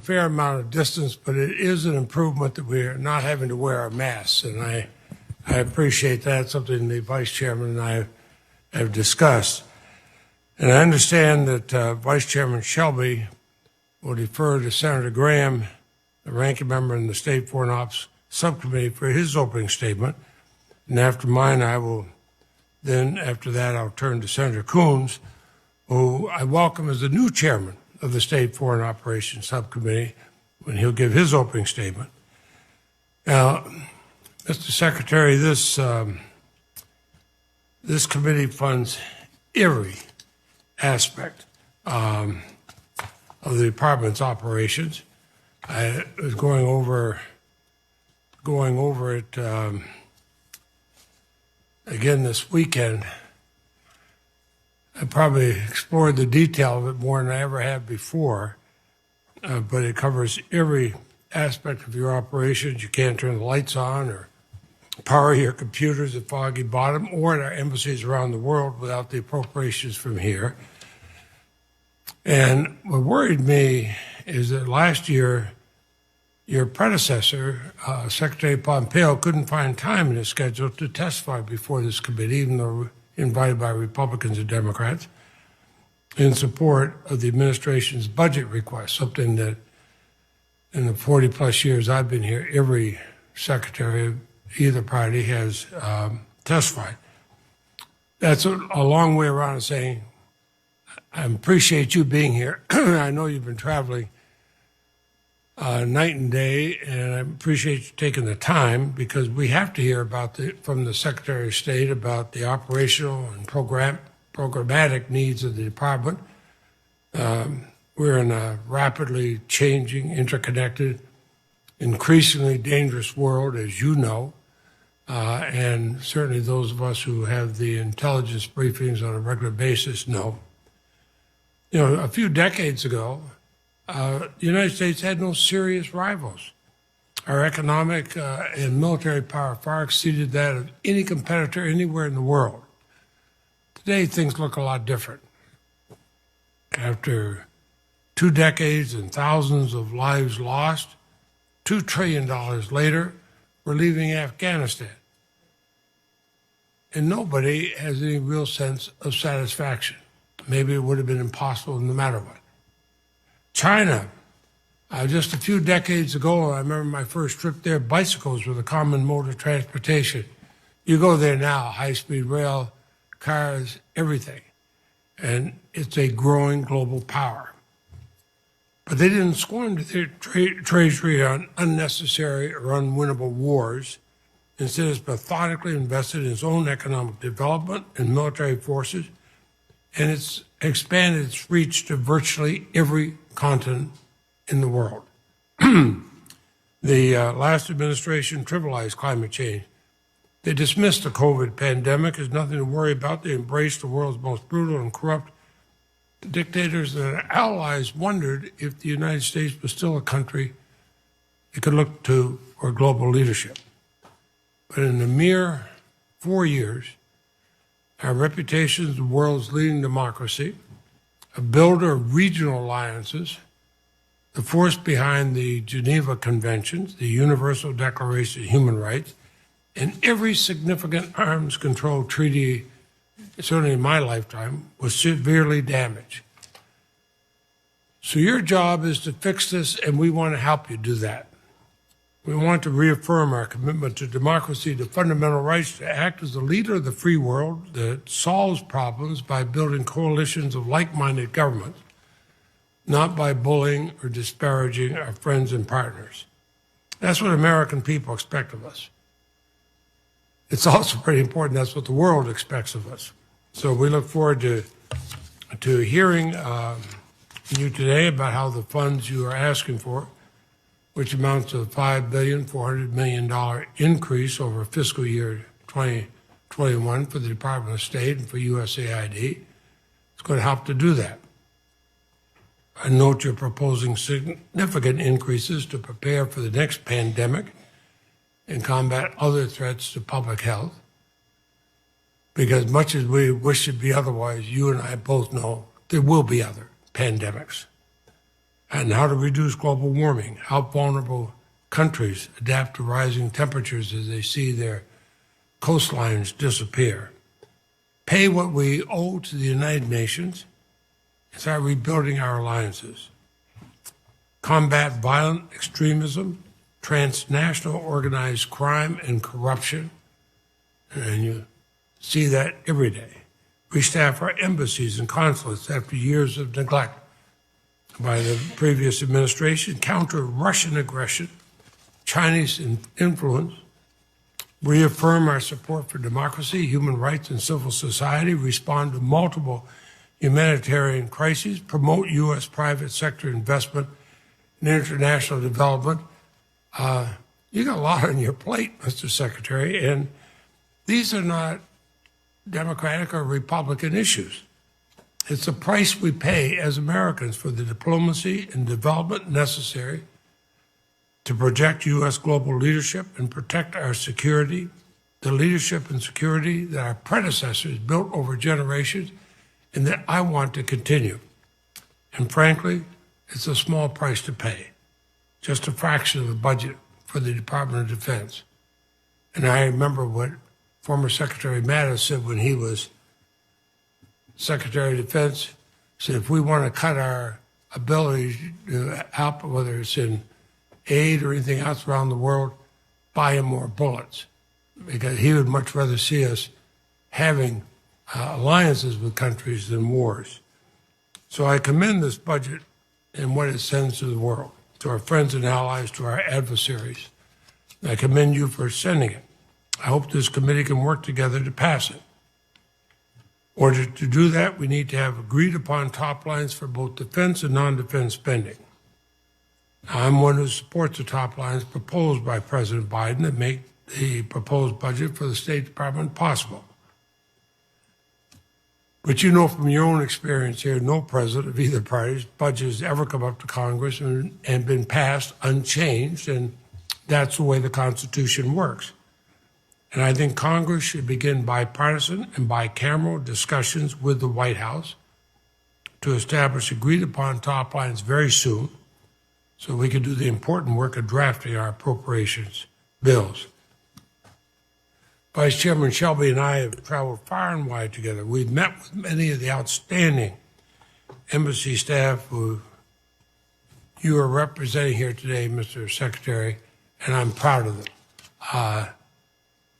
fair amount of distance, but it is an improvement that we're not having to wear our masks, and I appreciate that. It's something the Vice Chairman and I have discussed. And I understand that Vice Chairman Shelby will defer to Senator Graham, the ranking member in the State Foreign Ops Subcommittee, for his opening statement. And after mine, after that, I'll turn to Senator Coons, who I welcome as the new chairman of the State Foreign Operations Subcommittee, when he'll give his opening statement. Now, Mr. Secretary, this committee funds every aspect of the department's operations. I was going over it again this weekend. I probably explored the detail of it more than I ever have before, but it covers every aspect of your operations. You can't turn the lights on or power your computers at Foggy Bottom or at our embassies around the world without the appropriations from here. And what worried me is that last year, your predecessor, Secretary Pompeo, couldn't find time in his schedule to testify before this committee, even though invited by Republicans and Democrats, in support of the administration's budget request, something that in the 40-plus years I've been here, every secretary of either party has testified. That's a long way around of saying, I appreciate you being here. I know you've been traveling night and day, and I appreciate you taking the time, because we have to hear from the Secretary of State about the operational and programmatic needs of the department. We're in a rapidly changing, interconnected, increasingly dangerous world, as you know, and certainly those of us who have the intelligence briefings on a regular basis know. You know, a few decades ago, the United States had no serious rivals. Our economic and military power far exceeded that of any competitor anywhere in the world. Today, things look a lot different. After 2 decades and thousands of lives lost, $2 trillion later, we're leaving Afghanistan. And nobody has any real sense of satisfaction. Maybe it would have been impossible no matter what. China, just a few decades ago, I remember my first trip there, bicycles were the common mode of transportation. You go there now, high-speed rail, cars, everything. And it's a growing global power. But they didn't squander their treasury on unnecessary or unwinnable wars. Instead, it's methodically invested in its own economic development and military forces, and it's expanded its reach to virtually every continent in the world. The last administration trivialized climate change. They dismissed the COVID pandemic as nothing to worry about. They embraced the world's most brutal and corrupt dictators, and their allies wondered if the United States was still a country they could look to for global leadership. But in a mere 4 years, our reputation as the world's leading democracy, a builder of regional alliances, the force behind the Geneva Conventions, the Universal Declaration of Human Rights, and every significant arms control treaty, certainly in my lifetime, was severely damaged. So your job is to fix this, and we want to help you do that. We want to reaffirm our commitment to democracy, to fundamental rights, to act as the leader of the free world that solves problems by building coalitions of like-minded governments, not by bullying or disparaging our friends and partners. That's what American people expect of us. It's also pretty important that's what the world expects of us. So we look forward to hearing you today about how the funds you are asking for, which amounts to a $5.4 billion increase over fiscal year 2021 for the Department of State and for USAID. It's going to help to do that. I note you're proposing significant increases to prepare for the next pandemic and combat other threats to public health. Because much as we wish it be otherwise, you and I both know there will be other pandemics. and how to reduce global warming, help vulnerable countries adapt to rising temperatures as they see their coastlines disappear, pay what we owe to the United Nations, and start rebuilding our alliances, combat violent extremism, transnational organized crime and corruption, and you see that every day. Restaff our embassies and consulates after years of neglect by the previous administration, counter Russian aggression, Chinese influence, reaffirm our support for democracy, human rights, and civil society, respond to multiple humanitarian crises, promote U.S. private sector investment in international development. You got a lot on your plate, Mr. Secretary, and these are not Democratic or Republican issues. It's the price we pay as Americans for the diplomacy and development necessary to project U.S. global leadership and protect our security, the leadership and security that our predecessors built over generations and that I want to continue. And frankly, it's a small price to pay, just a fraction of the budget for the Department of Defense. And I remember what former Secretary Mattis said when he was Secretary of Defense. He said, if we want to cut our ability to help, whether it's in aid or anything else around the world, buy him more bullets, because he would much rather see us having alliances with countries than wars. So I commend this budget and what it sends to the world, to our friends and allies, to our adversaries. I commend you for sending it. I hope this committee can work together to pass it. In order to do that, we need to have agreed upon top lines for both defense and non-defense spending. I'm one who supports the top lines proposed by President Biden that make the proposed budget for the State Department possible. But you know from your own experience here, no president of either party's budget has ever come up to Congress and been passed unchanged, and that's the way the Constitution works. And I think Congress should begin bipartisan and bicameral discussions with the White House to establish agreed upon top lines very soon so we can do the important work of drafting our appropriations bills. Vice Chairman Shelby and I have traveled far and wide together. We've met with many of the outstanding embassy staff who you are representing here today, Mr. Secretary, and I'm proud of them.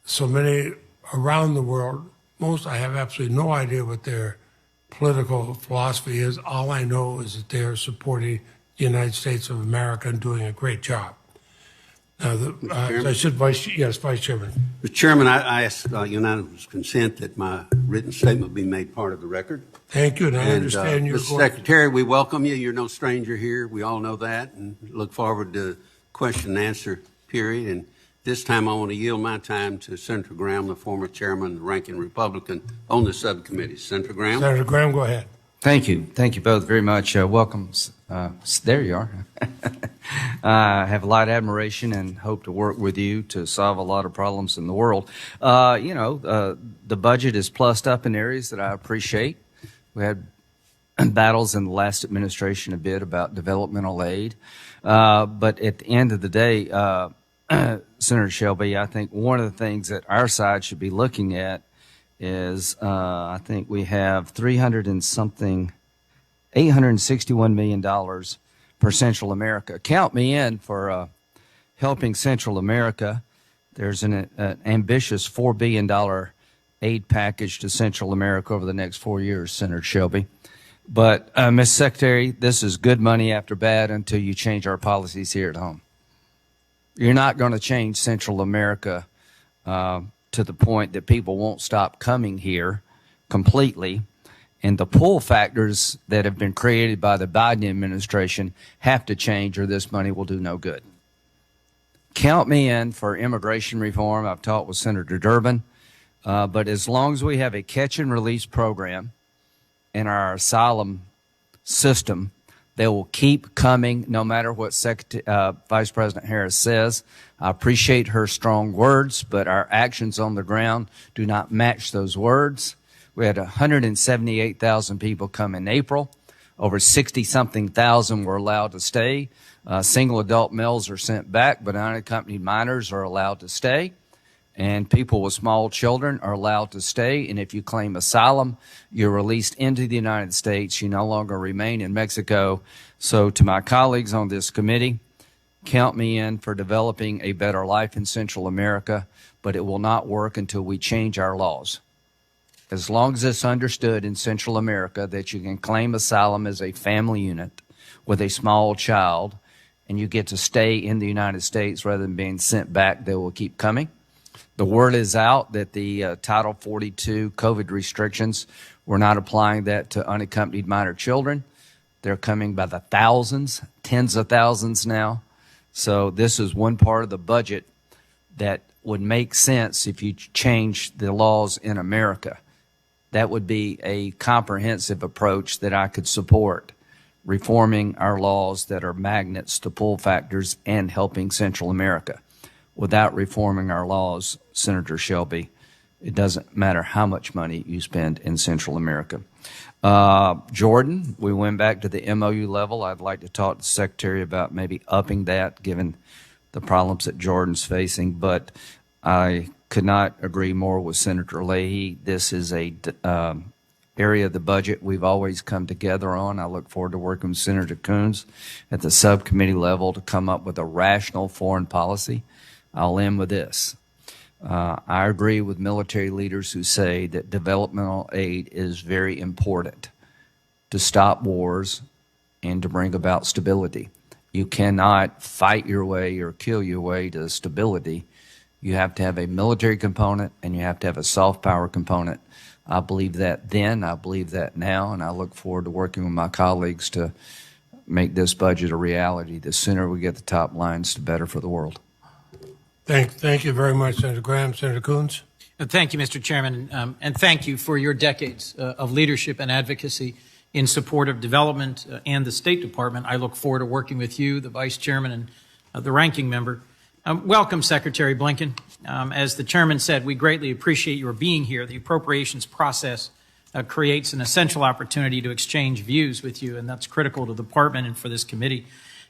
So many around the world, most I have absolutely no idea what their political philosophy is. All I know is that they are supporting the United States of America and doing a great job. Now, I should, Vice Chairman. Mr. Chairman, I ask unanimous consent that my written statement be made part of the record. Thank you, and I understand you're Mr. Secretary, we welcome you. You're no stranger here. We all know that, and look forward to question and answer period. And this time I want to yield my time to Senator Graham, the former chairman, the ranking Republican on the subcommittee. Senator Graham. Senator Graham, go ahead. Thank you. Thank you both very much. Welcome. There you are. I have a lot of admiration and hope to work with you to solve a lot of problems in the world. The budget is plussed up in areas that I appreciate. We had battles in the last administration a bit about developmental aid. But at the end of the day, Senator Shelby, I think one of the things that our side should be looking at is I think we have $861 million for Central America. Count me in for helping Central America. There's an ambitious $4 billion aid package to Central America over the next 4 years, Senator Shelby. But, Ms. Secretary, this is good money after bad until you change our policies here at home. You're not going to change Central America to the point that people won't stop coming here completely. And the pull factors that have been created by the Biden administration have to change or this money will do no good. Count me in for immigration reform. I've talked with Senator Durbin. But as long as we have a catch and release program in our asylum system, they will keep coming no matter what Vice President Harris says. I appreciate her strong words, but our actions on the ground do not match those words. We had 178,000 people come in April. over 60-something thousand were allowed to stay. Single adult males are sent back, but unaccompanied minors are allowed to stay. And people with small children are allowed to stay. And if you claim asylum, you're released into the United States. You no longer remain in Mexico. So to my colleagues on this committee, count me in for developing a better life in Central America, but it will not work until we change our laws. As long as it's understood in Central America that you can claim asylum as a family unit with a small child, and you get to stay in the United States rather than being sent back, they will keep coming. The word is out that the Title 42 COVID restrictions, we're not applying that to unaccompanied minor children. They're coming by the thousands, tens of thousands now. So this is one part of the budget that would make sense if you change the laws in America. That would be a comprehensive approach that I could support, reforming our laws that are magnets to pull factors and helping Central America. Without reforming our laws, Senator Shelby, it doesn't matter how much money you spend in Central America. Jordan, we went back to the MOU level. I'd like to talk to the Secretary about maybe upping that, given the problems that Jordan's facing. But I could not agree more with Senator Leahy. This is a area of the budget we've always come together on. I look forward to working with Senator Coons at the subcommittee level to come up with a rational foreign policy. I'll end with this. I agree with military leaders who say that developmental aid is very important to stop wars and to bring about stability. You cannot fight your way or kill your way to stability. You have to have a military component and you have to have a soft power component. I believe that then, I believe that now, and I look forward to working with my colleagues to make this budget a reality. The sooner we get the top lines, the better for the world. Thank you very much, Senator Graham. Senator Coons? Thank you, Mr. Chairman, and thank you for your decades of leadership and advocacy in support of development and the State Department. I look forward to working with you, the Vice Chairman, and the Ranking Member. Welcome, Secretary Blinken. As the Chairman said, we greatly appreciate your being here. The appropriations process creates an essential opportunity to exchange views with you, and that's critical to the Department and for this committee.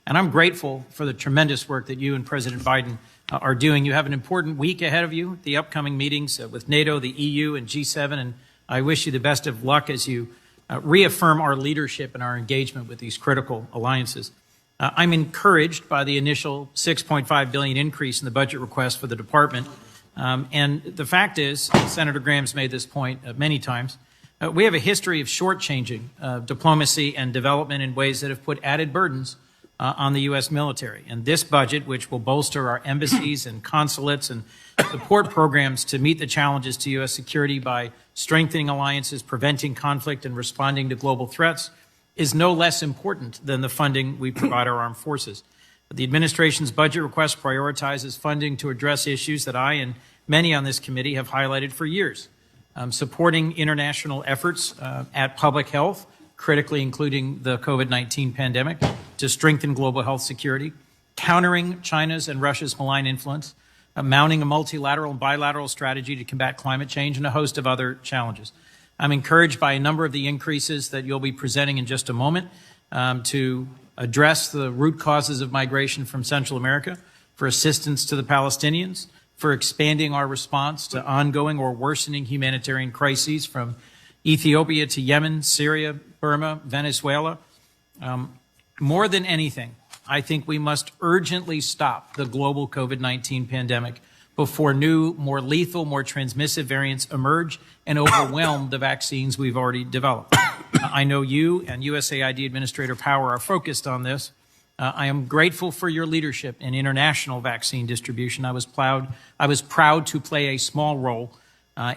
And I'm grateful for the tremendous work that you and President Biden are doing. You have an important week ahead of you, the upcoming meetings with NATO, the EU, and G7, and I wish you the best of luck as you reaffirm our leadership and our engagement with these critical alliances. I'm encouraged by the initial $6.5 billion increase in the budget request for the department. And the fact is, Senator Graham's made this point many times, we have a history of shortchanging diplomacy and development in ways that have put added burdens on the U.S. military. And this budget, which will bolster our embassies and consulates and support programs to meet the challenges to U.S. security by strengthening alliances, preventing conflict, and responding to global threats, is no less important than the funding we provide our armed forces. The administration's budget request prioritizes funding to address issues that I and many on this committee have highlighted for years. Supporting international efforts at public health, critically including the COVID-19 pandemic, to strengthen global health security, countering China's and Russia's malign influence, mounting a multilateral and bilateral strategy to combat climate change, and a host of other challenges. I'm encouraged by a number of the increases that you'll be presenting in just a moment to address the root causes of migration from Central America, for assistance to the Palestinians, for expanding our response to ongoing or worsening humanitarian crises from Ethiopia to Yemen, Syria, Burma, Venezuela. More than anything, I think we must urgently stop the global COVID-19 pandemic before new, more lethal, more transmissive variants emerge and overwhelm the vaccines we've already developed. I know you and USAID Administrator Power are focused on this. I am grateful for your leadership in international vaccine distribution. I was proud to play a small role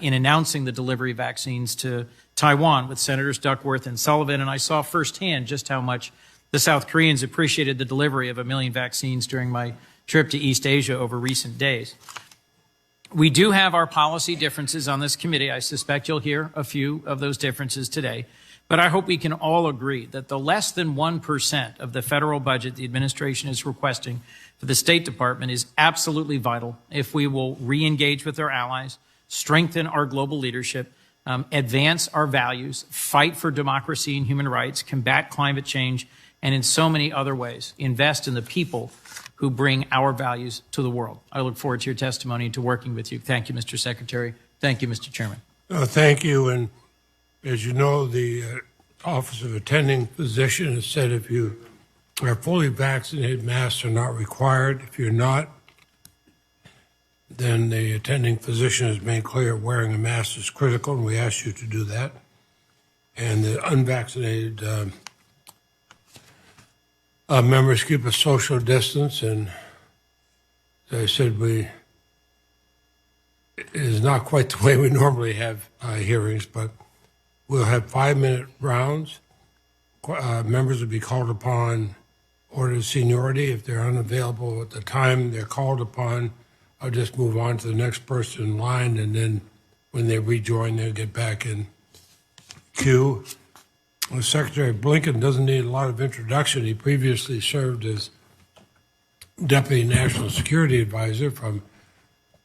in announcing the delivery of vaccines to Taiwan with Senators Duckworth and Sullivan, and I saw firsthand just how much the South Koreans appreciated the delivery of 1 million vaccines during my trip to East Asia over recent days. We do have our policy differences on this committee. I suspect you'll hear a few of those differences today. But I hope we can all agree that the less than 1% of the federal budget the administration is requesting for the State Department is absolutely vital if we will re-engage with our allies, strengthen our global leadership, advance our values, fight for democracy and human rights, combat climate change, and in so many other ways, invest in the people who bring our values to the world. I look forward to your testimony and to working with you. Thank you, Mr. Secretary. Thank you, Mr. Chairman. Thank you. And as you know, the Office of Attending Physician has said if you are fully vaccinated, masks are not required. If you're not, then the attending physician has made clear wearing a mask is critical, and we ask you to do that. And the unvaccinated members keep a social distance, and as I said, it is not quite the way we normally have hearings, but we'll have 5-minute rounds. Members will be called upon order of seniority. If they're unavailable at the time they're called upon, I'll just move on to the next person in line, and then when they rejoin, they'll get back in queue. Well, Secretary Blinken doesn't need a lot of introduction. He previously served as Deputy National Security Advisor from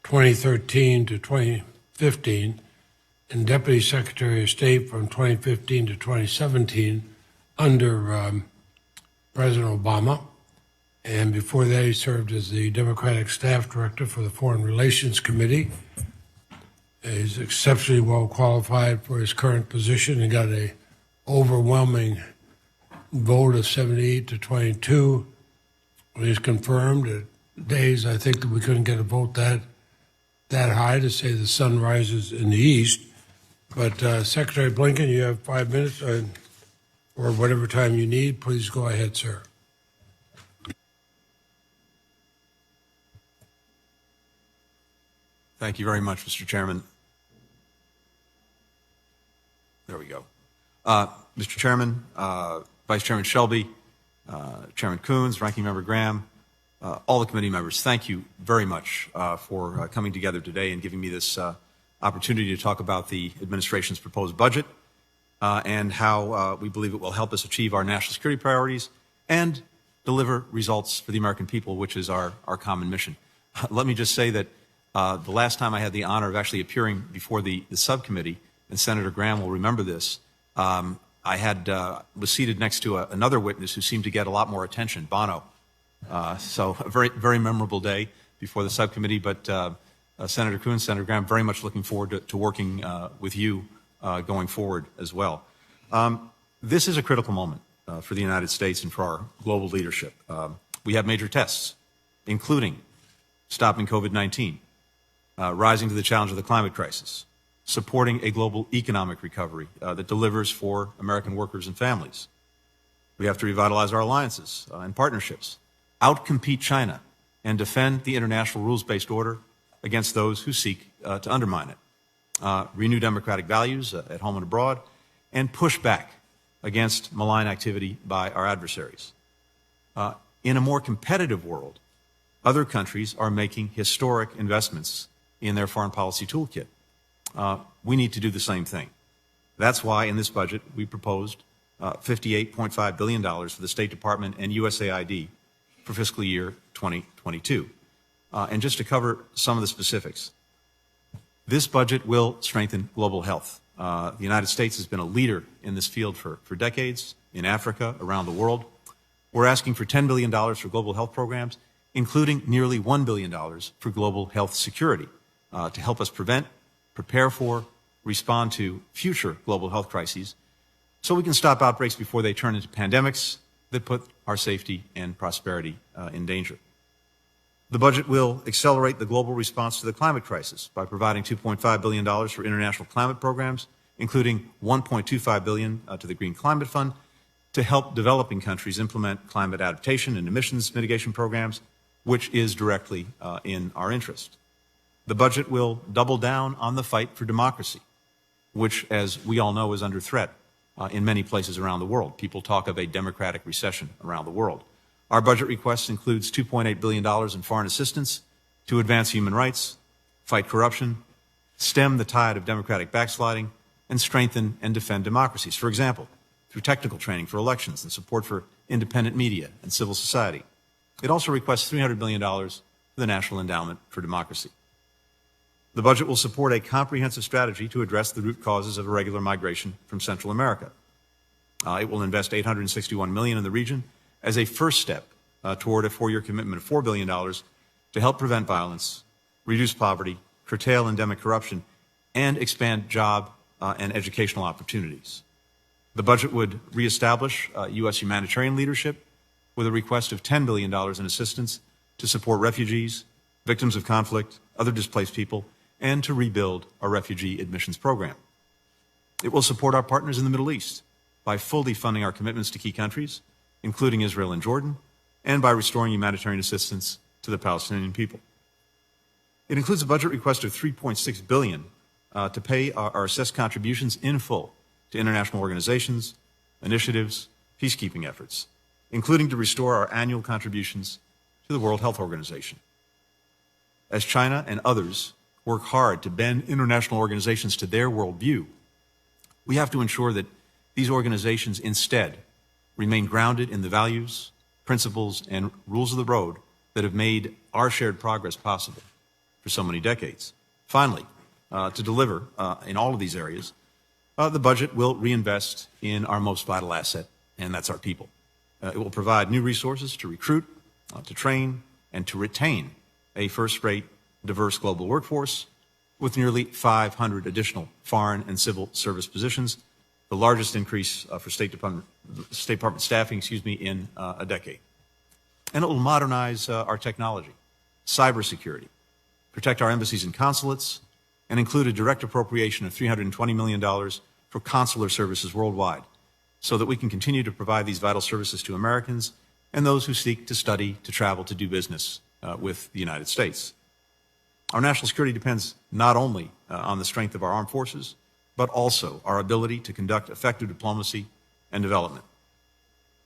2013 to 2015 and Deputy Secretary of State from 2015 to 2017 under President Obama. And before that, he served as the Democratic Staff Director for the Foreign Relations Committee. He's exceptionally well qualified for his current position. He got an overwhelming vote of 78 to 22. He's confirmed at days I think that we couldn't get a vote that high to say the sun rises in the east. But Secretary Blinken, you have 5 minutes or whatever time you need. Please go ahead, sir. Thank you very much, Mr. Chairman. There we go. Mr. Chairman, Vice Chairman Shelby, Chairman Coons, Ranking Member Graham, all the committee members, thank you very much for coming together today and giving me this opportunity to talk about the administration's proposed budget and how we believe it will help us achieve our national security priorities and deliver results for the American people, which is our common mission. Let me just say that the last time I had the honor of actually appearing before the subcommittee, and Senator Graham will remember this, I was seated next to another witness who seemed to get a lot more attention, Bono. So a very, very memorable day before the subcommittee, but Senator Coons, Senator Graham, very much looking forward to working with you going forward as well. This is a critical moment for the United States and for our global leadership. We have major tests, including stopping COVID-19, rising to the challenge of the climate crisis, supporting a global economic recovery that delivers for American workers and families. We have to revitalize our alliances and partnerships, outcompete China, and defend the international rules-based order against those who seek to undermine it, renew democratic values at home and abroad, and push back against malign activity by our adversaries. In a more competitive world, other countries are making historic investments in their foreign policy toolkit. We need to do the same thing. That's why in this budget we proposed $58.5 billion for the State Department and USAID for fiscal year 2022. And just to cover some of the specifics, this budget will strengthen global health. The United States has been a leader in this field for decades, in Africa, around the world. We're asking for $10 billion for global health programs, including nearly $1 billion for global health security to help us prevent, prepare for, respond to future global health crises so we can stop outbreaks before they turn into pandemics that put our safety and prosperity in danger. The budget will accelerate the global response to the climate crisis by providing $2.5 billion for international climate programs, including $1.25 billion to the Green Climate Fund to help developing countries implement climate adaptation and emissions mitigation programs, which is directly in our interest. The budget will double down on the fight for democracy, which, as we all know, is under threat in many places around the world. People talk of a democratic recession around the world. Our budget request includes $2.8 billion in foreign assistance to advance human rights, fight corruption, stem the tide of democratic backsliding, and strengthen and defend democracies. For example, through technical training for elections and support for independent media and civil society. It also requests $300 million for the National Endowment for Democracy. The budget will support a comprehensive strategy to address the root causes of irregular migration from Central America. It will invest $861 million in the region as a first step toward a four-year commitment of $4 billion to help prevent violence, reduce poverty, curtail endemic corruption, and expand job and educational opportunities. The budget would reestablish U.S. humanitarian leadership with a request of $10 billion in assistance to support refugees, victims of conflict, other displaced people, and to rebuild our refugee admissions program. It will support our partners in the Middle East by fully funding our commitments to key countries, including Israel and Jordan, and by restoring humanitarian assistance to the Palestinian people. It includes a budget request of $3.6 billion to pay our assessed contributions in full to international organizations, initiatives, peacekeeping efforts, including to restore our annual contributions to the World Health Organization. As China and others work hard to bend international organizations to their worldview, we have to ensure that these organizations instead remain grounded in the values, principles, and rules of the road that have made our shared progress possible for so many decades. Finally, to deliver in all of these areas, the budget will reinvest in our most vital asset, and that's our people. It will provide new resources to recruit, to train, and to retain a first-rate, diverse global workforce with nearly 500 additional foreign and civil service positions, the largest increase for State Department staffing, in a decade. And it will modernize our technology, cybersecurity, protect our embassies and consulates, and include a direct appropriation of $320 million for consular services worldwide so that we can continue to provide these vital services to Americans and those who seek to study, to travel, to do business with the United States. Our national security depends not only on the strength of our armed forces, but also our ability to conduct effective diplomacy and development.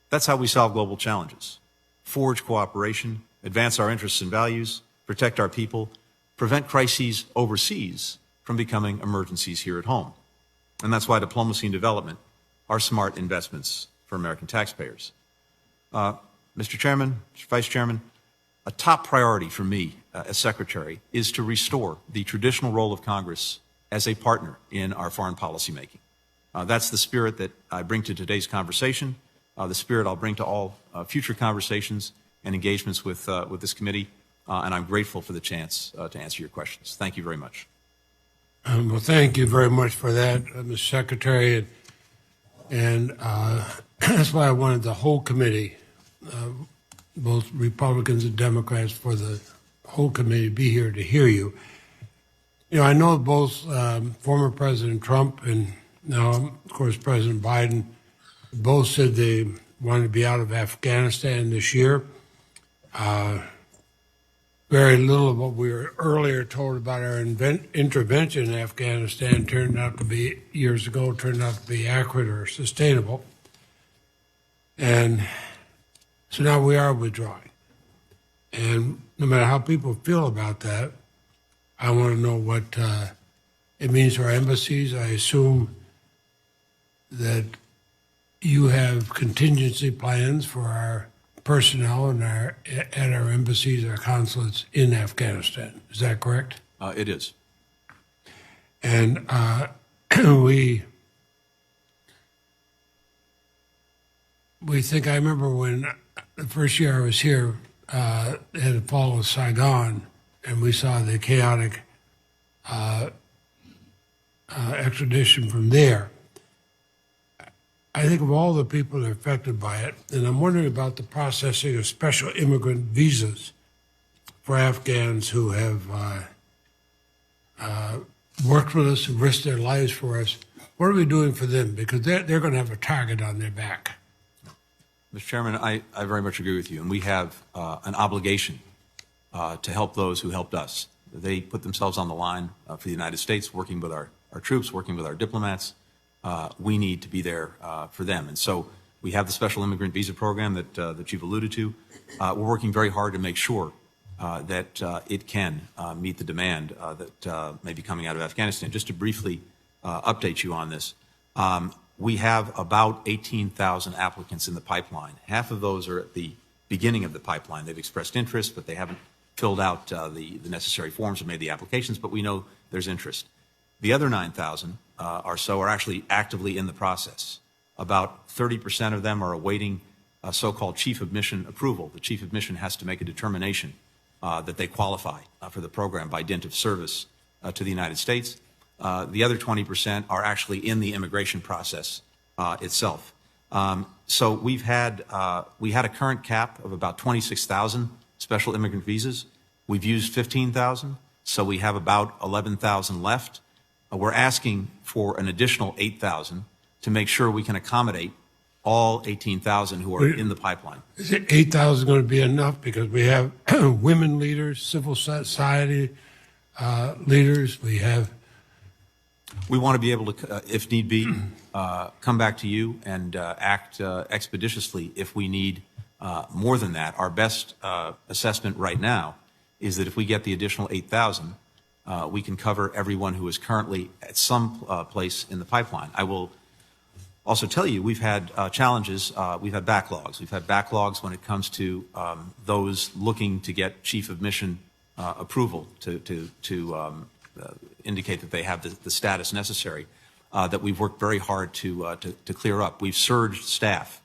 That's how we solve global challenges, forge cooperation, advance our interests and values, protect our people, prevent crises overseas from becoming emergencies here at home. And that's why diplomacy and development are smart investments for American taxpayers. Mr. Chairman, Mr. Vice Chairman, a top priority for me as Secretary is to restore the traditional role of Congress as a partner in our foreign policy making. That's the spirit that I bring to today's conversation, the spirit I'll bring to all future conversations and engagements with this committee, and I'm grateful for the chance to answer your questions. Thank you very much. Well, thank you very much for that, Mr. Secretary. And that's why I wanted the whole committee, both Republicans and Democrats, for the whole committee to be here to hear you. You know, I know both former President Trump and now, of course, President Biden both said they wanted to be out of Afghanistan this year. Very little of what we were earlier told about our intervention in Afghanistan turned out to be, years ago, turned out to be accurate or sustainable. And so now we are withdrawing. And no matter how people feel about that, I want to know what it means for our embassies. I assume that you have contingency plans for our personnel and at our embassies, our consulates in Afghanistan. Is that correct? It is. And we think, I remember when the first year I was here, at the fall of Saigon, and we saw the chaotic extradition from there. I think of all the people that are affected by it, and I'm wondering about the processing of special immigrant visas for Afghans who have worked with us and risked their lives for us. What are we doing for them? Because they're going to have a target on their back. Mr. Chairman, I very much agree with you, and we have an obligation to help those who helped us. They put themselves on the line for the United States, working with our troops, working with our diplomats. We need to be there for them. And so we have the special immigrant visa program that you've alluded to. We're working very hard to make sure that it can meet the demand that may be coming out of Afghanistan. Just to briefly update you on this, we have about 18,000 applicants in the pipeline. Half of those are at the beginning of the pipeline. They've expressed interest, but they haven't filled out the necessary forms and made the applications, but we know there's interest. The other 9,000 or so are actually actively in the process. About 30% of them are awaiting so-called chief of mission approval. The chief of mission has to make a determination that they qualify for the program by dint of service to the United States. The other 20% are actually in the immigration process itself. So we had a current cap of about 26,000 special immigrant visas. We've used 15,000, so we have about 11,000 left. We're asking for an additional 8,000 to make sure we can accommodate all 18,000 who are in the pipeline. Is it 8,000 going to be enough? Because we have women leaders, civil society leaders. We want to be able to, if need be, come back to you and act expeditiously if we need more than that. Our best assessment right now is that if we get the additional 8,000, we can cover everyone who is currently at some place in the pipeline. I will also tell you we've had challenges. We've had backlogs. We've had backlogs when it comes to those looking to get chief of mission approval to indicate that they have the status necessary that we've worked very hard to clear up. We've surged staff,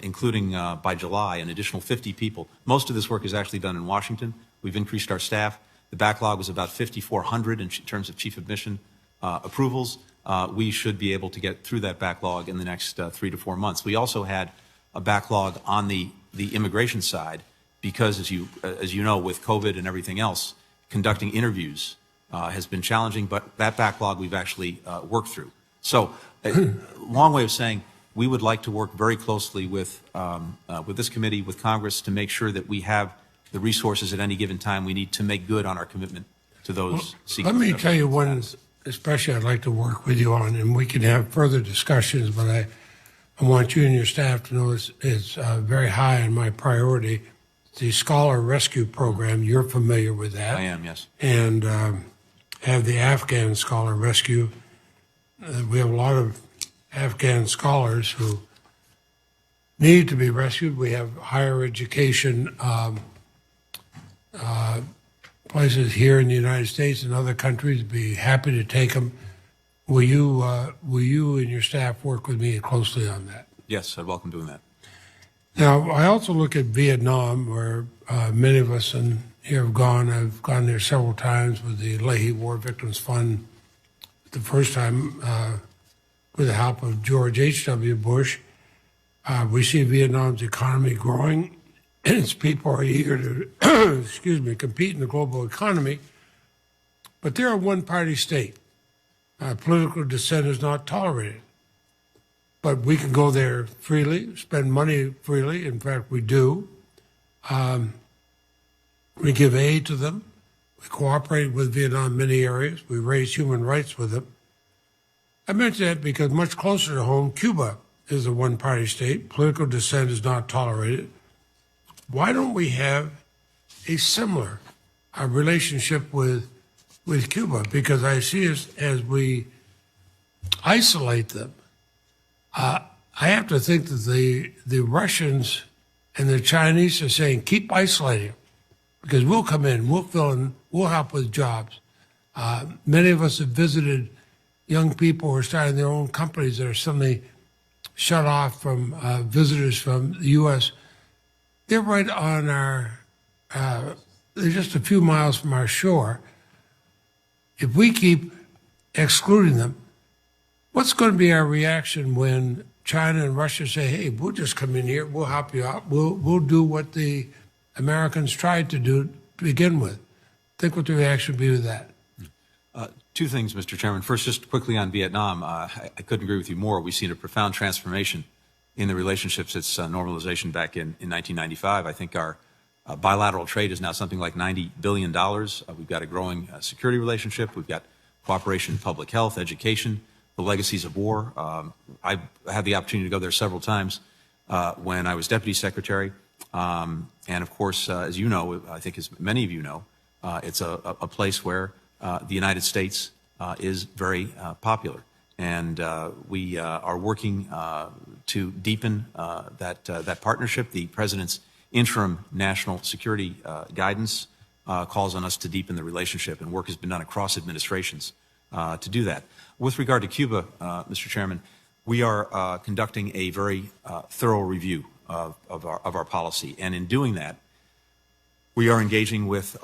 including by July, an additional 50 people. Most of this work is actually done in Washington. We've increased our staff. The backlog was about 5,400 in terms of chief of mission approvals. We should be able to get through that backlog in the next 3 to 4 months. We also had a backlog on the immigration side because, as you know, with COVID and everything else, conducting interviews has been challenging, but that backlog we've actually worked through. So, a long way of saying we would like to work very closely with this committee, with Congress, to make sure that we have the resources at any given time we need to make good on our commitment to those seeking. Let me tell you one, especially I'd like to work with you on, and we can have further discussions, but I want you and your staff to know it's very high on my priority. The Scholar Rescue Program, you're familiar with that. I am, yes. And have the Afghan Scholar Rescue. We have a lot of Afghan scholars who need to be rescued. We have higher education places here in the United States and other countries. Be happy to take them. Will you and your staff work with me closely on that? Yes, I'd welcome doing that. Now, I also look at Vietnam, where many of us here have gone. I've gone there several times with the Leahy War Victims Fund. The first time with the help of George H.W. Bush. We see Vietnam's economy growing, and its people are eager to compete in the global economy. But they're a one-party state. Political dissent is not tolerated. But we can go there freely, spend money freely. In fact, we do. We give aid to them. We cooperate with Vietnam in many areas. We raise human rights with them. I mention that because much closer to home, Cuba is a one-party state. Political dissent is not tolerated. Why don't we have a similar relationship with Cuba? Because I see as we isolate them, I have to think that the Russians and the Chinese are saying, keep isolating, because we'll come in, we'll fill in, we'll help with jobs. Many of us have visited young people who are starting their own companies that are suddenly shut off from visitors from the U.S. They're right on they're just a few miles from our shore. If we keep excluding them, what's going to be our reaction when China and Russia say, hey, we'll just come in here, we'll help you out, we'll do what the Americans tried to do to begin with? Think what the reaction would be to that. Two things, Mr. Chairman. First, just quickly on Vietnam, I couldn't agree with you more. We've seen a profound transformation in the relationships since normalization back in 1995. I think our bilateral trade is now something like $90 billion. We've got a growing security relationship. We've got cooperation in public health, education, the legacies of war. I had the opportunity to go there several times when I was deputy secretary. And of course, as you know, I think as many of you know, it's a place where the United States is very popular. And we are working to deepen that partnership. The president's interim national security guidance calls on us to deepen the relationship, and work has been done across administrations to do that. With regard to Cuba, Mr. Chairman, we are conducting a very thorough review of our policy, and in doing that, we are engaging with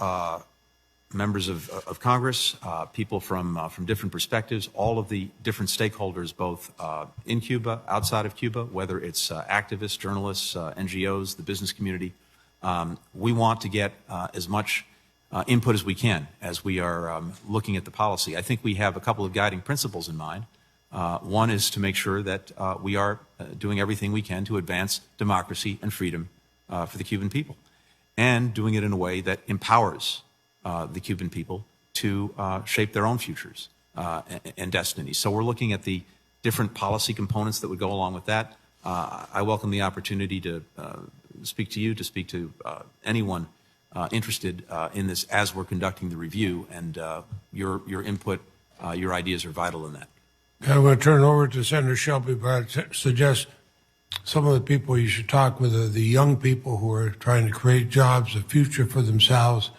members of Congress, people from different perspectives, all of the different stakeholders, both in Cuba, outside of Cuba, whether it's activists, journalists, NGOs, the business community. We want to get as much input as we can as we are looking at the policy. I think we have a couple of guiding principles in mind. One is to make sure that we are doing everything we can to advance democracy and freedom for the Cuban people, and doing it in a way that empowers the Cuban people to shape their own futures and destinies. So we're looking at the different policy components that would go along with that. I welcome the opportunity to speak to you, to speak to anyone interested in this as we're conducting the review, and your input, your ideas are vital in that. I'm going to turn it over to Senator Shelby, but I'd suggest some of the people you should talk with are the young people who are trying to create jobs, a future for themselves,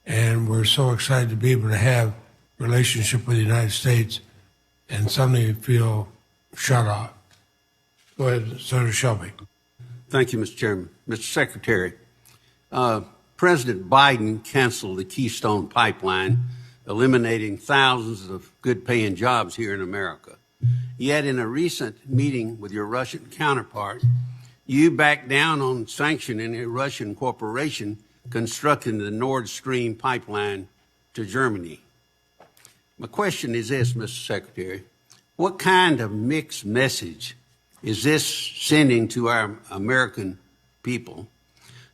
and we're so excited to be able to have a relationship with the United States, and suddenly feel shut off. Go ahead, Senator Shelby. Thank you, Mr. Chairman. Mr. Secretary, President Biden canceled the Keystone Pipeline, eliminating thousands of good-paying jobs here in America. Yet in a recent meeting with your Russian counterpart, you backed down on sanctioning a Russian corporation constructing the Nord Stream pipeline to Germany. My question is this, Mr. Secretary. What kind of mixed message is this sending to our American people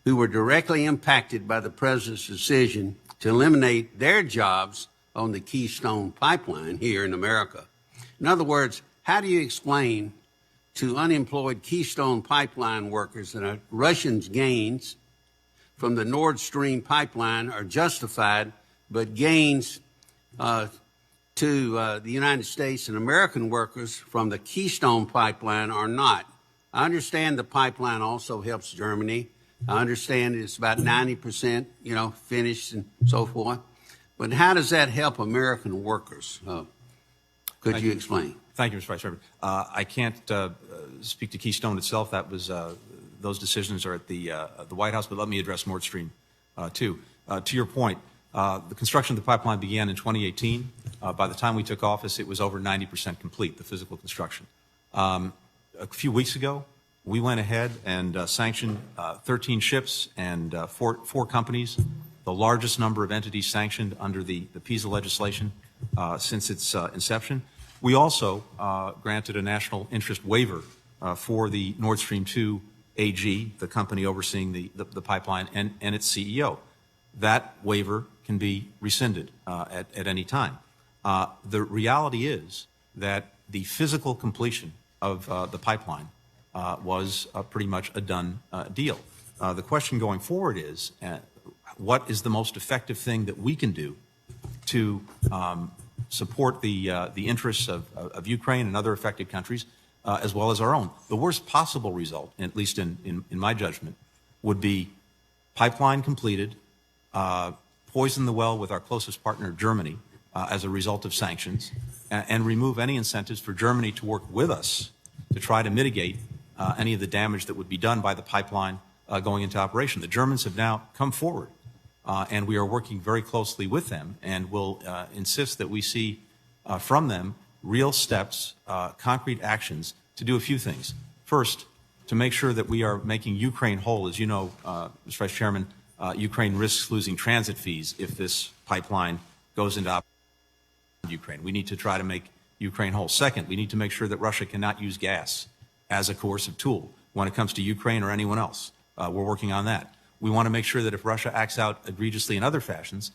who were directly impacted by the President's decision to eliminate their jobs on the Keystone Pipeline here in America? In other words, how do you explain to unemployed Keystone Pipeline workers that Russians' gains from the Nord Stream pipeline are justified, but gains to the United States and American workers from the Keystone Pipeline are not? I understand the pipeline also helps Germany. I understand it's about 90%, finished and so forth. But how does that help American workers? Could you explain? Thank you, Mr. Vice Chairman. I can't speak to Keystone itself. That was those decisions are at the White House. But let me address Nord Stream too. To your point, the construction of the pipeline began in 2018. By the time we took office, it was over 90% complete, the physical construction. A few weeks ago, we went ahead and sanctioned 13 ships and four companies, the largest number of entities sanctioned under the PISA legislation since its inception. We also granted a national interest waiver for the Nord Stream 2 AG, the company overseeing the pipeline, and its CEO. That waiver can be rescinded at any time. The reality is that the physical completion of the pipeline was pretty much a done deal. The question going forward is, what is the most effective thing that we can do to support the interests of Ukraine and other affected countries, as well as our own? The worst possible result, at least in my judgment, would be pipeline completed, poison the well with our closest partner, Germany, as a result of sanctions, and remove any incentives for Germany to work with us to try to mitigate any of the damage that would be done by the pipeline going into operation. The Germans have now come forward, and we are working very closely with them, and will insist that we see from them real steps, concrete actions to do a few things. First, to make sure that we are making Ukraine whole. As you know, Mr. Vice Chairman, Ukraine risks losing transit fees if this pipeline goes into operation in Ukraine. We need to try to make Ukraine whole. Second, we need to make sure that Russia cannot use gas as a coercive tool when it comes to Ukraine or anyone else. We're working on that. We want to make sure that if Russia acts out egregiously in other fashions,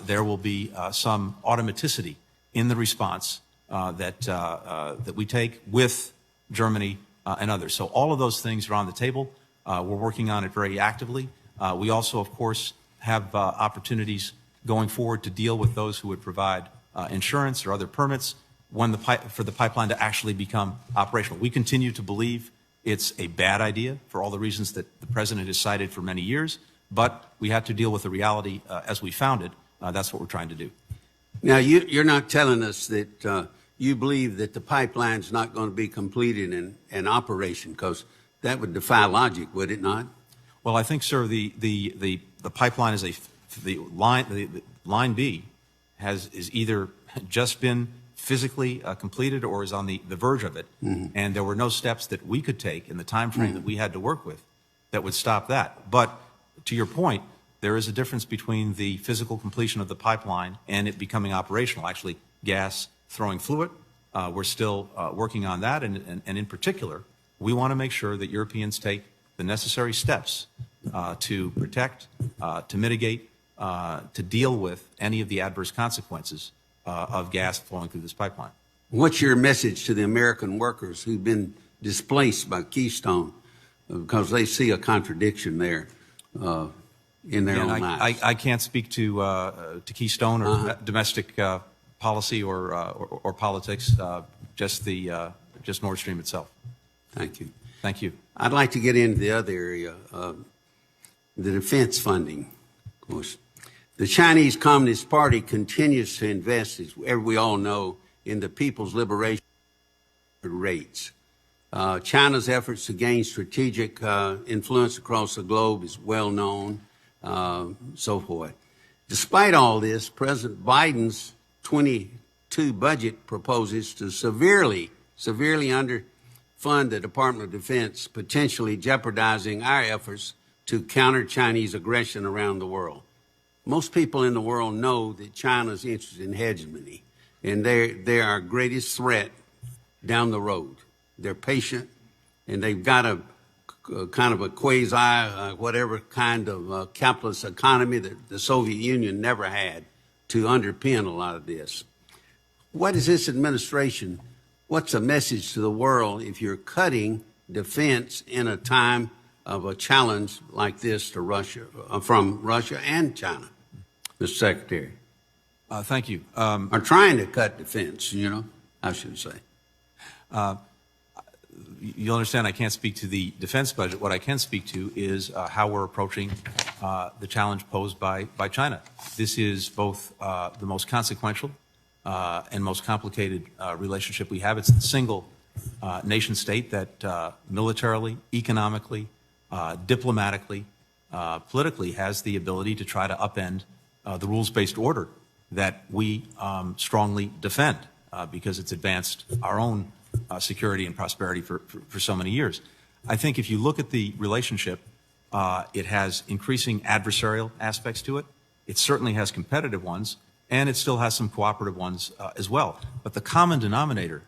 there will be some automaticity in the response that we take with Germany and others. So all of those things are on the table. We're working on it very actively. We also, of course, have opportunities going forward to deal with those who would provide insurance or other permits for the pipeline to actually become operational. We continue to believe It's a bad idea for all the reasons that the president has cited for many years, but we have to deal with the reality as we found it. That's what we're trying to do. Now, you're not telling us that you believe that the pipeline's not going to be completed in operation, because that would defy logic, would it not? Well, I think, sir, the pipeline is the line B is either just been physically completed or is on the verge of it. Mm-hmm. And there were no steps that we could take in the time frame that we had to work with that would stop that. But to your point, there is a difference between the physical completion of the pipeline and it becoming operational, actually gas throwing fluid. We're still working on that. And in particular, we want to make sure that Europeans take the necessary steps to protect, to mitigate, to deal with any of the adverse consequences of gas flowing through this pipeline. What's your message to the American workers who've been displaced by Keystone, because they see a contradiction there in their own lives? I can't speak to Keystone or domestic policy or politics, just Nord Stream itself. Thank you. Thank you. I'd like to get into the other area, the defense funding. Of course, the Chinese Communist Party continues to invest, as we all know, in the People's Liberation rates. China's efforts to gain strategic influence across the globe is well known, so forth. Despite all this, President Biden's 22 budget proposes to severely underfund the Department of Defense, potentially jeopardizing our efforts to counter Chinese aggression around the world. Most people in the world know that China's interested in hegemony, and they're our greatest threat down the road. They're patient, and they've got a kind of a quasi, whatever kind of capitalist economy that the Soviet Union never had to underpin a lot of this. What is this administration, what's a message to the world if you're cutting defense in a time of a challenge like this to Russia, from Russia and China, Mr. Secretary? Thank you. Are trying to cut defense, I should say. You'll understand I can't speak to the defense budget. What I can speak to is how we're approaching the challenge posed by China. This is both the most consequential and most complicated relationship we have. It's the single nation state that militarily, economically, diplomatically, politically has the ability to try to upend the rules-based order that we strongly defend because it's advanced our own security and prosperity for so many years. I think if you look at the relationship, it has increasing adversarial aspects to it. It certainly has competitive ones, and it still has some cooperative ones as well. But the common denominator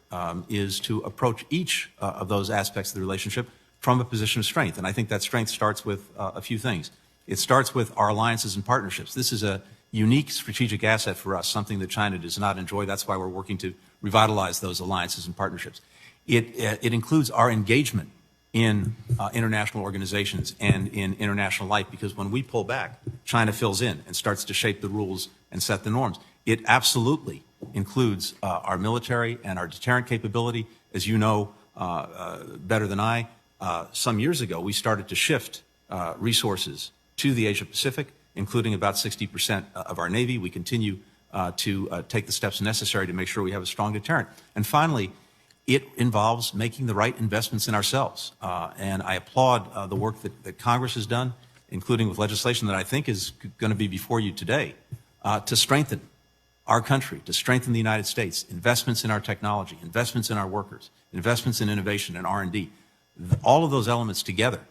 is to approach each of those aspects of the relationship from a position of strength. And I think that strength starts with a few things. It starts with our alliances and partnerships. This is a unique strategic asset for us, something that China does not enjoy. That's why we're working to revitalize those alliances and partnerships. It includes our engagement in international organizations and in international life, because when we pull back, China fills in and starts to shape the rules and set the norms. It absolutely includes our military and our deterrent capability. As you know better than I, some years ago, we started to shift resources to the Asia Pacific, including about 60% of our Navy. We continue to take the steps necessary to make sure we have a strong deterrent. And finally, it involves making the right investments in ourselves. And I applaud the work that Congress has done, including with legislation that I think is going to be before you today, to strengthen our country, to strengthen the United States, investments in our technology, investments in our workers, investments in innovation and R&D. All of those elements together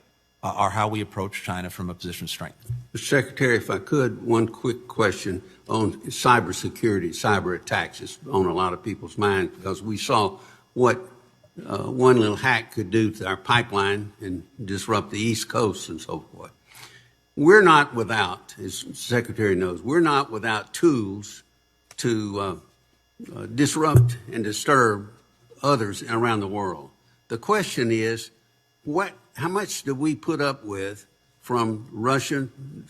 are how we approach China from a position of strength. Mr. Secretary, if I could, one quick question on cybersecurity, cyber attacks. It's on a lot of people's minds because we saw what one little hack could do to our pipeline and disrupt the East Coast and so forth. We're not without, as the Secretary knows, we're not without tools to disrupt and disturb others around the world. The question is, how much do we put up with from Russian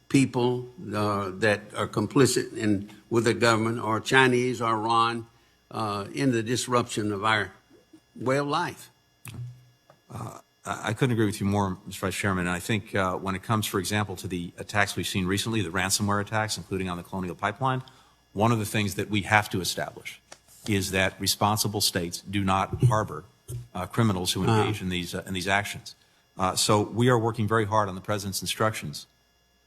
people that are complicit with the government, or Chinese or Iran, in the disruption of our way of life? I couldn't agree with you more, Mr. Vice Chairman. And I think when it comes, for example, to the attacks we've seen recently, the ransomware attacks, including on the Colonial Pipeline, one of the things that we have to establish is that responsible states do not harbor criminals who engage in these actions. So we are working very hard on the President's instructions,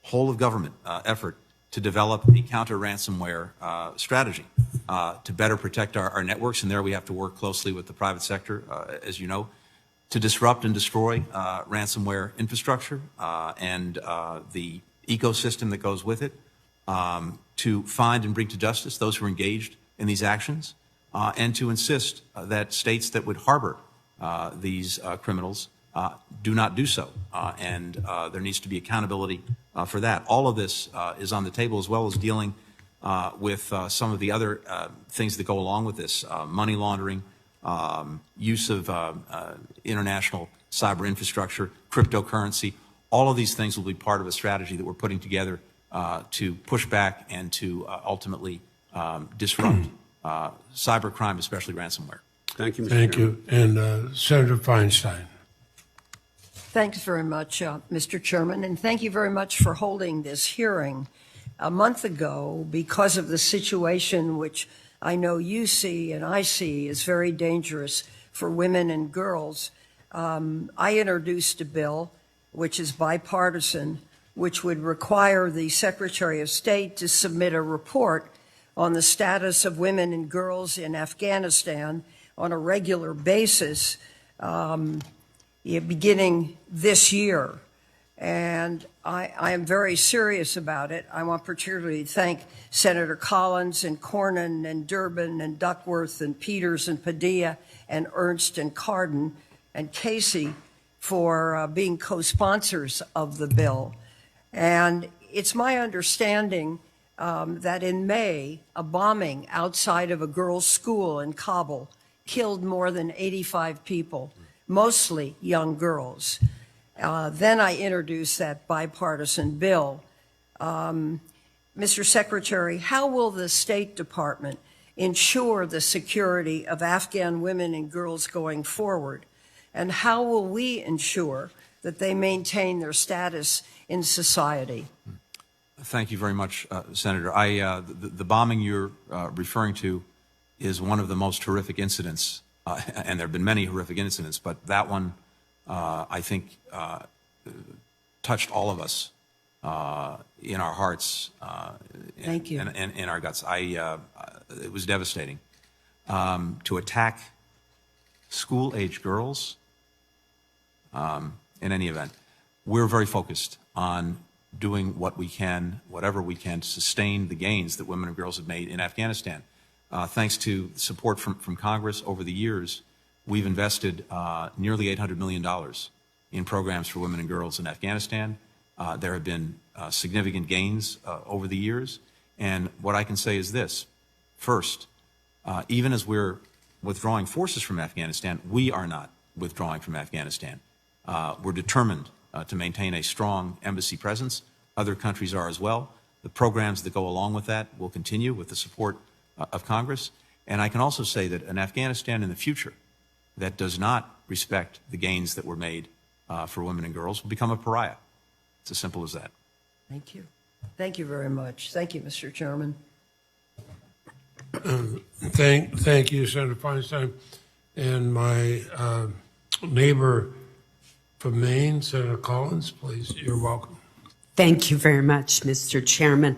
whole of government effort to develop a counter-ransomware strategy to better protect our networks. And there we have to work closely with the private sector, as you know, to disrupt and destroy ransomware infrastructure and the ecosystem that goes with it, to find and bring to justice those who are engaged in these actions, and to insist that states that would harbor these criminals do not do so. And there needs to be accountability for that. All of this is on the table, as well as dealing with some of the other things that go along with this, money laundering, use of international cyber infrastructure, cryptocurrency. All of these things will be part of a strategy that we're putting together to push back and to ultimately disrupt cybercrime, especially ransomware. Thank you, Mr. Thank Chairman. you. And Senator Feinstein. Thanks very much, Mr. Chairman, and thank you very much for holding this hearing. A month ago, because of the situation which I know you see and I see is very dangerous for women and girls, I introduced a bill which is bipartisan, which would require the Secretary of State to submit a report on the status of women and girls in Afghanistan on a regular basis, beginning this year. And I am very serious about it. I want particularly to thank Senator Collins and Cornyn and Durbin and Duckworth and Peters and Padilla and Ernst and Cardin and Casey for being co-sponsors of the bill. And it's my understanding that in May, a bombing outside of a girls' school in Kabul killed more than 85 people, mostly young girls. Then I introduced that bipartisan bill. Mr. Secretary, how will the State Department ensure the security of Afghan women and girls going forward? And how will we ensure that they maintain their status in society? Thank you very much, Senator. The bombing you're referring to is one of the most horrific incidents, and there have been many horrific incidents, but that one, I think, touched all of us in our hearts. Thank you. And in our guts. It was devastating. To attack school-age girls, in any event, we're very focused on doing what we can, whatever we can, to sustain the gains that women and girls have made in Afghanistan. Thanks to support from Congress over the years, we've invested nearly $800 million in programs for women and girls in Afghanistan. There have been significant gains over the years. And what I can say is this. First, even as we're withdrawing forces from Afghanistan, we are not withdrawing from Afghanistan. We're determined to maintain a strong embassy presence. Other countries are as well. The programs that go along with that will continue with the support of Congress. And I can also say that an Afghanistan in the future that does not respect the gains that were made for women and girls will become a pariah. It's as simple as that. Thank you. Thank you very much. Thank you, Mr. Chairman. Thank you, Senator Feinstein. And my neighbor from Maine, Senator Collins, please, you're welcome. Thank you very much, Mr. Chairman.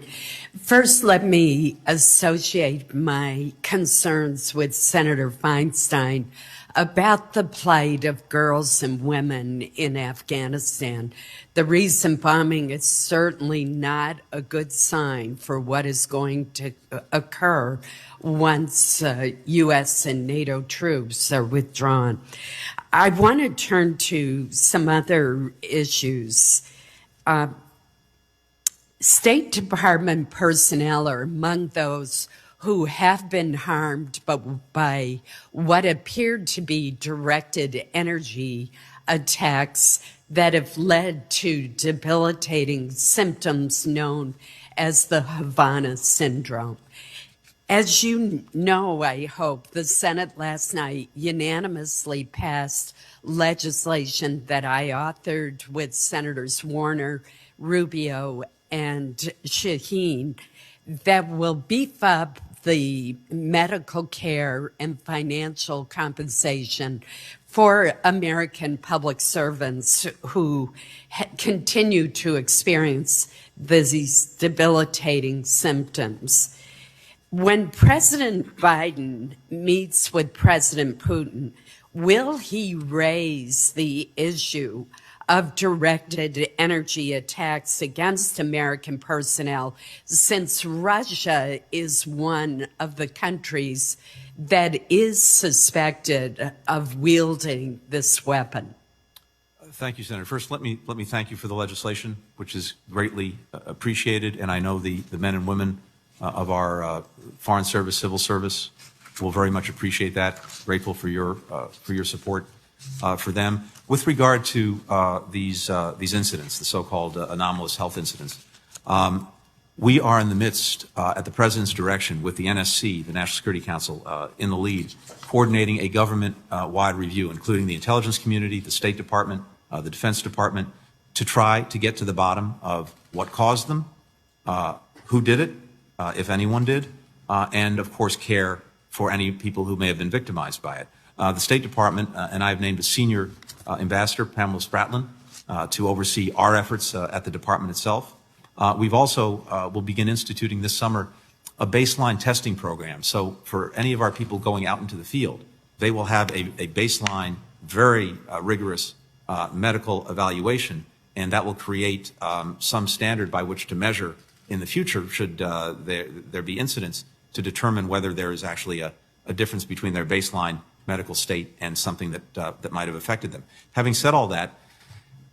First, let me associate my concerns with Senator Feinstein about the plight of girls and women in Afghanistan. The recent bombing is certainly not a good sign for what is going to occur once U.S. and NATO troops are withdrawn. I want to turn to some other issues. State Department personnel are among those who have been harmed by what appeared to be directed energy attacks that have led to debilitating symptoms known as the Havana syndrome. As you know, I hope, the Senate last night unanimously passed legislation that I authored with Senators Warner, Rubio, and Shaheen that will beef up the medical care and financial compensation for American public servants who continue to experience these debilitating symptoms. When President Biden meets with President Putin, will he raise the issue of directed energy attacks against American personnel, since Russia is one of the countries that is suspected of wielding this weapon? Thank you, Senator. First, let me thank you for the legislation, which is greatly appreciated, and I know the men and women of our Foreign Service, Civil Service will very much appreciate that. Grateful for your support for them. With regard to these incidents, the so-called anomalous health incidents, we are in the midst, at the President's direction, with the NSC, the National Security Council, in the lead, coordinating a government-wide review, including the intelligence community, the State Department, the Defense Department, to try to get to the bottom of what caused them, who did it, if anyone did, and, of course, care for any people who may have been victimized by it. The State Department and I have named a senior ambassador, Pamela Spratlin, to oversee our efforts at the department itself. We've also will begin instituting this summer a baseline testing program. So for any of our people going out into the field, they will have a baseline, very rigorous medical evaluation, and that will create some standard by which to measure in the future, should there be incidents, to determine whether there is actually a difference between their baseline medical state and something that might have affected them. Having said all that,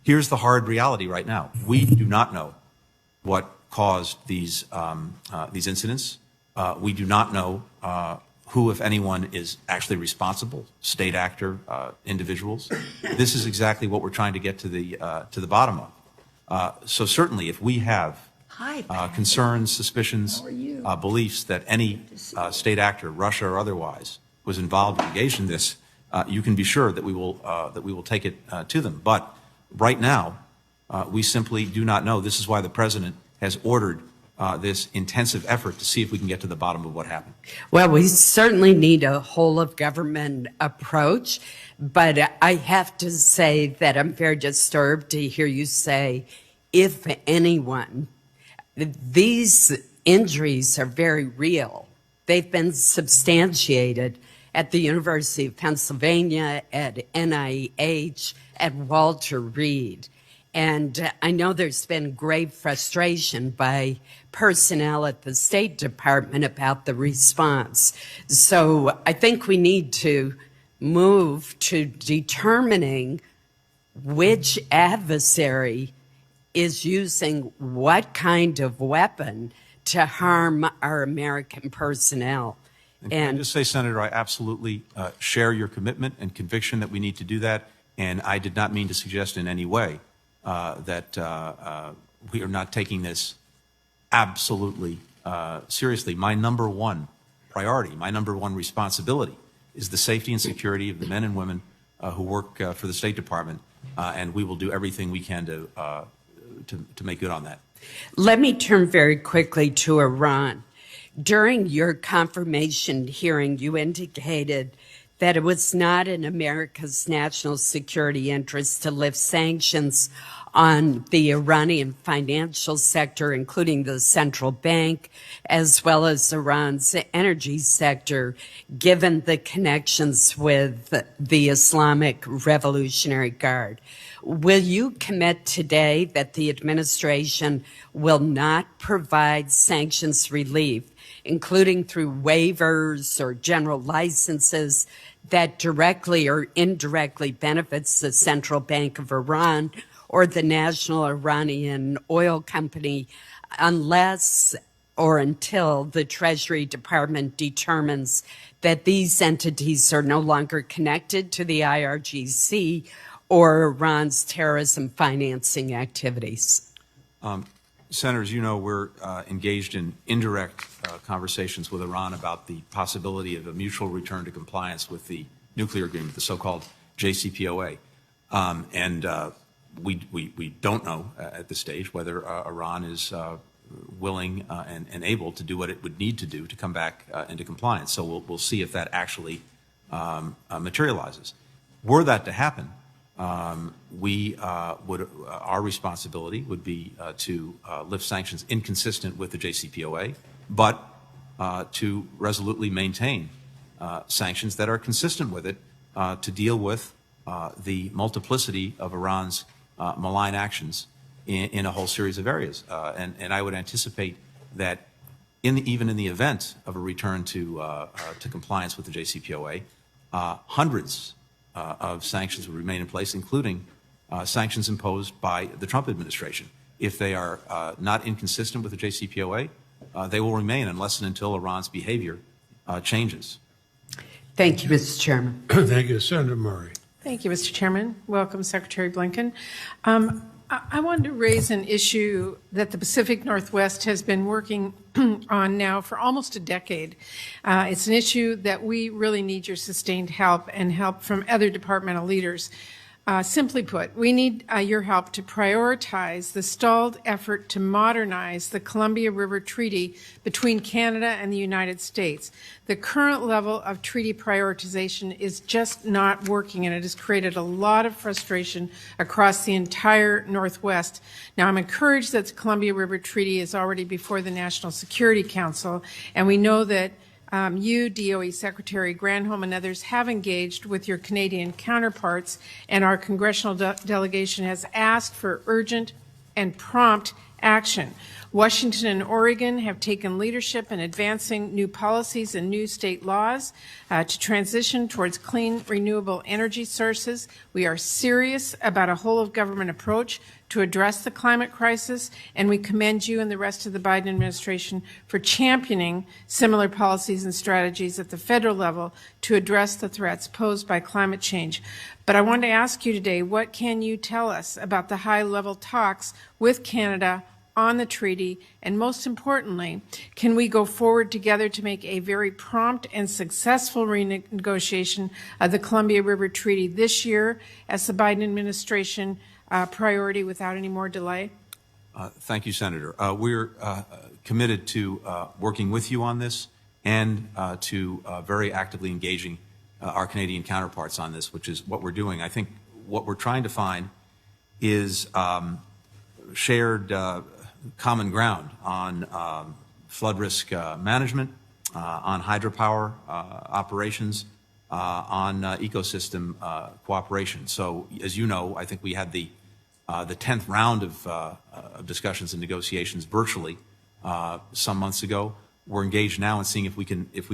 here's the hard reality right now. We do not know what caused these incidents. We do not know who, if anyone, is actually responsible, state actor, individuals. This is exactly what we're trying to get to the bottom of. So certainly, if we have concerns, suspicions, beliefs that any state actor, Russia or otherwise, was involved or engaged in this, you can be sure that we will take it to them. But right now, we simply do not know. This is why the President has ordered this intensive effort to see if we can get to the bottom of what happened. Well, we certainly need a whole of government approach, but I have to say that I'm very disturbed to hear you say, if anyone. These injuries are very real. They've been substantiated at the University of Pennsylvania, at NIH, at Walter Reed. And I know there's been grave frustration by personnel at the State Department about the response. So I think we need to move to determining which adversary is using what kind of weapon to harm our American personnel. And can I just say, Senator, I absolutely share your commitment and conviction that we need to do that. And I did not mean to suggest in any way that we are not taking this absolutely seriously. My number one priority, my number one responsibility is the safety and security of the men and women who work for the State Department. And we will do everything we can to make good on that. Let me turn very quickly to Iran. During your confirmation hearing, you indicated that it was not in America's national security interest to lift sanctions on the Iranian financial sector, including the central bank, as well as Iran's energy sector, given the connections with the Islamic Revolutionary Guard. Will you commit today that the administration will not provide sanctions relief, including through waivers or general licenses, that directly or indirectly benefits the Central Bank of Iran or the National Iranian Oil Company, unless or until the Treasury Department determines that these entities are no longer connected to the IRGC or Iran's terrorism financing activities? Senators, you know we're engaged in indirect conversations with Iran about the possibility of a mutual return to compliance with the nuclear agreement, the so-called JCPOA. We don't know at this stage whether Iran is willing and able to do what it would need to do to come back into compliance. So we'll see if that actually materializes. Were that to happen, our responsibility would be to lift sanctions inconsistent with the JCPOA, but to resolutely maintain sanctions that are consistent with it to deal with the multiplicity of Iran's malign actions in a whole series of areas. And I would anticipate that even in the event of a return to compliance with the JCPOA, hundreds of sanctions will remain in place, including sanctions imposed by the Trump administration. If they are not inconsistent with the JCPOA, they will remain unless and until Iran's behavior changes. Thank you, Mr. Chairman. Thank you, Senator Murray. Thank you, Mr. Chairman. Welcome, Secretary Blinken. I wanted to raise an issue that the Pacific Northwest has been working on now for almost a decade. It's an issue that we really need your sustained help and help from other departmental leaders. Simply put, we need your help to prioritize the stalled effort to modernize the Columbia River Treaty between Canada and the United States. The current level of treaty prioritization is just not working, and it has created a lot of frustration across the entire Northwest. Now, I'm encouraged that the Columbia River Treaty is already before the National Security Council, and we know that you, DOE Secretary Granholm, and others have engaged with your Canadian counterparts, and our congressional delegation has asked for urgent and prompt action. Washington and Oregon have taken leadership in advancing new policies and new state laws to transition towards clean, renewable energy sources. We are serious about a whole-of-government approach to address the climate crisis, and we commend you and the rest of the Biden administration for championing similar policies and strategies at the federal level to address the threats posed by climate change. But I want to ask you today, what can you tell us about the high-level talks with Canada on the treaty, and most importantly, can we go forward together to make a very prompt and successful renegotiation of the Columbia River Treaty this year as the Biden administration priority without any more delay? Thank you, Senator. We're committed to working with you on this and to very actively engaging our Canadian counterparts on this, which is what we're doing. I think what we're trying to find is shared common ground on flood risk management, on hydropower operations, on ecosystem cooperation. So, as you know, I think we had the 10th round of discussions and negotiations virtually some months ago. We're engaged now in seeing if we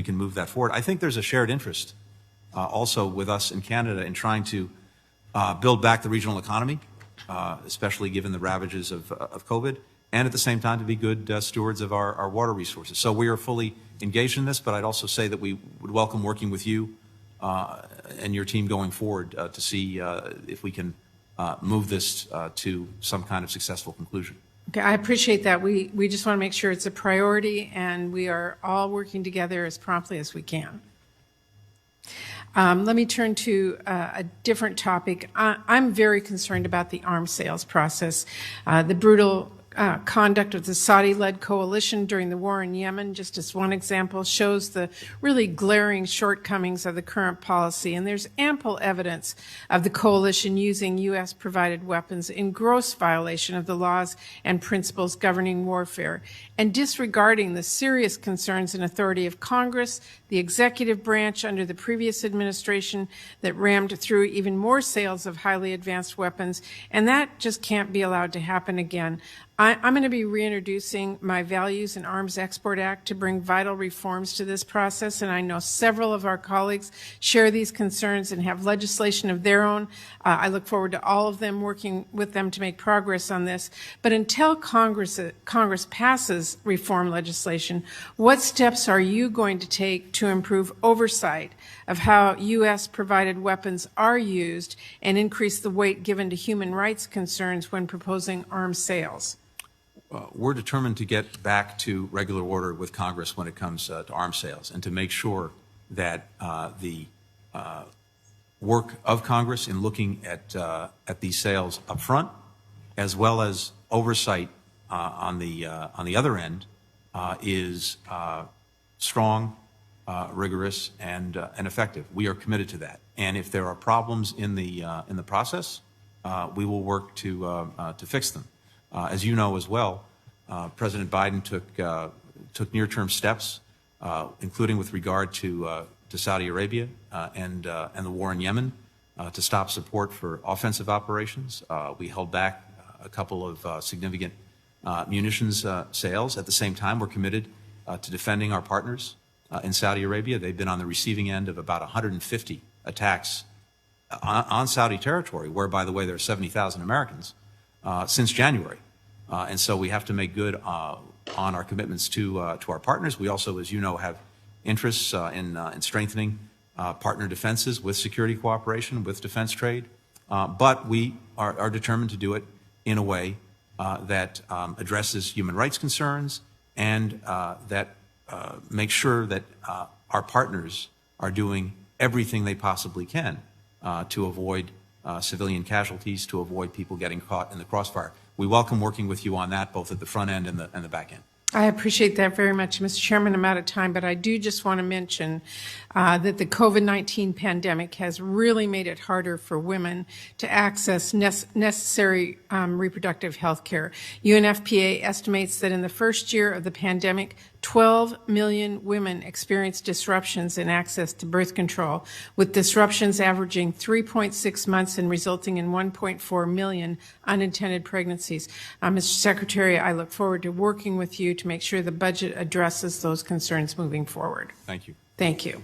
can move that forward. I think there's a shared interest also with us in Canada in trying to build back the regional economy, especially given the ravages of COVID, and at the same time to be good stewards of our water resources. So we are fully engaged in this, but I'd also say that we would welcome working with you and your team going forward to see if we can move this to some kind of successful conclusion. Okay, I appreciate that. We just want to make sure it's a priority, and we are all working together as promptly as we can. Let me turn to a different topic. I'm very concerned about the arms sales process. The brutal conduct of the Saudi-led coalition during the war in Yemen, just as one example, shows the really glaring shortcomings of the current policy. And there's ample evidence of the coalition using U.S.-provided weapons in gross violation of the laws and principles governing warfare, and disregarding the serious concerns and authority of Congress, the executive branch under the previous administration that rammed through even more sales of highly advanced weapons. And that just can't be allowed to happen again. I'm going to be reintroducing my Values in Arms Export Act to bring vital reforms to this process, and I know several of our colleagues share these concerns and have legislation of their own. I look forward to all of them working with them to make progress on this. But until Congress passes reform legislation, what steps are you going to take to improve oversight of how U.S.-provided weapons are used and increase the weight given to human rights concerns when proposing arms sales? We're determined to get back to regular order with Congress when it comes to arms sales, and to make sure that the work of Congress in looking at these sales up front, as well as oversight on the other end, is strong, rigorous, and effective. We are committed to that. And if there are problems in the process, we will work to fix them. As you know as well, President Biden took near-term steps, including with regard to Saudi Arabia and the war in Yemen, to stop support for offensive operations. We held back a couple of significant munitions sales. At the same time, we're committed to defending our partners in Saudi Arabia. They've been on the receiving end of about 150 attacks on Saudi territory, where, by the way, there are 70,000 Americans since January. And so we have to make good on our commitments to our partners. We also, as you know, have interests in strengthening partner defenses with security cooperation, with defense trade. But we are determined to do it in a way that addresses human rights concerns and that makes sure that our partners are doing everything they possibly can to avoid civilian casualties, to avoid people getting caught in the crossfire. We welcome working with you on that, both at the front end and the back end. I appreciate that very much, Mr. Chairman. I'm out of time, but I do just want to mention that the COVID-19 pandemic has really made it harder for women to access necessary reproductive health care. UNFPA estimates that in the first year of the pandemic, 12 million women experienced disruptions in access to birth control, with disruptions averaging 3.6 months and resulting in 1.4 million unintended pregnancies. Mr. Secretary, I look forward to working with you to make sure the budget addresses those concerns moving forward. Thank you. Thank you.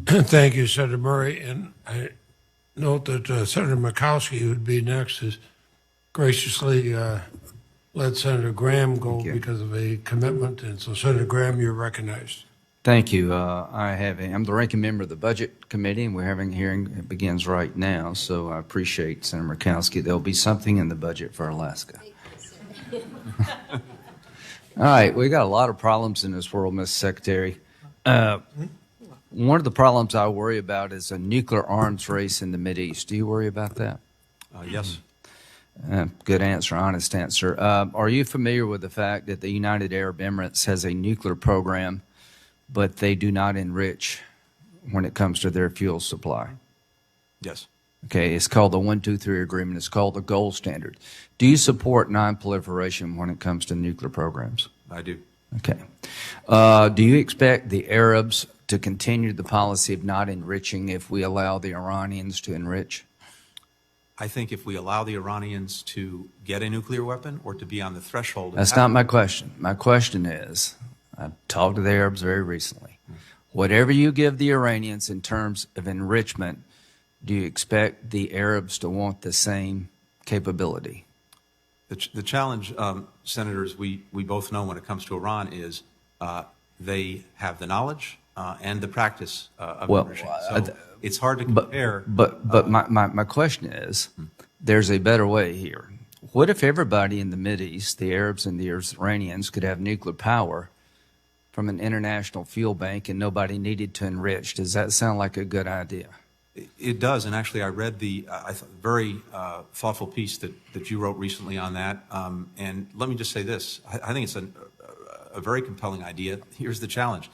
Thank you, Senator Murray. And I note that Senator Murkowski, who would be next, has graciously let Senator Graham go because of a commitment. And so, Senator Graham, you're recognized. Thank you. I'm the ranking member of the Budget Committee, and we're having a hearing. It begins right now, so I appreciate Senator Murkowski. There'll be something in the budget for Alaska. All right, we got a lot of problems in this world, Mr. Secretary. One of the problems I worry about is a nuclear arms race in the Mideast. Do you worry about that? Yes. Good answer, honest answer. Are you familiar with the fact that the United Arab Emirates has a nuclear program, but they do not enrich when it comes to their fuel supply? Yes. Okay, it's called the 123 Agreement. It's called the gold standard. Do you support non-proliferation when it comes to nuclear programs? I do. Okay. Do you expect the Arabs to continue the policy of not enriching if we allow the Iranians to enrich? I think if we allow the Iranians to get a nuclear weapon or to be on the threshold... That's not my question. My question is, I've talked to the Arabs very recently. Whatever you give the Iranians in terms of enrichment, do you expect the Arabs to want the same capability? The challenge, Senators, we both know when it comes to Iran is they have the knowledge and the practice of enriching. So it's hard to compare. But my question is, there's a better way here. What if everybody in the Mideast, the Arabs and the Iranians, could have nuclear power from an international fuel bank and nobody needed to enrich? Does that sound like a good idea? It does, and actually I read the very thoughtful piece that you wrote recently on that, and let me just say this. I think it's a very compelling idea. Here's the challenge.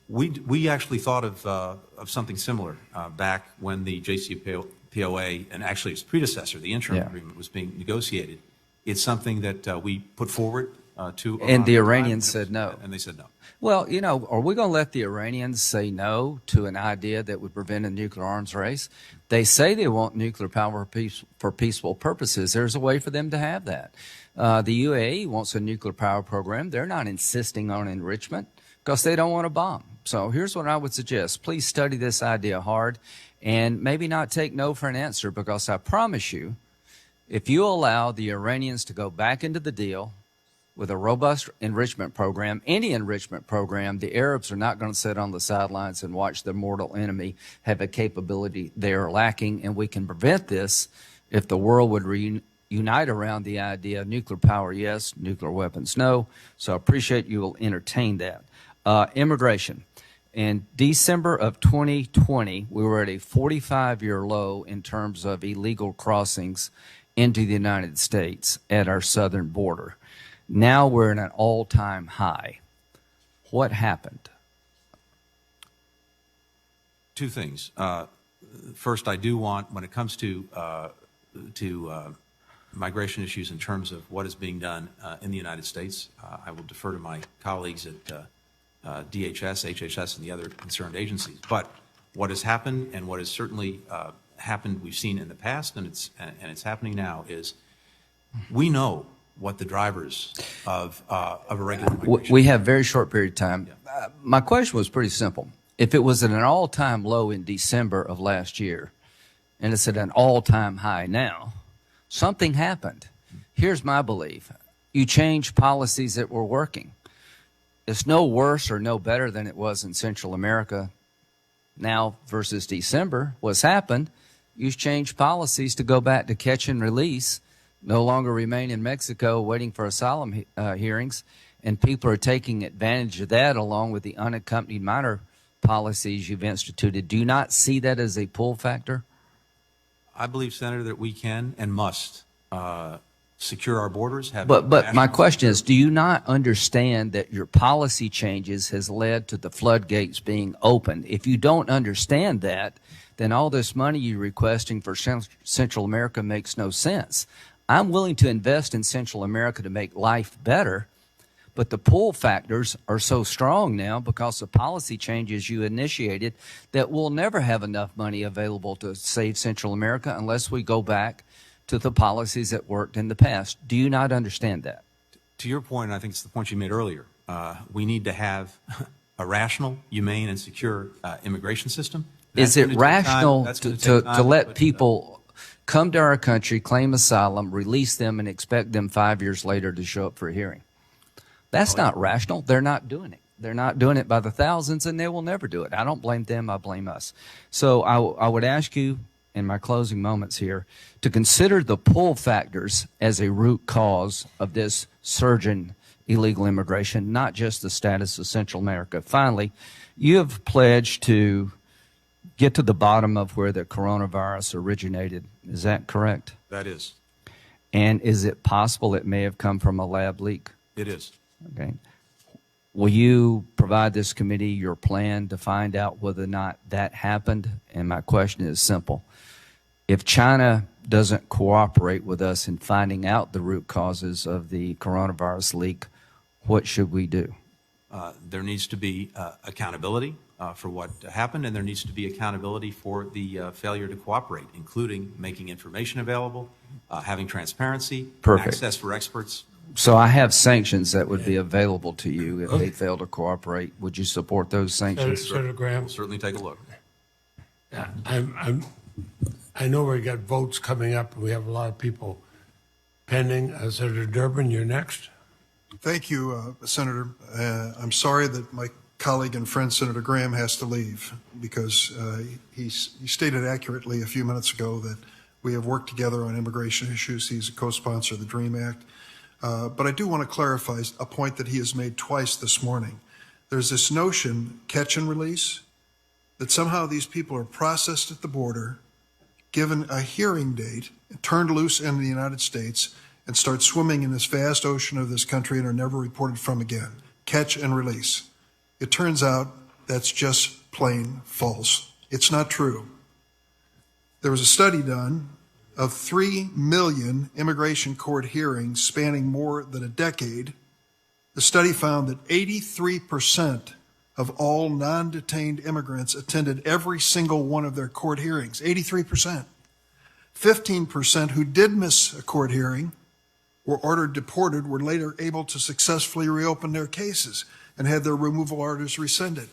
We actually thought of something similar back when the JCPOA, and actually its predecessor, the interim agreement, was being negotiated. It's something that we put forward to Iran. And the Iranians said no. And they said no. Well, you know, are we going to let the Iranians say no to an idea that would prevent a nuclear arms race? They say they want nuclear power for peaceful purposes. There's a way for them to have that. The UAE wants a nuclear power program. They're not insisting on enrichment because they don't want to bomb. So here's what I would suggest. Please study this idea hard and maybe not take no for an answer, because I promise you, if you allow the Iranians to go back into the deal with a robust enrichment program, any enrichment program, the Arabs are not going to sit on the sidelines and watch their mortal enemy have a capability they are lacking. And we can prevent this if the world would unite around the idea of nuclear power, yes, nuclear weapons, no. So I appreciate you will entertain that. Immigration. In December of 2020, we were at a 45-year low in terms of illegal crossings into the United States at our southern border. Now we're at an all-time high. What happened? Two things. First, I do want, when it comes to migration issues in terms of what is being done in the United States, I will defer to my colleagues at DHS, HHS, and the other concerned agencies. But what has happened, and what has certainly happened, we've seen in the past, and it's happening now, is we know what the drivers of irregular migration. We have a very short period of time. Yeah. My question was pretty simple. If it was at an all-time low in December of last year, and it's at an all-time high now, something happened. Here's my belief. You changed policies that were working. It's no worse or no better than it was in Central America now versus December. What's happened, you've changed policies to go back to catch and release, no longer remain in Mexico waiting for asylum hearings, and people are taking advantage of that along with the unaccompanied minor policies you've instituted. Do you not see that as a pull factor? I believe, Senator, that we can and must secure our borders. But my question is, do you not understand that your policy changes has led to the floodgates being opened? If you don't understand that, then all this money you're requesting for Central America makes no sense. I'm willing to invest in Central America to make life better, but the pull factors are so strong now because of policy changes you initiated that we'll never have enough money available to save Central America unless we go back to the policies that worked in the past. Do you not understand that? To your point, and I think it's the point you made earlier, we need to have a rational, humane, and secure immigration system. Is it rational to let people come to our country, claim asylum, release them, and expect them 5 years later to show up for a hearing? That's not rational. They're not doing it. They're not doing it by the thousands, and they will never do it. I don't blame them. I blame us. So I would ask you in my closing moments here to consider the pull factors as a root cause of this surging illegal immigration, not just the status of Central America. Finally, you have pledged to get to the bottom of where the coronavirus originated. Is that correct? That is. And is it possible it may have come from a lab leak? It is. Okay. Will you provide this committee your plan to find out whether or not that happened? And my question is simple. If China doesn't cooperate with us in finding out the root causes of the coronavirus leak, what should we do? There needs to be accountability for what happened, and there needs to be accountability for the failure to cooperate, including making information available, having transparency, Perfect. access for experts. So I have sanctions that would be available to you if they fail to cooperate. Would you support those sanctions? Senator Graham, We'll certainly take a look. I know we got votes coming up, and we have a lot of people pending. Senator Durbin, you're next. Thank you, Senator. I'm sorry that my colleague and friend, Senator Graham, has to leave because he stated accurately a few minutes ago that we have worked together on immigration issues. He's a co-sponsor of the DREAM Act. But I do want to clarify a point that he has made twice this morning. There's this notion, catch and release, that somehow these people are processed at the border, given a hearing date, turned loose in the United States, and start swimming in this vast ocean of this country and are never reported from again. Catch and release. It turns out that's just plain false. It's not true. There was a study done of 3 million immigration court hearings spanning more than a decade. The study found that 83% of all non-detained immigrants attended every single one of their court hearings, 83%. 15% who did miss a court hearing were ordered deported, were later able to successfully reopen their cases and had their removal orders rescinded.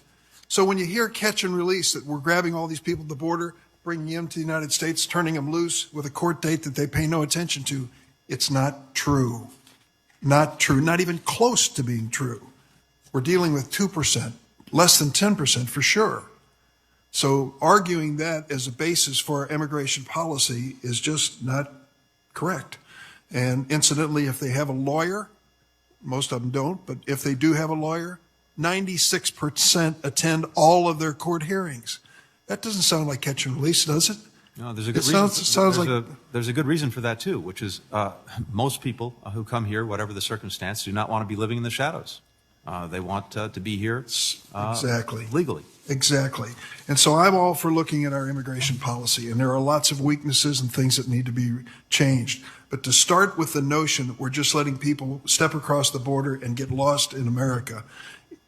So when you hear catch and release, that we're grabbing all these people at the border, bringing them to the United States, turning them loose with a court date that they pay no attention to, it's not true. Not true, not even close to being true. We're dealing with 2%, less than 10% for sure. So arguing that as a basis for our immigration policy is just not correct. And incidentally, if they have a lawyer, most of them don't, but if they do have a lawyer, 96% attend all of their court hearings. That doesn't sound like catch and release, does it? No, there's a good there's a good reason for that too, which is most people who come here, whatever the circumstance, do not want to be living in the shadows. They want to be here exactly legally. Exactly. And so I'm all for looking at our immigration policy, and there are lots of weaknesses and things that need to be changed. But to start with the notion that we're just letting people step across the border and get lost in America,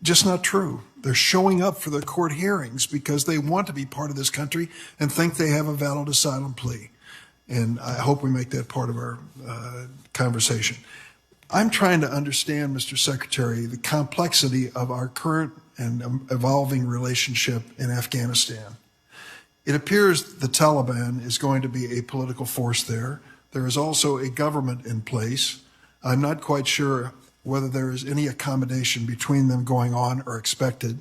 just not true. They're showing up for the court hearings because they want to be part of this country and think they have a valid asylum plea. And I hope we make that part of our conversation. I'm trying to understand, Mr. Secretary, the complexity of our current and evolving relationship in Afghanistan. It appears the Taliban is going to be a political force there. There is also a government in place. I'm not quite sure whether there is any accommodation between them going on or expected.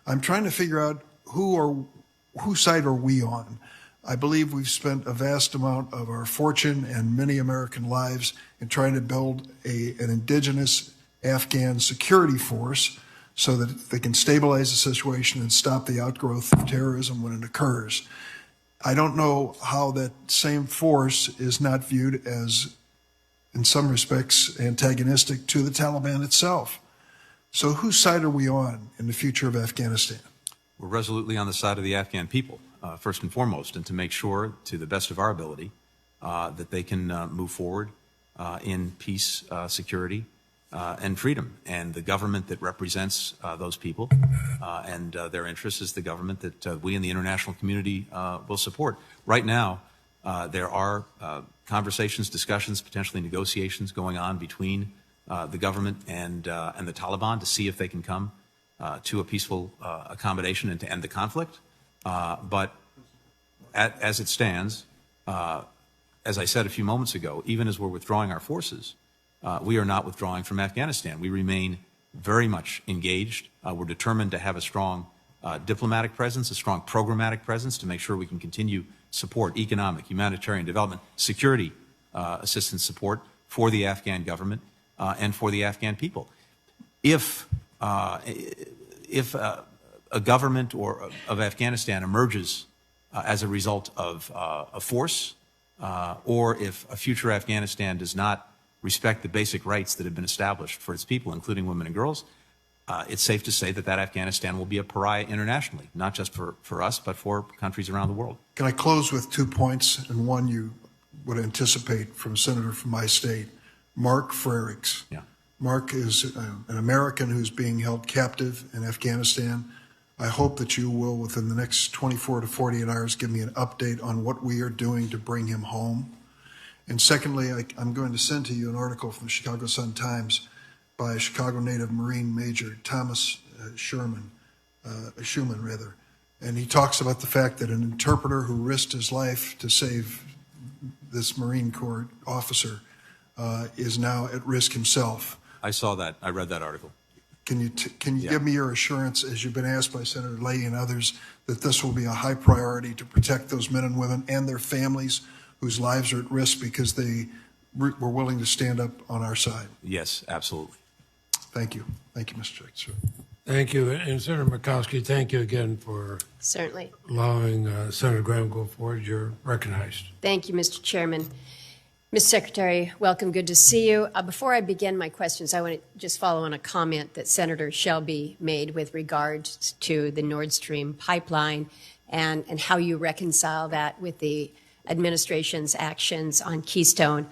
I'm trying to figure out whose side are we on. I believe we've spent a vast amount of our fortune and many American lives in trying to build an indigenous Afghan security force so that they can stabilize the situation and stop the outgrowth of terrorism when it occurs. I don't know how that same force is not viewed as, in some respects, antagonistic to the Taliban itself. So whose side are we on in the future of Afghanistan? We're resolutely on the side of the Afghan people, first and foremost, and to make sure, to the best of our ability, that they can move forward in peace, security, and freedom. And the government that represents those people and their interests is the government that we in the international community will support. Right now, there are conversations, discussions, potentially negotiations going on between the government and the Taliban to see if they can come to a peaceful accommodation and to end the conflict. But as it stands, as I said a few moments ago, even as we're withdrawing our forces, we are not withdrawing from Afghanistan. We remain very much engaged. We're determined to have a strong diplomatic presence, a strong programmatic presence to make sure we can continue support, economic, humanitarian development, security assistance support for the Afghan government and for the Afghan people. If a government of Afghanistan emerges as a result of a force, or if a future Afghanistan does not respect the basic rights that have been established for its people, including women and girls, it's safe to say that Afghanistan will be a pariah internationally, not just for us, but for countries around the world. Can I close with 2 points, and one you would anticipate from a senator from my state, Mark Frerichs. Yeah. Mark is an American who's being held captive in Afghanistan. I hope that you will, within the next 24 to 48 hours, give me an update on what we are doing to bring him home. And secondly, I'm going to send to you an article from the Chicago Sun-Times by a Chicago native Marine Major, Thomas Schumann, and he talks about the fact that an interpreter who risked his life to save this Marine Corps officer is now at risk himself. I saw that. I read that article. Can you give me your assurance, as you've been asked by Senator Leahy and others, that this will be a high priority to protect those men and women and their families whose lives are at risk because they were willing to stand up on our side? Yes, absolutely. Thank you. Thank you, Mr. Secretary. Thank you. And Senator Murkowski, thank you again for Certainly. allowing Senator Graham to go forward. You're recognized. Thank you, Mr. Chairman. Ms. Secretary, welcome. Good to see you. Before I begin my questions, I want to just follow on a comment that Senator Shelby made with regard to the Nord Stream pipeline and how you reconcile that with the administration's actions on Keystone.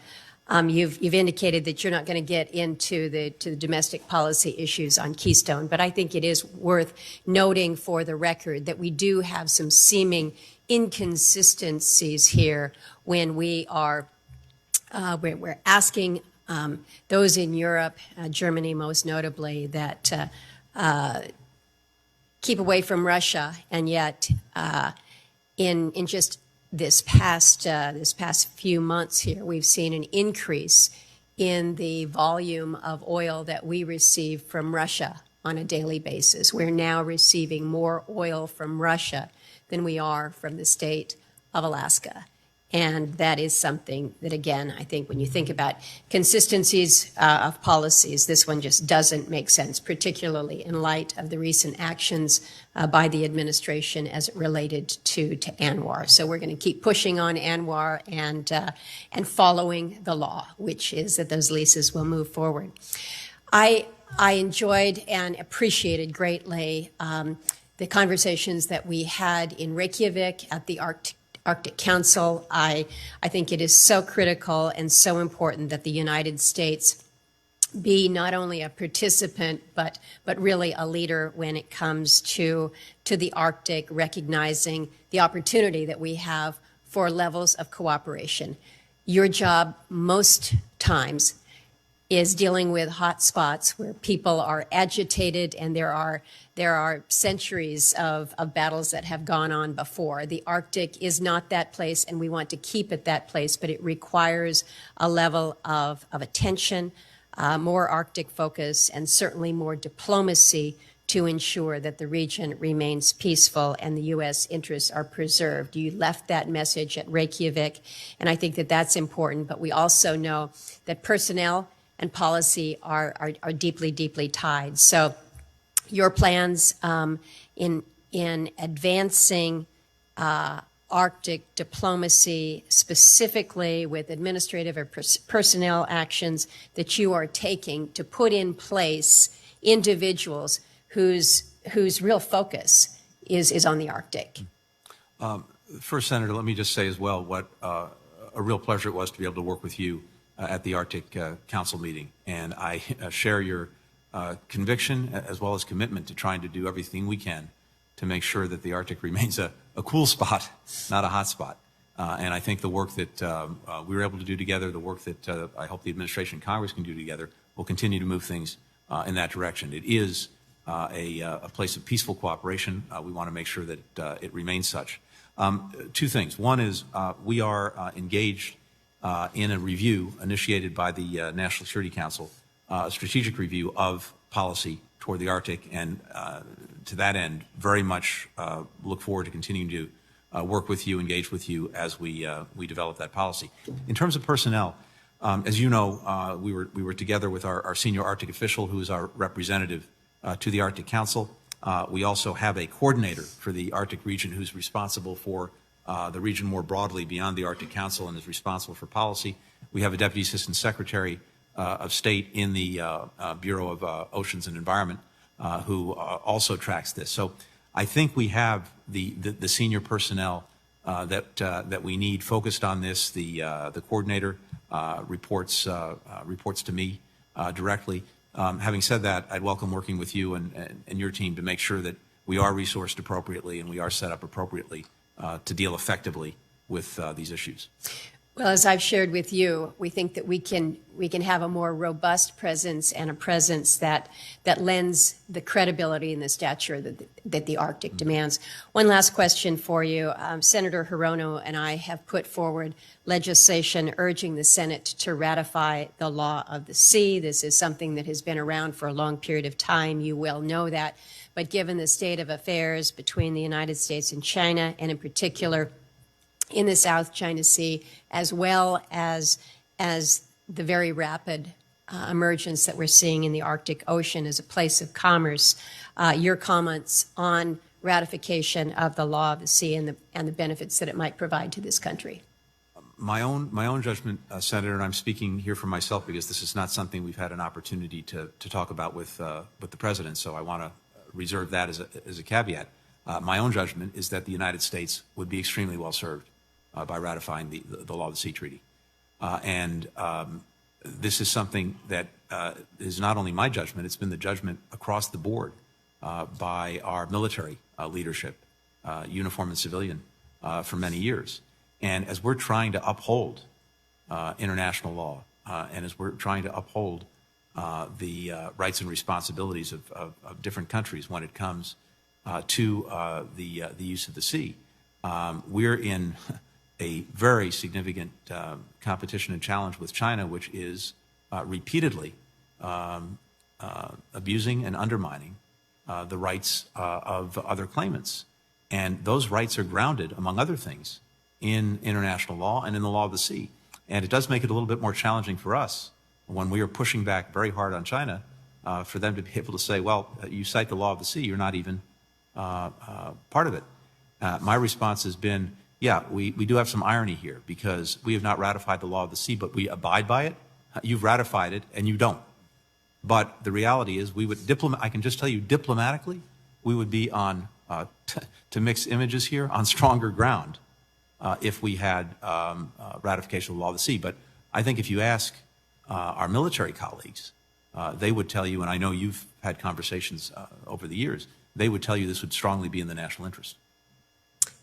You've indicated that you're not going to get into the domestic policy issues on Keystone, but I think it is worth noting for the record that we do have some seeming inconsistencies here when we are we're asking those in Europe, Germany most notably, that keep away from Russia, and yet in just this past few months here, we've seen an increase in the volume of oil that we receive from Russia on a daily basis. We're now receiving more oil from Russia than we are from the state of Alaska. And that is something that, again, I think when you think about consistencies of policies, this one just doesn't make sense, particularly in light of the recent actions by the administration as it related to ANWR. So we're going to keep pushing on ANWR and following the law, which is that those leases will move forward. I enjoyed and appreciated greatly the conversations that we had in Reykjavik at the Arctic Council. I think it is so critical and so important that the United States be not only a participant, but really a leader when it comes to the Arctic, recognizing the opportunity that we have for levels of cooperation. Your job most times is dealing with hot spots where people are agitated, and there are centuries of battles that have gone on before. The Arctic is not that place, and we want to keep it that place, but it requires a level of attention, more Arctic focus, and certainly more diplomacy to ensure that the region remains peaceful and the U.S. interests are preserved. You left that message at Reykjavik, and I think that that's important, but we also know that personnel and policy are deeply, deeply tied. So your plans in advancing Arctic diplomacy, specifically with administrative or personnel actions that you are taking to put in place individuals whose real focus is on the Arctic. First, Senator, let me just say as well what a real pleasure it was to be able to work with you at the Arctic Council meeting. And I share your conviction as well as commitment to trying to do everything we can to make sure that the Arctic remains a cool spot, not a hot spot. And I think the work that we were able to do together, the work that I hope the administration and Congress can do together, will continue to move things in that direction. It is a place of peaceful cooperation. We want to make sure that it remains such. Two things. One is we are engaged in a review initiated by the National Security Council, a strategic review of policy toward the Arctic, and to that end, very much look forward to continuing to work with you, engage with you as we develop that policy. In terms of personnel, as you know, we were together with our senior Arctic official, who is our representative to the Arctic Council. We also have a coordinator for the Arctic region who's responsible for the region more broadly beyond the Arctic Council and is responsible for policy. We have a Deputy Assistant Secretary of State in the Bureau of Oceans and Environment who also tracks this. So I think we have the senior personnel that we need focused on this. The coordinator reports to me directly. Having said that, I'd welcome working with you and your team to make sure that we are resourced appropriately and we are set up appropriately to deal effectively with these issues. Well, as I've shared with you, we think that we can have a more robust presence and a presence that lends the credibility and the stature that the Arctic demands. One last question for you. Senator Hirono and I have put forward legislation urging the Senate to ratify the law of the sea. This is something that has been around for a long period of time. You well know that. But given the state of affairs between the United States and China, and in particular in the South China Sea, as well as the very rapid emergence that we're seeing in the Arctic Ocean as a place of commerce, your comments on ratification of the law of the sea and the benefits that it might provide to this country. My own judgment, Senator, and I'm speaking here for myself because this is not something we've had an opportunity to talk about with the President, so I want to reserve that as a caveat. My own judgment is that the United States would be extremely well served by ratifying the Law of the Sea Treaty. And this is something that is not only my judgment, it's been the judgment across the board by our military leadership, uniform and civilian, for many years. And as we're trying to uphold international law, and as we're trying to uphold the rights and responsibilities of different countries when it comes to the use of the sea, we're in a very significant competition and challenge with China, which is repeatedly abusing and undermining the rights of other claimants. And those rights are grounded, among other things, in international law and in the law of the sea. And it does make it a little bit more challenging for us when we are pushing back very hard on China for them to be able to say, well, you cite the law of the sea, you're not even part of it. My response has been, yeah, we do have some irony here because we have not ratified the law of the sea, but we abide by it. You've ratified it and you don't. But the reality is I can just tell you diplomatically, we would be on, to mix images here, on stronger ground if we had ratification of the law of the sea. But I think if you ask our military colleagues, they would tell you, and I know you've had conversations over the years, they would tell you this would strongly be in the national interest.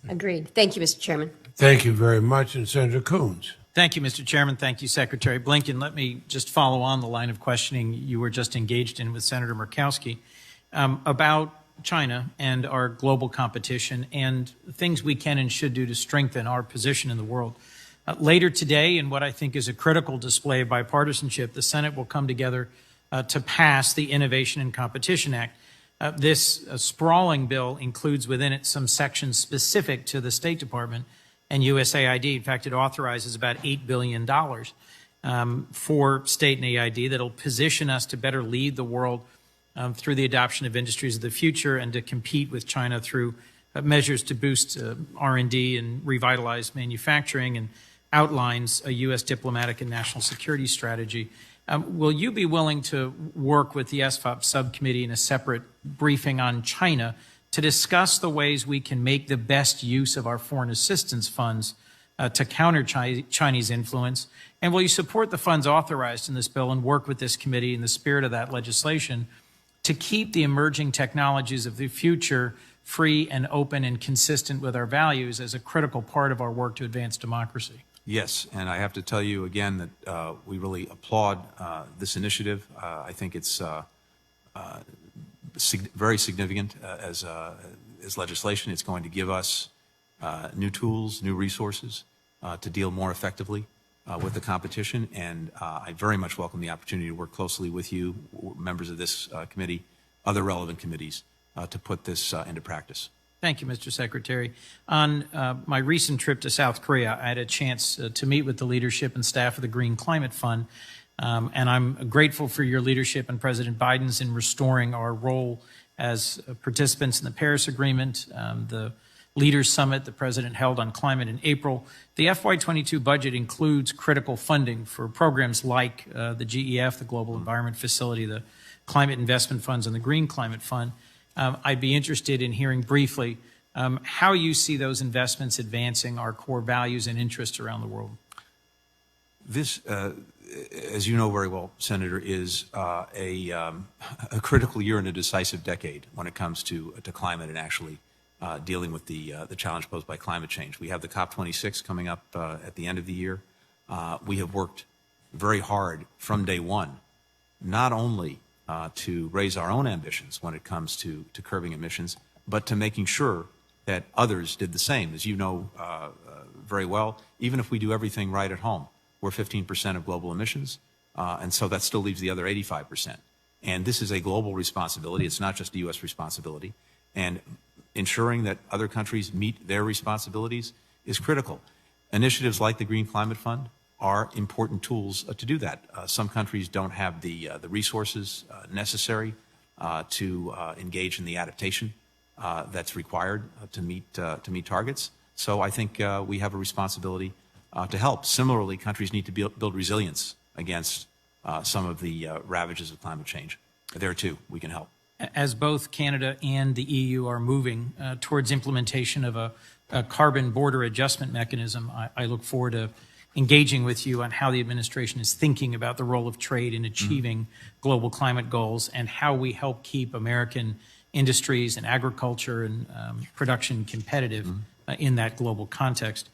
Agreed. Thank you, Mr. Chairman. Thank you very much. And Senator Coons. Thank you, Mr. Chairman. Thank you, Secretary Blinken. Let me just follow on the line of questioning you were just engaged in with Senator Murkowski about China and our global competition and things we can and should do to strengthen our position in the world. Later today, in what I think is a critical display of bipartisanship, the Senate will come together to pass the Innovation and Competition Act. This sprawling bill includes within it some sections specific to the State Department and USAID. In fact, it authorizes about $8 billion for state and AID that will position us to better lead the world through the adoption of industries of the future and to compete with China through measures to boost R&D and revitalize manufacturing, and outlines a U.S. diplomatic and national security strategy. Will you be willing to work with the SFOP subcommittee in a separate briefing on China to discuss the ways we can make the best use of our foreign assistance funds to counter Chinese influence? And will you support the funds authorized in this bill and work with this committee in the spirit of that legislation to keep the emerging technologies of the future free and open and consistent with our values as a critical part of our work to advance democracy? Yes, and I have to tell you again that we really applaud this initiative. I think it's very significant as legislation. It's going to give us new tools, new resources to deal more effectively with the competition, and I very much welcome the opportunity to work closely with you, members of this committee, other relevant committees, to put this into practice. Thank you, Mr. Secretary. On my recent trip to South Korea, I had a chance to meet with the leadership and staff of the Green Climate Fund, and I'm grateful for your leadership and President Biden's in restoring our role as participants in the Paris Agreement, the Leaders Summit the President held on climate in April. The FY22 budget includes critical funding for programs like the GEF, the Global Environment Facility, the Climate Investment Funds, and the Green Climate Fund. I'd be interested in hearing briefly how you see those investments advancing our core values and interests around the world. This, as you know very well, Senator, is a critical year and a decisive decade when it comes to climate and actually dealing with the challenge posed by climate change. We have the COP26 coming up at the end of the year. We have worked very hard from day one, not only to raise our own ambitions when it comes to curbing emissions, but to making sure that others did the same. As you know very well, even if we do everything right at home, we're 15% of global emissions, and so that still leaves the other 85%. And this is a global responsibility. It's not just a U.S. responsibility. And ensuring that other countries meet their responsibilities is critical. Initiatives like the Green Climate Fund are important tools to do that. Some countries don't have the resources necessary to engage in the adaptation that's required to meet targets. So I think we have a responsibility to help. Similarly, countries need to build resilience against some of the ravages of climate change. There too, we can help. As both Canada and the EU are moving towards implementation of a carbon border adjustment mechanism, I look forward to engaging with you on how the administration is thinking about the role of trade in achieving global climate goals and how we help keep American industries and agriculture and production competitive in that global context.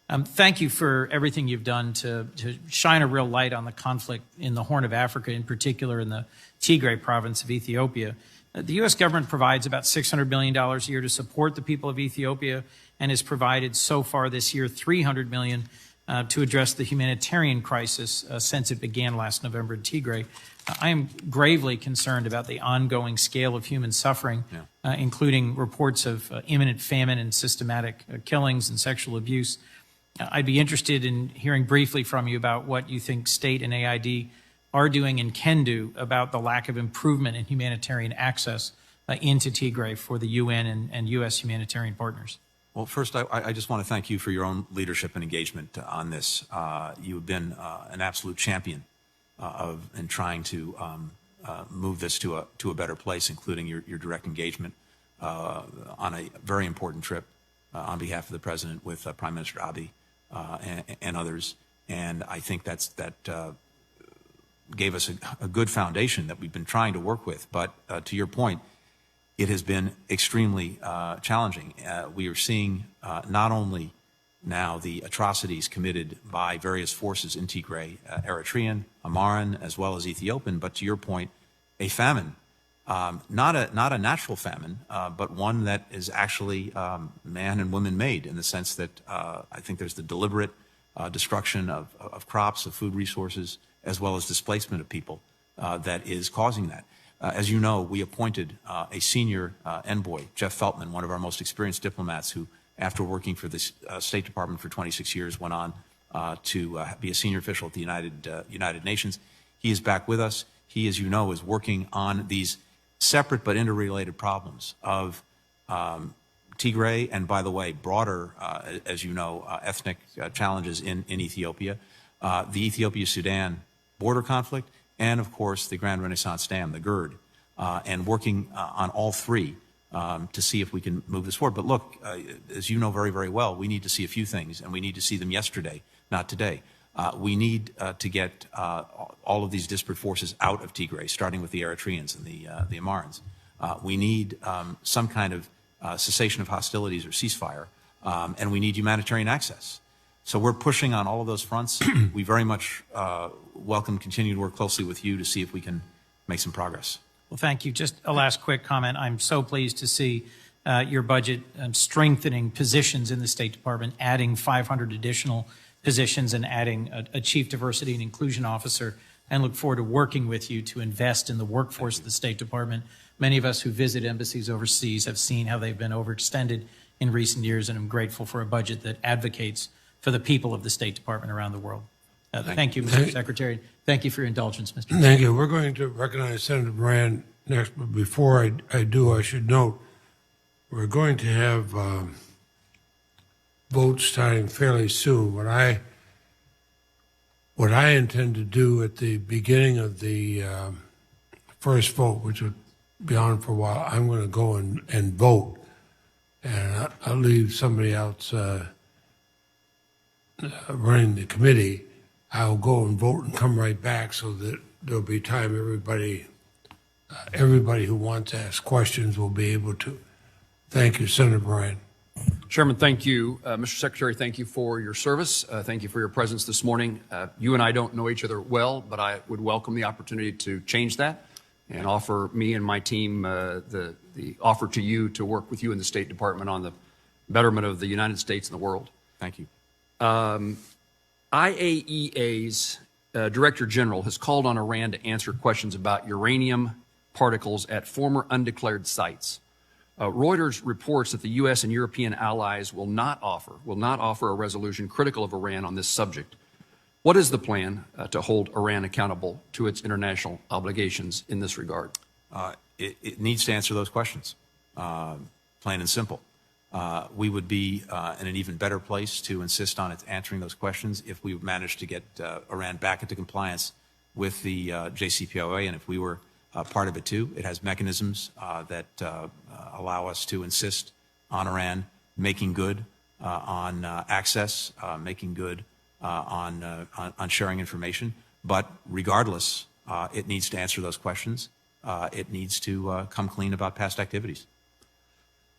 Thank you for everything you've done to shine a real light on the conflict in the Horn of Africa, in particular in the Tigray province of Ethiopia. The U.S. government provides about $600 million a year to support the people of Ethiopia and has provided so far this year $300 million to address the humanitarian crisis since it began last November in Tigray. I am gravely concerned about the ongoing scale of human suffering, including reports of imminent famine and systematic killings and sexual abuse. I'd be interested in hearing briefly from you about what you think state and AID are doing and can do about the lack of improvement in humanitarian access into Tigray for the UN and U.S. humanitarian partners. Well, first, I just want to thank you for your own leadership and engagement on this. You have been an absolute champion in trying to move this to a better place, including your direct engagement on a very important trip on behalf of the President with Prime Minister Abiy and others. And I think that gave us a good foundation that we've been trying to work with. But to your point, it has been extremely challenging. We are seeing not only now the atrocities committed by various forces in Tigray, Eritrean, Amharan, as well as Ethiopian, but to your point, a famine. Not a natural famine, but one that is actually man and woman made, in the sense that I think there's the deliberate destruction of crops, of food resources, as well as displacement of people that is causing that. As you know, we appointed a senior envoy, Jeff Feltman, one of our most experienced diplomats, who, after working for the State Department for 26 years, went on to be a senior official at the United Nations. He is back with us. He, as you know, is working on these separate but interrelated problems of Tigray, and, by the way, broader, as you know, ethnic challenges in Ethiopia, the Ethiopia-Sudan border conflict, and, of course, the Grand Renaissance Dam, the GERD, and working on all three to see if we can move this forward. But look, as you know very, very well, we need to see a few things, and we need to see them yesterday, not today. We need to get all of these disparate forces out of Tigray, starting with the Eritreans and the Amharans. We need some kind of cessation of hostilities or ceasefire, and we need humanitarian access. So we're pushing on all of those fronts. We very much welcome continuing to work closely with you to see if we can make some progress. Well, thank you. Just a last quick comment. I'm so pleased to see your budget strengthening positions in the State Department, adding 500 additional positions and adding a Chief Diversity and Inclusion Officer, and look forward to working with you to invest in the workforce of the State Department. Many of us who visit embassies overseas have seen how they've been overextended in recent years, and I'm grateful for a budget that advocates for the people of the State Department around the world. Thank you, Mr. Secretary. Thank you for your indulgence, Mr. Chairman. Thank you. We're going to recognize Senator Brand next, but before I do, I should note we're going to have votes starting fairly soon. What I intend to do at the beginning of the first vote, which will be on for a while, I'm going to go and vote, and I'll leave somebody else running the committee. I'll go and vote and come right back so that there'll be time. Everybody who wants to ask questions will be able to. Thank you, Senator Bryan. Chairman, thank you. Mr. Secretary, thank you for your service. Thank you for your presence this morning. You and I don't know each other well, but I would welcome the opportunity to change that and offer me and my team the offer to you to work with you in the State Department on the betterment of the United States and the world. Thank you. IAEA's Director General has called on Iran to answer questions about uranium particles at former undeclared sites. Reuters reports that the U.S. and European allies will not offer a resolution critical of Iran on this subject. What is the plan to hold Iran accountable to its international obligations in this regard? It needs to answer those questions, plain and simple. We would be in an even better place to insist on its answering those questions if we managed to get Iran back into compliance with the JCPOA, and if we were part of it too. It has mechanisms that allow us to insist on Iran making good on access, making good on sharing information. But regardless, it needs to answer those questions. It needs to come clean about past activities.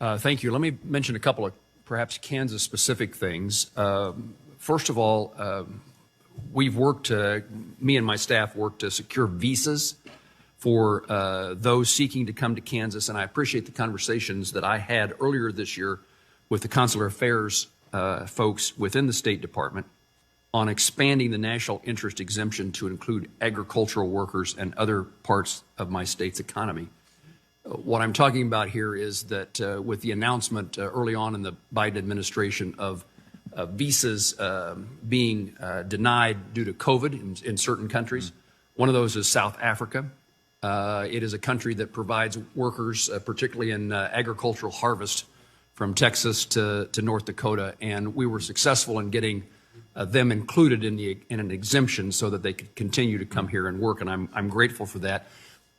Thank you. Let me mention a couple of perhaps Kansas-specific things. First of all, we've worked, me and my staff worked to secure visas for those seeking to come to Kansas, and I appreciate the conversations that I had earlier this year with the consular affairs folks within the State Department on expanding the national interest exemption to include agricultural workers and other parts of my state's economy. What I'm talking about here is that with the announcement early on in the Biden administration of visas being denied due to COVID in certain countries. One of those is South Africa. It is a country that provides workers, particularly in agricultural harvest, from Texas to North Dakota, and we were successful in getting them included in an exemption so that they could continue to come here and work, and I'm grateful for that.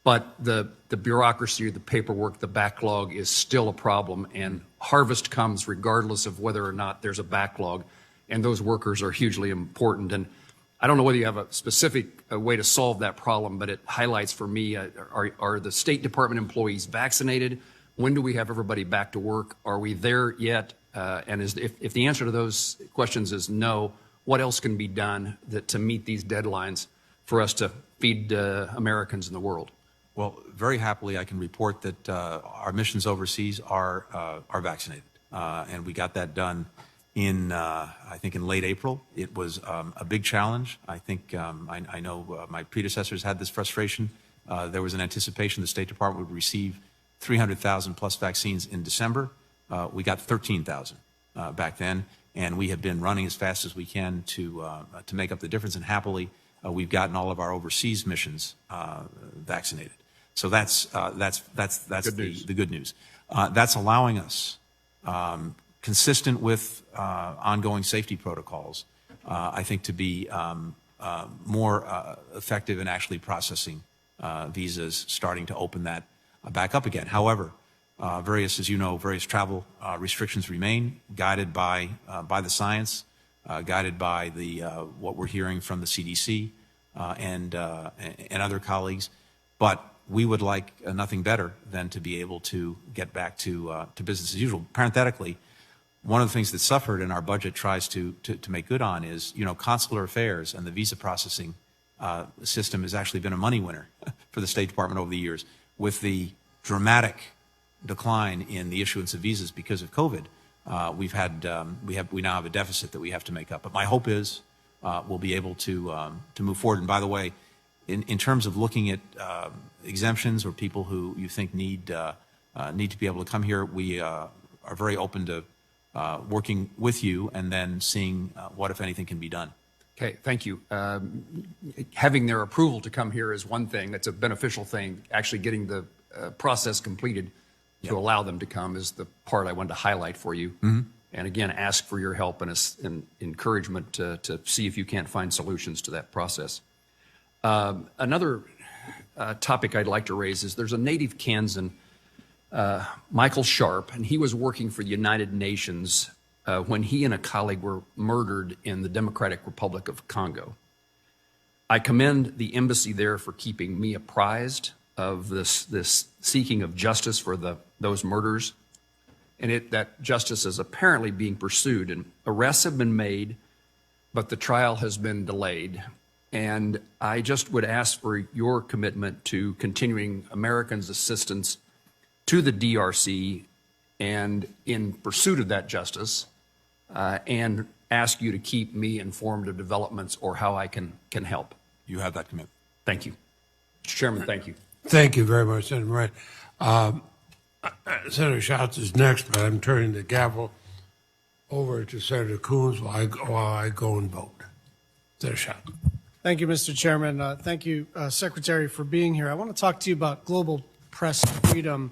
But the bureaucracy, the paperwork, the backlog is still a problem, and harvest comes regardless of whether or not there's a backlog, and those workers are hugely important. And I don't know whether you have a specific way to solve that problem, but it highlights for me, are the State Department employees vaccinated? When do we have everybody back to work? Are we there yet? And if the answer to those questions is no, what else can be done to meet these deadlines for us to feed Americans in the world? Well, very happily, I can report that our missions overseas are vaccinated, and we got that done I think in late April. It was a big challenge. I think I know my predecessors had this frustration. There was an anticipation the State Department would receive 300,000 plus vaccines in December. We got 13,000 back then, and we have been running as fast as we can to make up the difference. And happily, we've gotten all of our overseas missions vaccinated. So that's the good news. That's allowing us, consistent with ongoing safety protocols, I think, to be more effective in actually processing visas, starting to open that back up again. However, as you know, various travel restrictions remain, guided by the science, guided by what we're hearing from the CDC and other colleagues. But we would like nothing better than to be able to get back to business as usual. Parenthetically, one of the things that suffered and our budget tries to make good on is, consular affairs and the visa processing system has actually been a money winner for the State Department over the years. With the dramatic decline in the issuance of visas because of COVID, we now have a deficit that we have to make up. But my hope is we'll be able to move forward. And by the way, in terms of looking at exemptions or people who you think need to be able to come here, we are very open to working with you and then seeing what, if anything, can be done. Okay, thank you. Having their approval to come here is one thing. That's a beneficial thing. Actually getting the process completed to allow them to come is the part I wanted to highlight for you. Mm-hmm. And again, ask for your help and encouragement to see if you can't find solutions to that process. Another topic I'd like to raise is there's a native Kansan, Michael Sharp, and he was working for the United Nations when he and a colleague were murdered in the Democratic Republic of Congo. I commend the embassy there for keeping me apprised of this seeking of justice for those murders, and that justice is apparently being pursued, and arrests have been made, but the trial has been delayed. And I just would ask for your commitment to continuing Americans' assistance to the DRC and in pursuit of that justice, and ask you to keep me informed of developments or how I can help. You have that commitment. Thank you. Mr. Chairman, thank you. Thank you very much, Senator Moran. Senator Schatz is next, but I'm turning the gavel over to Senator Coons while I go and vote. Senator Schatz. Thank you, Mr. Chairman. Thank you, Secretary, for being here. I want to talk to you about global press freedom.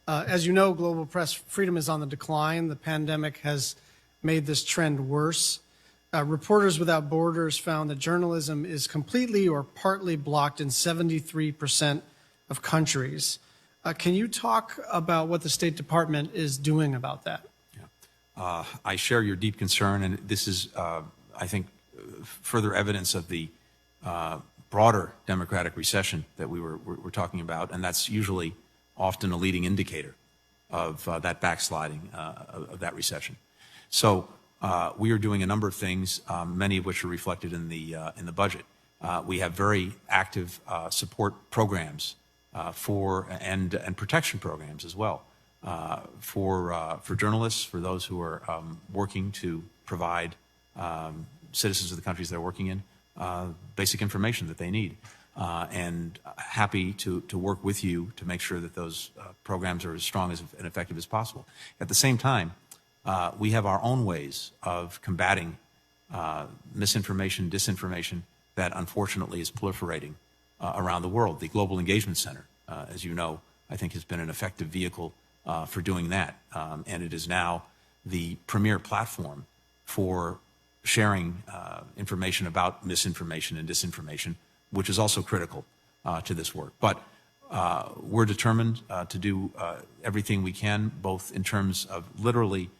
As you know, global press freedom is on the decline. The pandemic has made this trend worse. Reporters Without Borders found that journalism is completely or partly blocked in 73% of countries. Can you talk about what the State Department is doing about that? Yeah. I share your deep concern, and this is, I think, further evidence of the broader democratic recession that we're talking about, and that's usually often a leading indicator of that backsliding of that recession. So we are doing a number of things, many of which are reflected in the budget. We have very active support programs and protection programs as well for journalists, for those who are working to provide citizens of the countries they're working in basic information that they need. And happy to work with you to make sure that those programs are as strong and effective as possible. At the same time, we have our own ways of combating misinformation, disinformation that unfortunately is proliferating around the world. The Global Engagement Center, as you know, I think has been an effective vehicle for doing that. And it is now the premier platform for sharing information about misinformation and disinformation, which is also critical to this work. But we're determined to do everything we can, both in terms of literally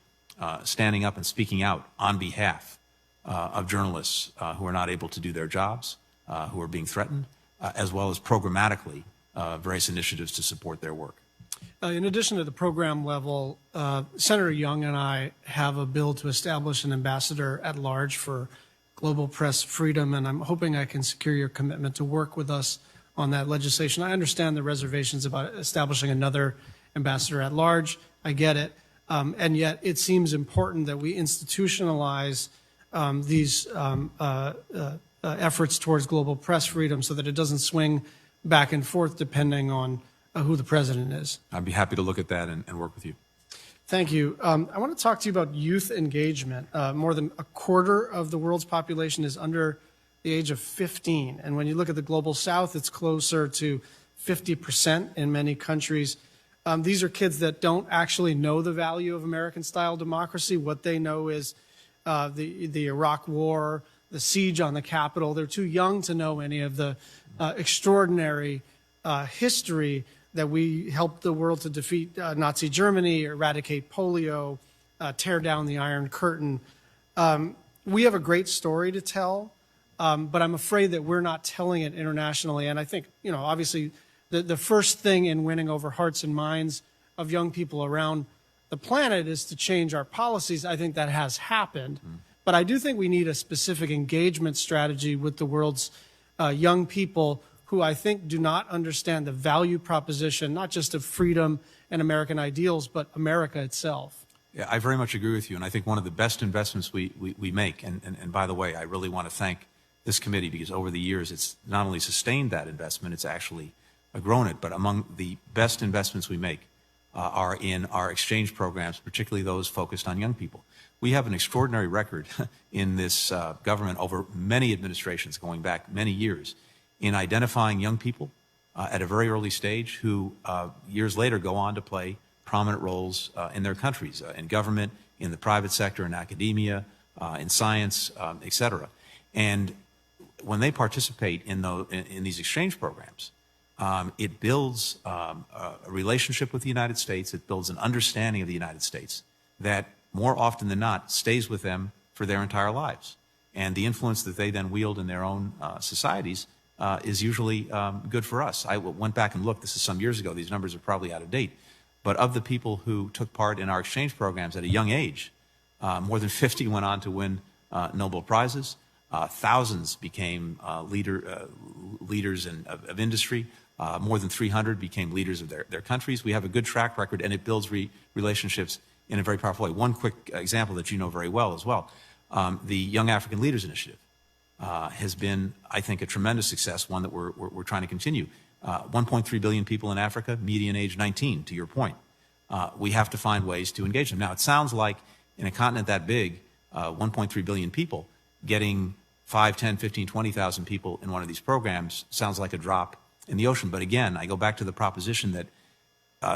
standing up and speaking out on behalf of journalists who are not able to do their jobs, who are being threatened, as well as programmatically various initiatives to support their work. In addition to the program level, Senator Young and I have a bill to establish an ambassador at large for global press freedom, and I'm hoping I can secure your commitment to work with us on that legislation. I understand the reservations about establishing another ambassador at large. I get it. And yet it seems important that we institutionalize these efforts towards global press freedom so that it doesn't swing back and forth depending on who the president is. I'd be happy to look at that and work with you. Thank you. I want to talk to you about youth engagement. More than a quarter of the world's population is under the age of 15. And when you look at the global south, it's closer to 50% in many countries. These are kids that don't actually know the value of American-style democracy. What they know is the Iraq War, the siege on the Capitol. They're too young to know any of the extraordinary history that we helped the world to defeat Nazi Germany, eradicate polio, tear down the Iron Curtain. We have a great story to tell, but I'm afraid that we're not telling it internationally. And I think, obviously, the first thing in winning over hearts and minds of young people around the planet is to change our policies. I think that has happened. But I do think we need a specific engagement strategy with the world's young people who I think do not understand the value proposition, not just of freedom and American ideals, but America itself. Yeah, I very much agree with you, and I think one of the best investments we make, and by the way, I really want to thank this committee because over the years it's not only sustained that investment, it's actually grown it, but among the best investments we make are in our exchange programs, particularly those focused on young people. We have an extraordinary record in this government over many administrations going back many years in identifying young people at a very early stage who years later go on to play prominent roles in their countries, in government, in the private sector, in academia, in science, et cetera. And when they participate in these exchange programs, it builds a relationship with the United States. It builds an understanding of the United States that more often than not stays with them for their entire lives. And the influence that they then wield in their own societies is usually good for us. I went back and looked. This is some years ago. These numbers are probably out of date. But of the people who took part in our exchange programs at a young age, more than 50 went on to win Nobel Prizes. Thousands became leaders of industry. More than 300 became leaders of their countries. We have a good track record, and it builds relationships in a very powerful way. One quick example that you know very well as well, the Young African Leaders Initiative has been, I think, a tremendous success, one that we're trying to continue. 1.3 billion people in Africa, median age 19, to your point. We have to find ways to engage them. Now, it sounds like in a continent that big, 1.3 billion people, getting 5, 10, 15, 20,000 people in one of these programs sounds like a drop in the ocean. But again, I go back to the proposition that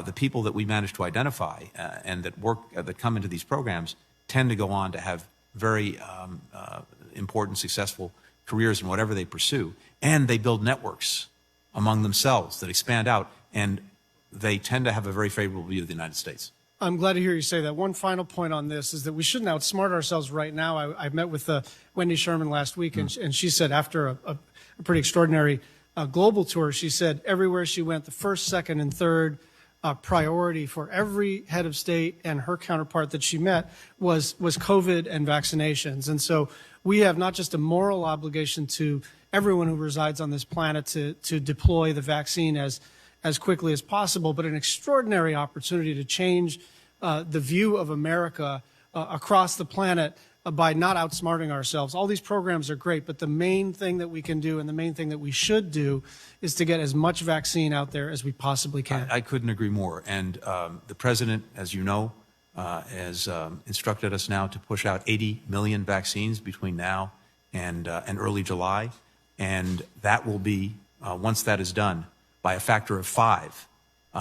the people that we manage to identify and that come into these programs tend to go on to have very important, successful careers in whatever they pursue, and they build networks among themselves that expand out, and they tend to have a very favorable view of the United States. I'm glad to hear you say that. One final point on this is that we shouldn't outsmart ourselves right now. I met with Wendy Sherman last week, and she said after a pretty extraordinary global tour, she said everywhere she went, the first, second, and third priority for every head of state and her counterpart that she met was COVID and vaccinations. And so we have not just a moral obligation to everyone who resides on this planet to deploy the vaccine as quickly as possible, but an extraordinary opportunity to change the view of America across the planet by not outsmarting ourselves. All these programs are great, but the main thing that we can do and the main thing that we should do is to get as much vaccine out there as we possibly can. I couldn't agree more. And the president, as you know, has instructed us now to push out 80 million vaccines between now and early July. And that will be, once that is done, by a factor of 5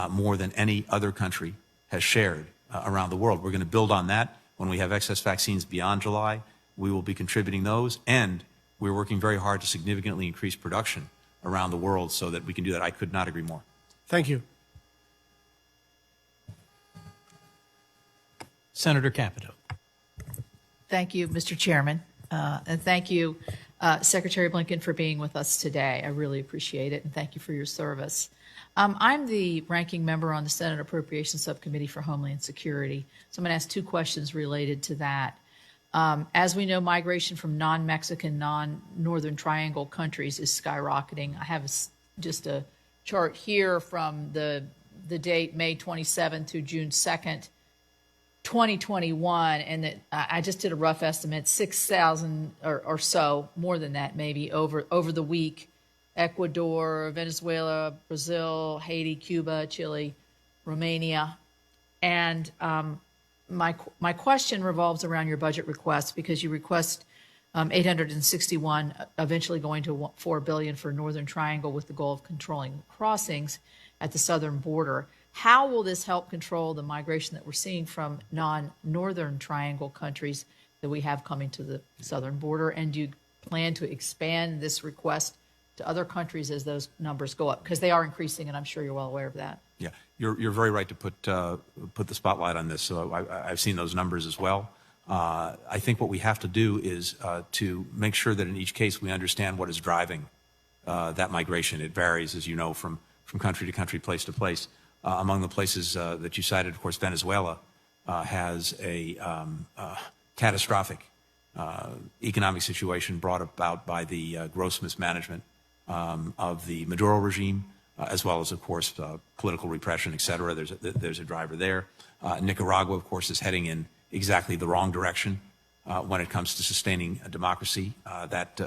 more than any other country has shared around the world. We're going to build on that. When we have excess vaccines beyond July, we will be contributing those, and we're working very hard to significantly increase production around the world so that we can do that. I could not agree more. Thank you. Senator Capito. Thank you, Mr. Chairman. And thank you, Secretary Blinken, for being with us today. I really appreciate it, and thank you for your service. I'm the ranking member on the Senate Appropriations Subcommittee for Homeland Security, so I'm going to ask 2 questions related to that. As we know, migration from non-Mexican, non-Northern Triangle countries is skyrocketing. I have just a chart here from the date May 27th through June 2nd, 2021, and that I just did a rough estimate, 6,000 or so, more than that maybe, over the week. Ecuador, Venezuela, Brazil, Haiti, Cuba, Chile, Romania. And my question revolves around your budget request, because you request 861, eventually going to $4 billion for Northern Triangle with the goal of controlling crossings at the southern border. How will this help control the migration that we're seeing from non-Northern Triangle countries that we have coming to the southern border? And do you plan to expand this request to other countries as those numbers go up? Because they are increasing, and I'm sure you're well aware of that. Yeah, you're very right to put the spotlight on this. So I've seen those numbers as well. I think what we have to do is to make sure that in each case we understand what is driving that migration. It varies, as you know, from country to country, place to place. Among the places that you cited, of course, Venezuela has a catastrophic economic situation brought about by the gross mismanagement of the Maduro regime, as well as, of course, political repression, et cetera. There's a driver there. Nicaragua, of course, is heading in exactly the wrong direction when it comes to sustaining a democracy. That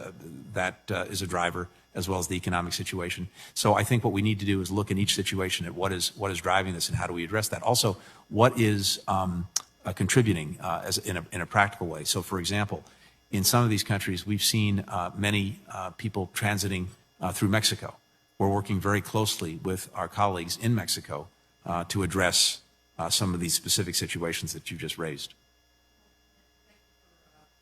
is a driver, as well as the economic situation. So I think what we need to do is look in each situation at what is driving this and how do we address that. Also, what is contributing in a practical way. So, for example, in some of these countries, we've seen many people transiting through Mexico. We're working very closely with our colleagues in Mexico to address some of these specific situations that you just raised.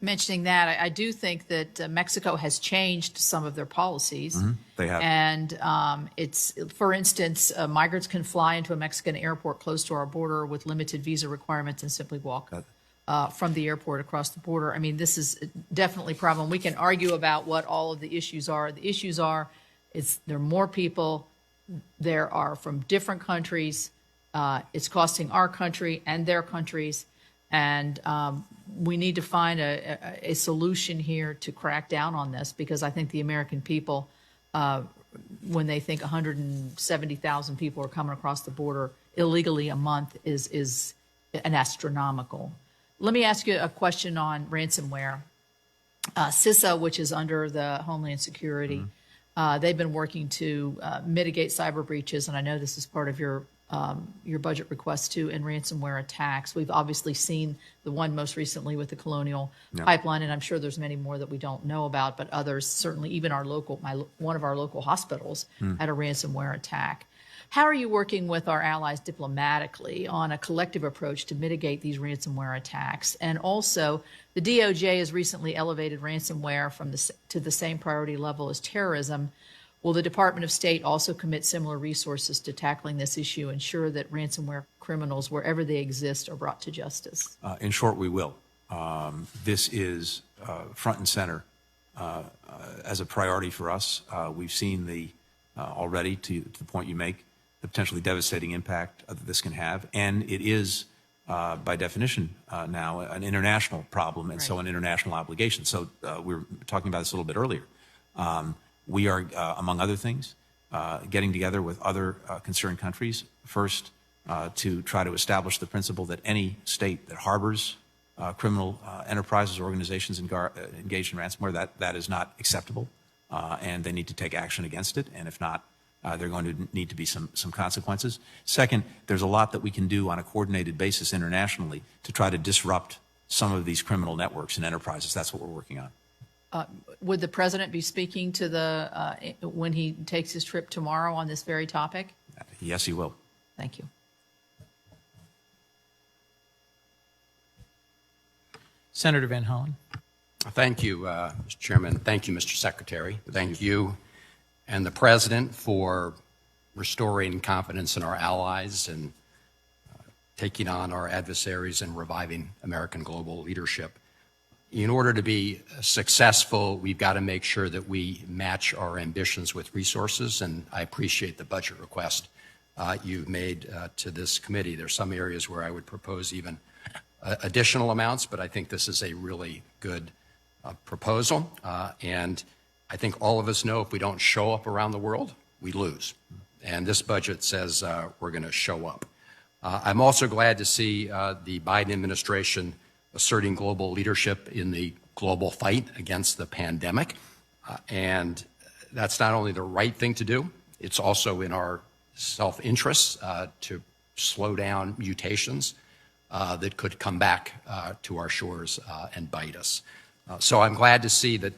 Mentioning that, I do think that Mexico has changed some of their policies. Mm-hmm. They have. And it's, for instance, migrants can fly into a Mexican airport close to our border with limited visa requirements and simply walk from the airport across the border. I mean, this is definitely a problem. We can argue about what all of the issues are. The issues are, there are more people, there are from different countries, it's costing our country and their countries, and we need to find a solution here to crack down on this, because I think the American people, when they think 170,000 people are coming across the border illegally a month, is an astronomical. Let me ask you a question on ransomware. CISA, which is under the Homeland Security, they've been working to mitigate cyber breaches, and I know this is part of your budget request too, and ransomware attacks. We've obviously seen the one most recently with the Colonial Pipeline, and I'm sure there's many more that we don't know about, but others, certainly even one of our local hospitals had a ransomware attack. How are you working with our allies diplomatically on a collective approach to mitigate these ransomware attacks? And also, the DOJ has recently elevated ransomware to the same priority level as terrorism. Will the Department of State also commit similar resources to tackling this issue, ensure that ransomware criminals, wherever they exist, are brought to justice? In short, we will. This is front and center as a priority for us. We've seen already, to the point you make, the potentially devastating impact that this can have. And it is, by definition now, an international problem, and so an international obligation. So we were talking about this a little bit earlier. We are, among other things, getting together with other concerned countries, first to try to establish the principle that any state that harbors criminal enterprises or organizations engaged in ransomware, that is not acceptable, and they need to take action against it. And if not, there are going to need to be some consequences. Second, there's a lot that we can do on a coordinated basis internationally to try to disrupt some of these criminal networks and enterprises. That's what we're working on. Would the president be speaking to when he takes his trip tomorrow on this very topic? Yes, he will. Thank you. Senator Van Hollen. Thank you, Mr. Chairman. Thank you, Mr. Secretary. Thank you and the President for restoring confidence in our allies and taking on our adversaries and reviving American global leadership. In order to be successful, we've got to make sure that we match our ambitions with resources, and I appreciate the budget request you've made to this committee. There's some areas where I would propose even additional amounts, but I think this is a really good proposal. And I think all of us know if we don't show up around the world, we lose. And this budget says we're going to show up. I'm also glad to see the Biden administration asserting global leadership in the global fight against the pandemic. And that's not only the right thing to do, it's also in our self-interest to slow down mutations that could come back to our shores and bite us. So I'm glad to see that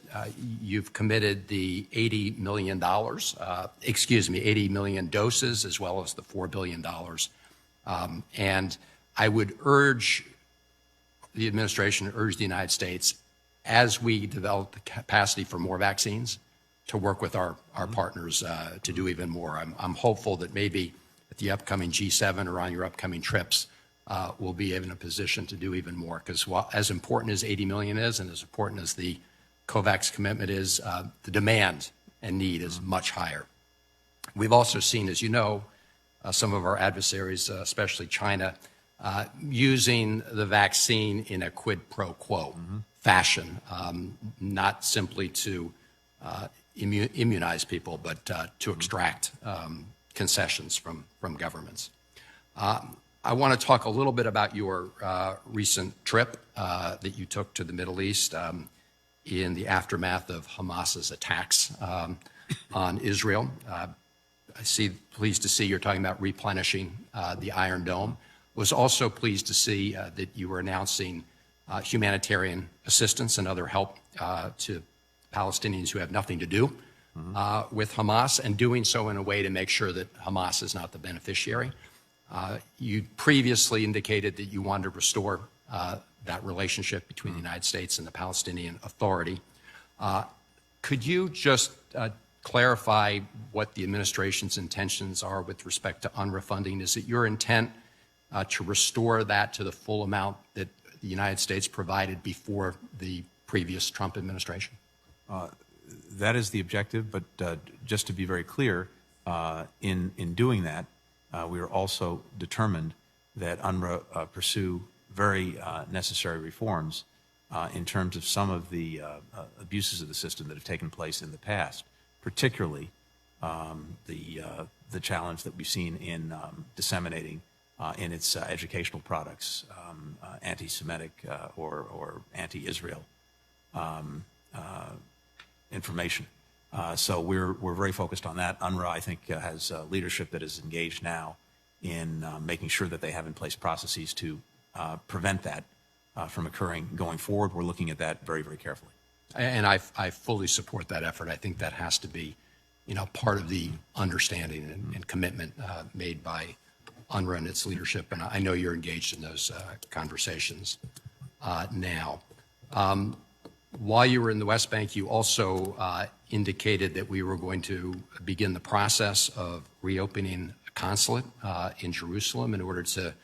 you've committed the $80 million, 80 million doses, as well as the $4 billion. And I would urge the administration, urge the United States, as we develop the capacity for more vaccines, to work with our partners to do even more. I'm hopeful that maybe at the upcoming G7 or on your upcoming trips, we'll be in a position to do even more. Because as important as 80 million is, and as important as the COVAX commitment is, the demand and need is much higher. We've also seen, as you know, some of our adversaries, especially China, using the vaccine in a quid pro quo fashion, not simply to immunize people, but to extract concessions from governments. I want to talk a little bit about your recent trip that you took to the Middle East in the aftermath of Hamas's attacks on Israel. Pleased to see you're talking about replenishing the Iron Dome. Was also pleased to see that you were announcing humanitarian assistance and other help to Palestinians who have nothing to do with Hamas, and doing so in a way to make sure that Hamas is not the beneficiary. You previously indicated that you wanted to restore that relationship between the United States and the Palestinian Authority. Could you just clarify what the administration's intentions are with respect to UNRWA funding? Is it your intent to restore that to the full amount that the United States provided before the previous Trump administration? That is the objective, but just to be very clear, in doing that, we are also determined that UNRWA pursue very necessary reforms in terms of some of the abuses of the system that have taken place in the past, particularly the challenge that we've seen in disseminating in its educational products anti-Semitic or anti-Israel information. So we're very focused on that. UNRWA, I think, has leadership that is engaged now in making sure that they have in place processes to prevent that from occurring going forward. We're looking at that very, very carefully. And I fully support that effort. I think that has to be, part of the understanding and commitment made by UNRWA and its leadership. And I know you're engaged in those conversations now. While you were in the West Bank, you also indicated that we were going to begin the process of reopening a consulate in Jerusalem in order to,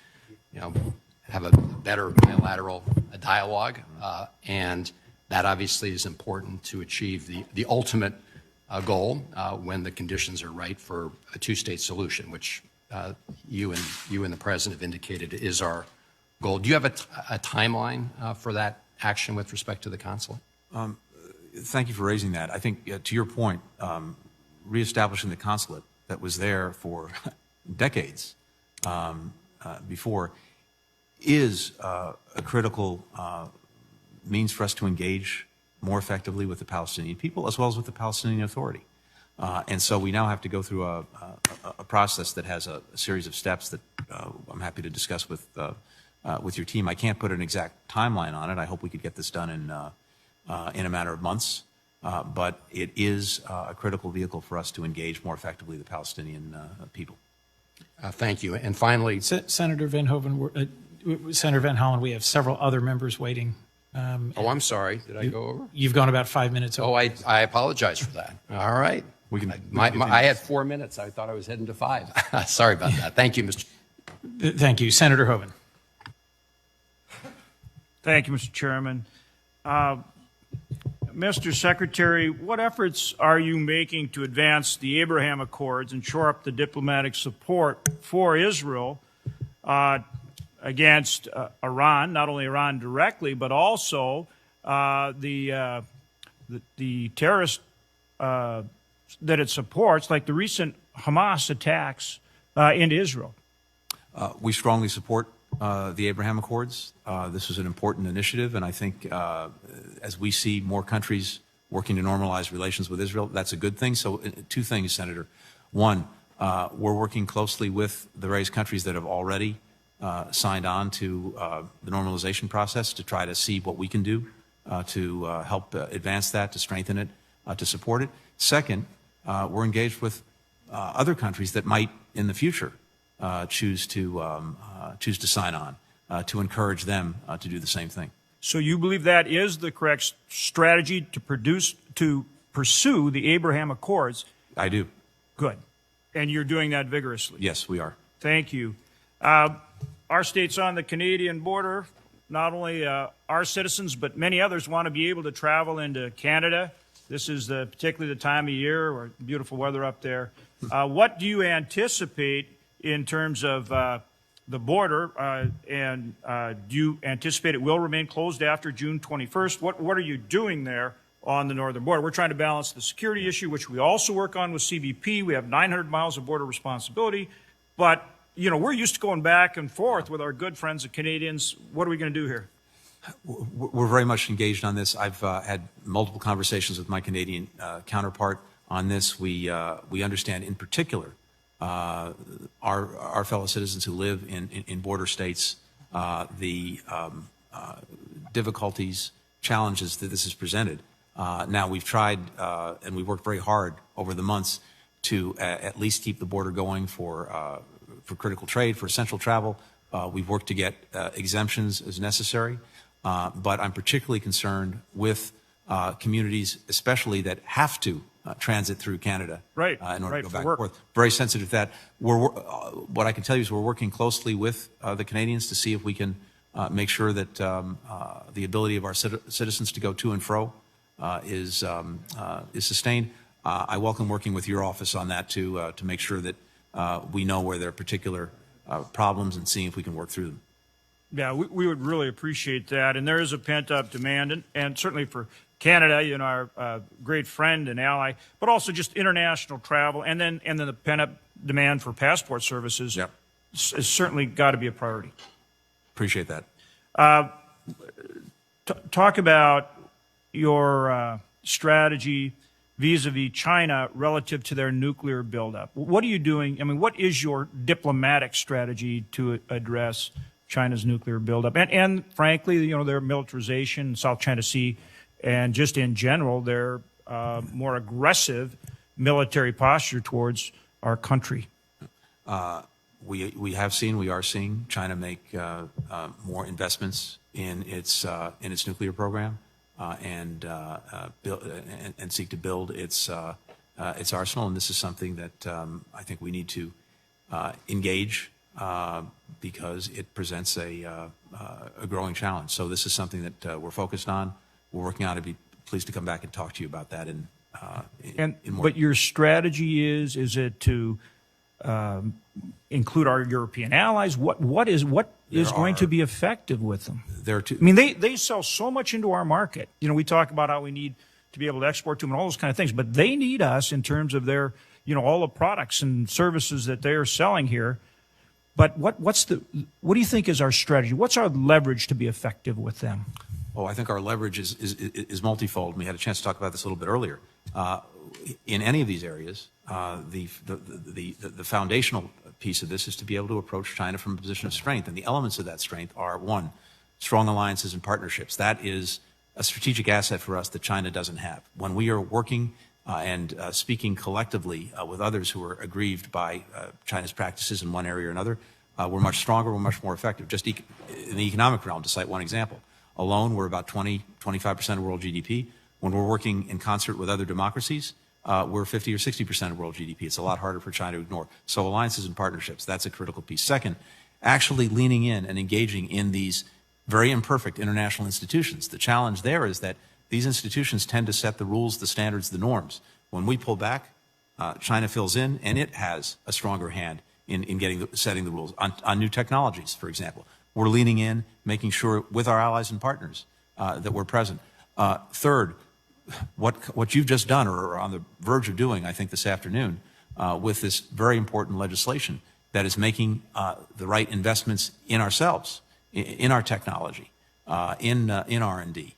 have a better bilateral dialogue. And that obviously is important to achieve the ultimate goal when the conditions are right for a two-state solution, which you and the President have indicated is our goal. Do you have a timeline for that action with respect to the consulate? Thank you for raising that. I think, to your point, reestablishing the consulate that was there for decades before is a critical means for us to engage more effectively with the Palestinian people as well as with the Palestinian Authority. And so we now have to go through a process that has a series of steps that I'm happy to discuss with your team. I can't put an exact timeline on it. I hope we could get this done in a matter of months. But it is a critical vehicle for us to engage more effectively the Palestinian people. Thank you. And finally, Senator Van Hollen, we have several other members waiting. I'm sorry. Did I go over? You've gone about 5 minutes over. Oh, I apologize for that. All right. I had 4 minutes. I thought I was heading to 5. Sorry about that. Thank you, Mr. Thank you. Senator Hoeven. Thank you, Mr. Chairman. Mr. Secretary, what efforts are you making to advance the Abraham Accords and shore up the diplomatic support for Israel against Iran, not only Iran directly, but also the terrorists that it supports, like the recent Hamas attacks into Israel? We strongly support the Abraham Accords. This is an important initiative, and I think as we see more countries working to normalize relations with Israel, that's a good thing. So two things, Senator. One, we're working closely with the various countries that have already signed on to the normalization process to try to see what we can do to help advance that, to strengthen it, to support it. Second, we're engaged with other countries that might, in the future, choose to sign on, to encourage them to do the same thing. So you believe that is the correct strategy to pursue the Abraham Accords? I do. Good. And you're doing that vigorously? Yes, we are. Thank you. Our state's on the Canadian border. Not only our citizens, but many others want to be able to travel into Canada. This is particularly the time of year, or beautiful weather up there. What do you anticipate in terms of the border, and do you anticipate it will remain closed after June 21st? What are you doing there on the northern border? We're trying to balance the security issue, which we also work on with CBP. We have 900 miles of border responsibility, but we're used to going back and forth with our good friends, the Canadians. What are we going to do here? We're very much engaged on this. I've had multiple conversations with my Canadian counterpart on this. We understand in particular our fellow citizens who live in border states, the difficulties, challenges that this has presented. Now we've tried and we've worked very hard over the months to at least keep the border going for critical trade, for essential travel. We've worked to get exemptions as necessary, but I'm particularly concerned with communities, especially that have to transit through Canada in order to go back and forth. Very sensitive to that. What I can tell you is we're working closely with the Canadians to see if we can make sure that the ability of our citizens to go to and fro is sustained. I welcome working with your office on that to make sure that we know where there are particular problems and seeing if we can work through them. Yeah, we would really appreciate that. And there is a pent-up demand, and certainly for Canada, our great friend and ally, but also just international travel, and then the pent-up demand for passport services has certainly got to be a priority. Appreciate that. Talk about your strategy vis-a-vis China relative to their nuclear buildup. What are you doing? I mean, what is your diplomatic strategy to address China's nuclear buildup? And frankly, their militarization in South China Sea, and just in general, their more aggressive military posture towards our country. We are seeing China make more investments in its nuclear program and seek to build its arsenal. And this is something that I think we need to engage because it presents a growing challenge. So this is something that we're focused on. We're working on it. I'd be pleased to come back and talk to you about that in more. But your strategy is it to include our European allies? What is going to be effective with them? I mean, they sell so much into our market. We talk about how we need to be able to export to them and all those kind of things, but they need us in terms of their, all the products and services that they are selling here. But what do you think is our strategy? What's our leverage to be effective with them? Oh, I think our leverage is multifold. We had a chance to talk about this a little bit earlier. in any of these areas, the foundational piece of this is to be able to approach China from a position of strength. And the elements of that strength are, one, strong alliances and partnerships. That is a strategic asset for us that China doesn't have. When we are working and speaking collectively with others who are aggrieved by China's practices in one area or another, we're much stronger, we're much more effective. Just in the economic realm, to cite one example, alone we're about 25% of world GDP. When we're working in concert with other democracies, we're 50 or 60% of world GDP. It's a lot harder for China to ignore. So alliances and partnerships, that's a critical piece. Second, actually leaning in and engaging in these very imperfect international institutions. The challenge there is that these institutions tend to set the rules, the standards, the norms. When we pull back, China fills in, and it has a stronger hand in setting the rules. On new technologies, for example, we're leaning in, making sure with our allies and partners that we're present. Third, what you've just done or are on the verge of doing, I think, this afternoon with this very important legislation that is making the right investments in ourselves, in our technology, in R&D,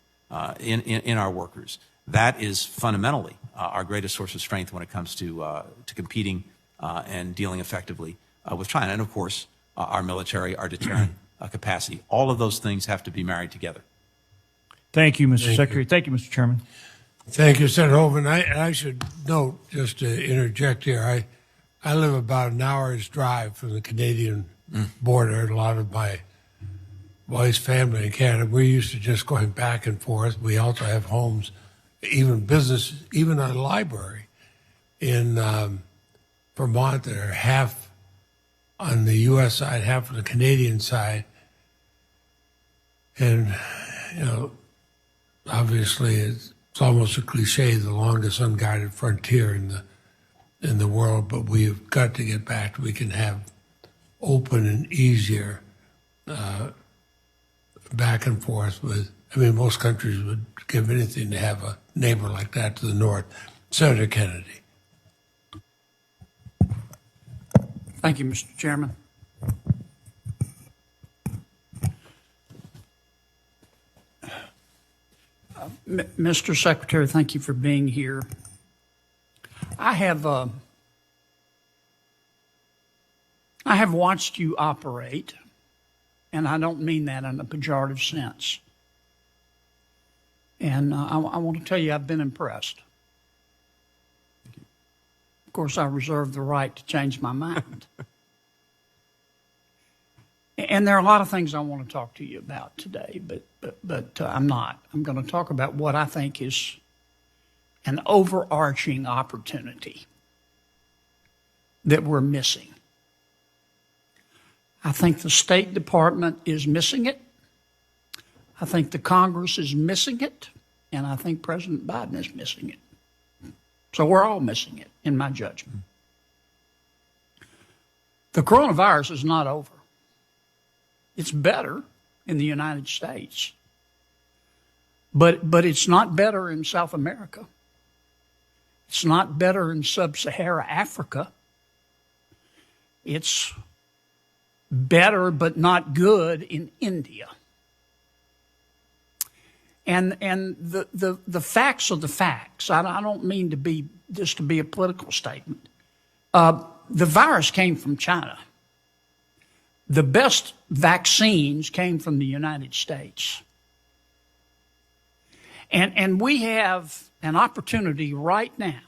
in our workers. That is fundamentally our greatest source of strength when it comes to competing and dealing effectively with China. And of course, our military, our deterrent capacity. All of those things have to be married together. Thank you, Mr. Secretary. Thank you, Mr. Chairman. Thank you, Senator Hoven. I should note, just to interject here, I live about an hour's drive from the Canadian border. A lot of my wife's family in Canada, we're used to just going back and forth. We also have homes, even business, even a library in Vermont that are half on the U.S. side, half on the Canadian side. And, you know, obviously it's almost a cliche, the longest unguarded frontier in the world, but we've got to get back to we can have open and easier back and forth with, I mean, most countries would give anything to have a neighbor like that to the north. Senator Kennedy. Thank you, Mr. Chairman. Mr. Secretary, thank you for being here. I have watched you operate, and I don't mean that in a pejorative sense. And I want to tell you, I've been impressed. Of course, I reserve the right to change my mind. And there are a lot of things I want to talk to you about today, but I'm not. I'm going to talk about what I think is an overarching opportunity that we're missing. I think the State Department is missing it. I think the Congress is missing it. And I think President Biden is missing it. So we're all missing it, in my judgment. The coronavirus is not over. It's better in the United States. But it's not better in South America. It's not better in sub-Saharan Africa. It's better but not good in India. And the facts are the facts. I don't mean to be this to be a political statement. The virus came from China. The best vaccines came from the United States. And we have an opportunity right now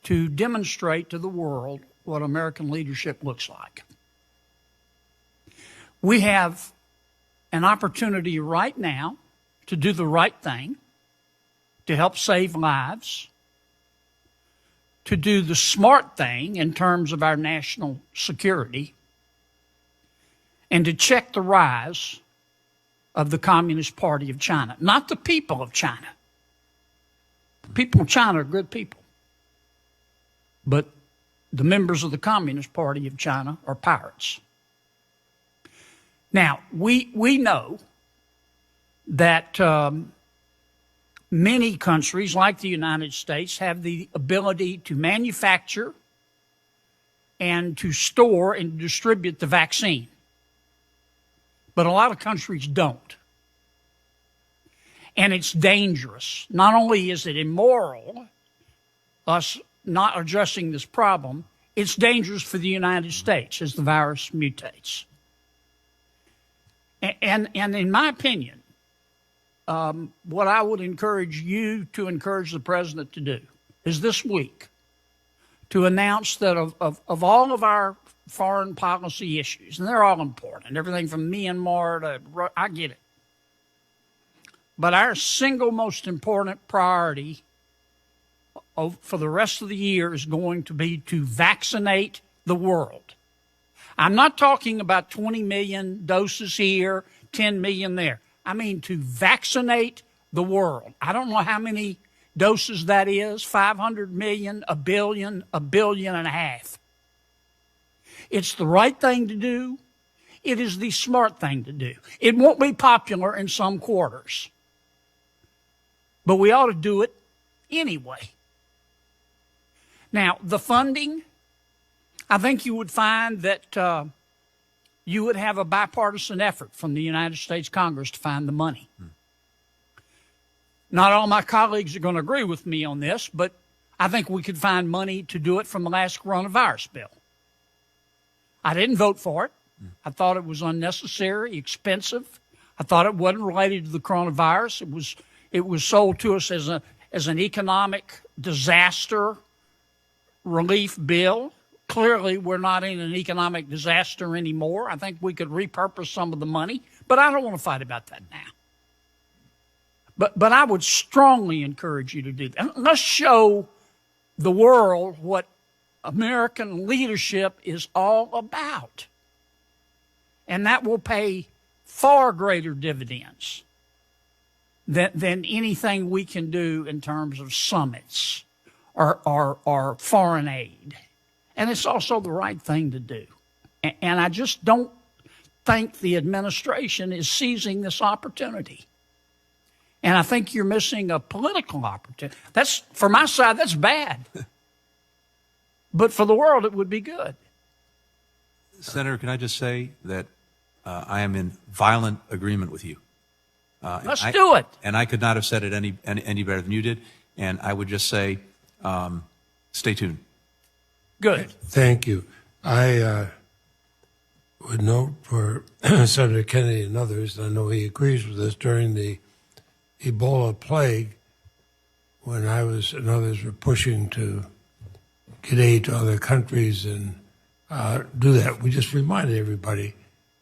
to demonstrate to the world what American leadership looks like. We have an opportunity right now to do the right thing, to help save lives, to do the smart thing in terms of our national security, and to check the rise of the Communist Party of China. Not the people of China. The people of China are good people. But the members of the Communist Party of China are pirates. Now, we know that many countries, like the United States, have the ability to manufacture and to store and distribute the vaccine. But a lot of countries don't. And it's dangerous. Not only is it immoral us not addressing this problem, it's dangerous for the United States as the virus mutates. And in my opinion, what I would encourage you to encourage the president to do is this week to announce that of all of our foreign policy issues, and they're all important, everything from Myanmar to, I get it. But our single most important priority for the rest of the year is going to be to vaccinate the world. I'm not talking about 20 million doses here, 10 million there. I mean to vaccinate the world. I don't know how many doses that is, 500 million, a billion and a half. It's the right thing to do. It is the smart thing to do. It won't be popular in some quarters, but we ought to do it anyway. Now, the funding, I think you would find that you would have a bipartisan effort from the United States Congress to find the money. Not all my colleagues are going to agree with me on this, but I think we could find money to do it from the last coronavirus bill. I didn't vote for it. I thought it was unnecessary, expensive. I thought it wasn't related to the coronavirus. It was sold to us as an economic disaster relief bill. Clearly, we're not in an economic disaster anymore. I think we could repurpose some of the money, but I don't want to fight about that now. But I would strongly encourage you to do that. Let's show the world what American leadership is all about. And that will pay far greater dividends than anything we can do in terms of summits or foreign aid. And it's also the right thing to do. And I just don't think the administration is seizing this opportunity. And I think you're missing a political opportunity. That's, for my side, that's bad. But for the world, it would be good. Senator, can I just say that I am in violent agreement with you. Let's do it. And I could not have said it any better than you did. And I would just say, stay tuned. Good. Thank you. I would note for Senator Kennedy and others, and I know he agrees with us, during the Ebola plague, when I was and others were pushing to get aid to other countries and do that, we just reminded everybody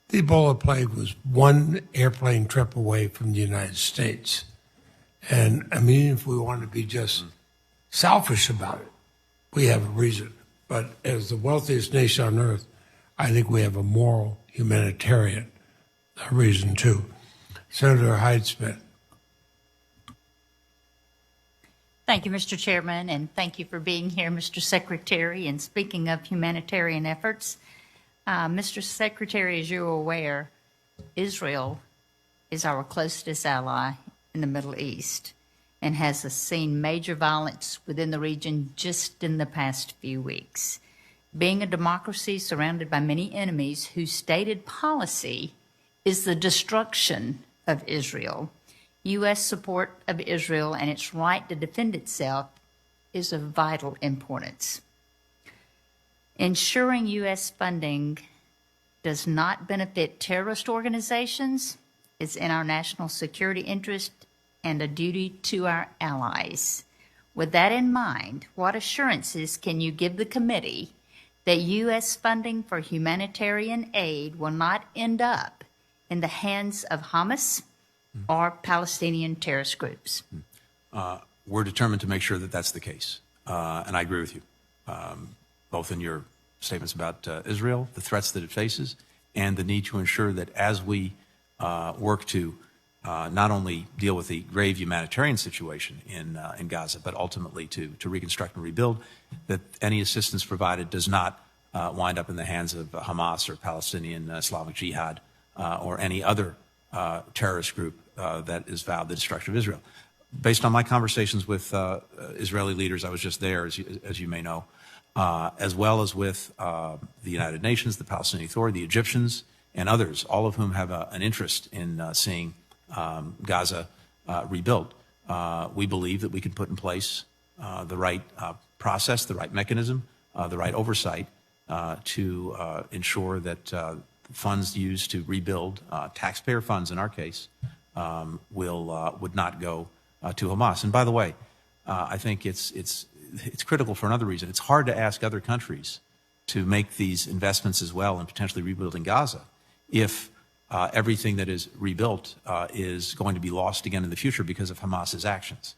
the Ebola plague was one airplane trip away from the United States. And I mean, if we want to be just selfish about it, we have a reason. But as the wealthiest nation on earth, I think we have a moral, humanitarian reason too. Senator Hyde-Smith. Thank you, Mr. Chairman, and thank you for being here, Mr. Secretary. And speaking of humanitarian efforts, Mr. Secretary, as you're aware, Israel is our closest ally in the Middle East and has seen major violence within the region just in the past few weeks. Being a democracy surrounded by many enemies whose stated policy is the destruction of Israel, U.S. support of Israel and its right to defend itself is of vital importance. Ensuring U.S. funding does not benefit terrorist organizations is in our national security interest and a duty to our allies. With that in mind, what assurances can you give the committee that U.S. funding for humanitarian aid will not end up in the hands of Hamas or Palestinian terrorist groups? We're determined to make sure that that's the case. And I agree with you, both in your statements about Israel, the threats that it faces, and the need to ensure that as we work to not only deal with the grave humanitarian situation in Gaza, but ultimately to reconstruct and rebuild, that any assistance provided does not wind up in the hands of Hamas or Palestinian Islamic Jihad or any other terrorist group that is vowed the destruction of Israel. Based on my conversations with Israeli leaders, I was just there, as you may know, as well as with the United Nations, the Palestinian Authority, the Egyptians, and others, all of whom have an interest in seeing Gaza rebuilt. We believe that we can put in place the right process, the right mechanism, the right oversight to ensure that funds used to rebuild, taxpayer funds in our case, would not go to Hamas. And by the way, I think it's critical for another reason. It's hard to ask other countries to make these investments as well in potentially rebuilding Gaza if everything that is rebuilt is going to be lost again in the future because of Hamas's actions.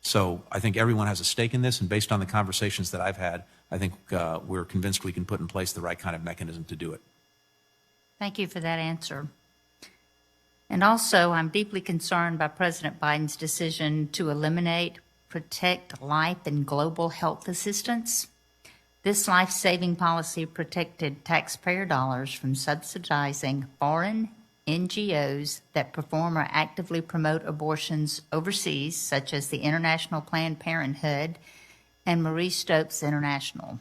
So I think everyone has a stake in this, and based on the conversations that I've had, I think we're convinced we can put in place the right kind of mechanism to do it. Thank you for that answer. And also, I'm deeply concerned by President Biden's decision to eliminate Protect Life and Global Health Assistance. This life-saving policy protected taxpayer dollars from subsidizing foreign NGOs that perform or actively promote abortions overseas, such as the International Planned Parenthood and Marie Stopes International.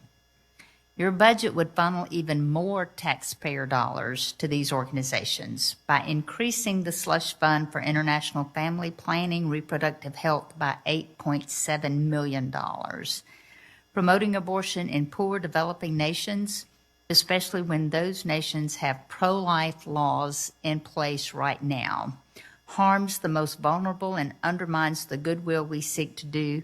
Your budget would funnel even more taxpayer dollars to these organizations by increasing the slush fund for international family planning, reproductive health by $8.7 million. Promoting abortion in poor developing nations, especially when those nations have pro-life laws in place right now, harms the most vulnerable and undermines the goodwill we seek to do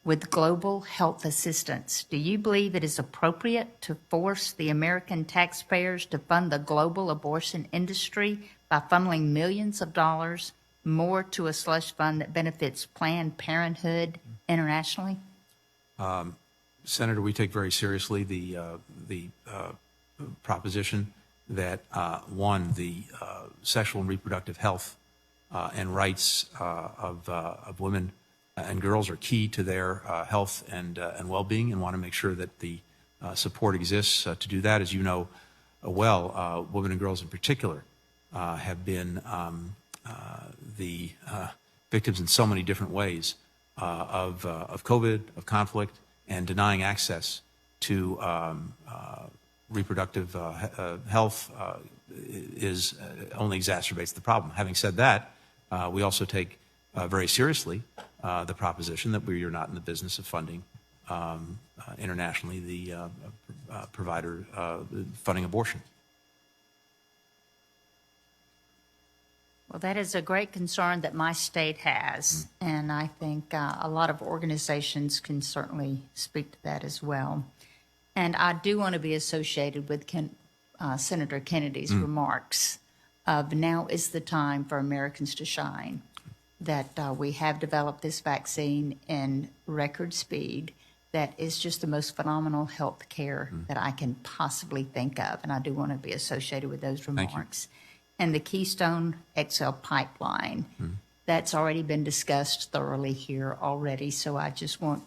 with global health assistance. Do you believe it is appropriate to force the American taxpayers to fund the global abortion industry by funneling millions of dollars more to a slush fund that benefits Planned Parenthood internationally? Senator, we take very seriously the proposition that, one, the sexual and reproductive health and rights of women and girls are key to their health and well-being, and want to make sure that the support exists to do that. As you know well, women and girls in particular have been the victims in so many different ways of COVID, of conflict, and denying access to reproductive health is only exacerbates the problem. Having said that, we also take very seriously the proposition that we are not in the business of funding internationally the provider funding abortion. Well, that is a great concern that my state has, and I think a lot of organizations can certainly speak to that as well. And I do want to be associated with Senator Kennedy's remarks of now is the time for Americans to shine, that we have developed this vaccine in record speed that is just the most phenomenal health care that I can possibly think of, and I do want to be associated with those remarks. And the Keystone XL pipeline, that's already been discussed thoroughly here already, so I just won't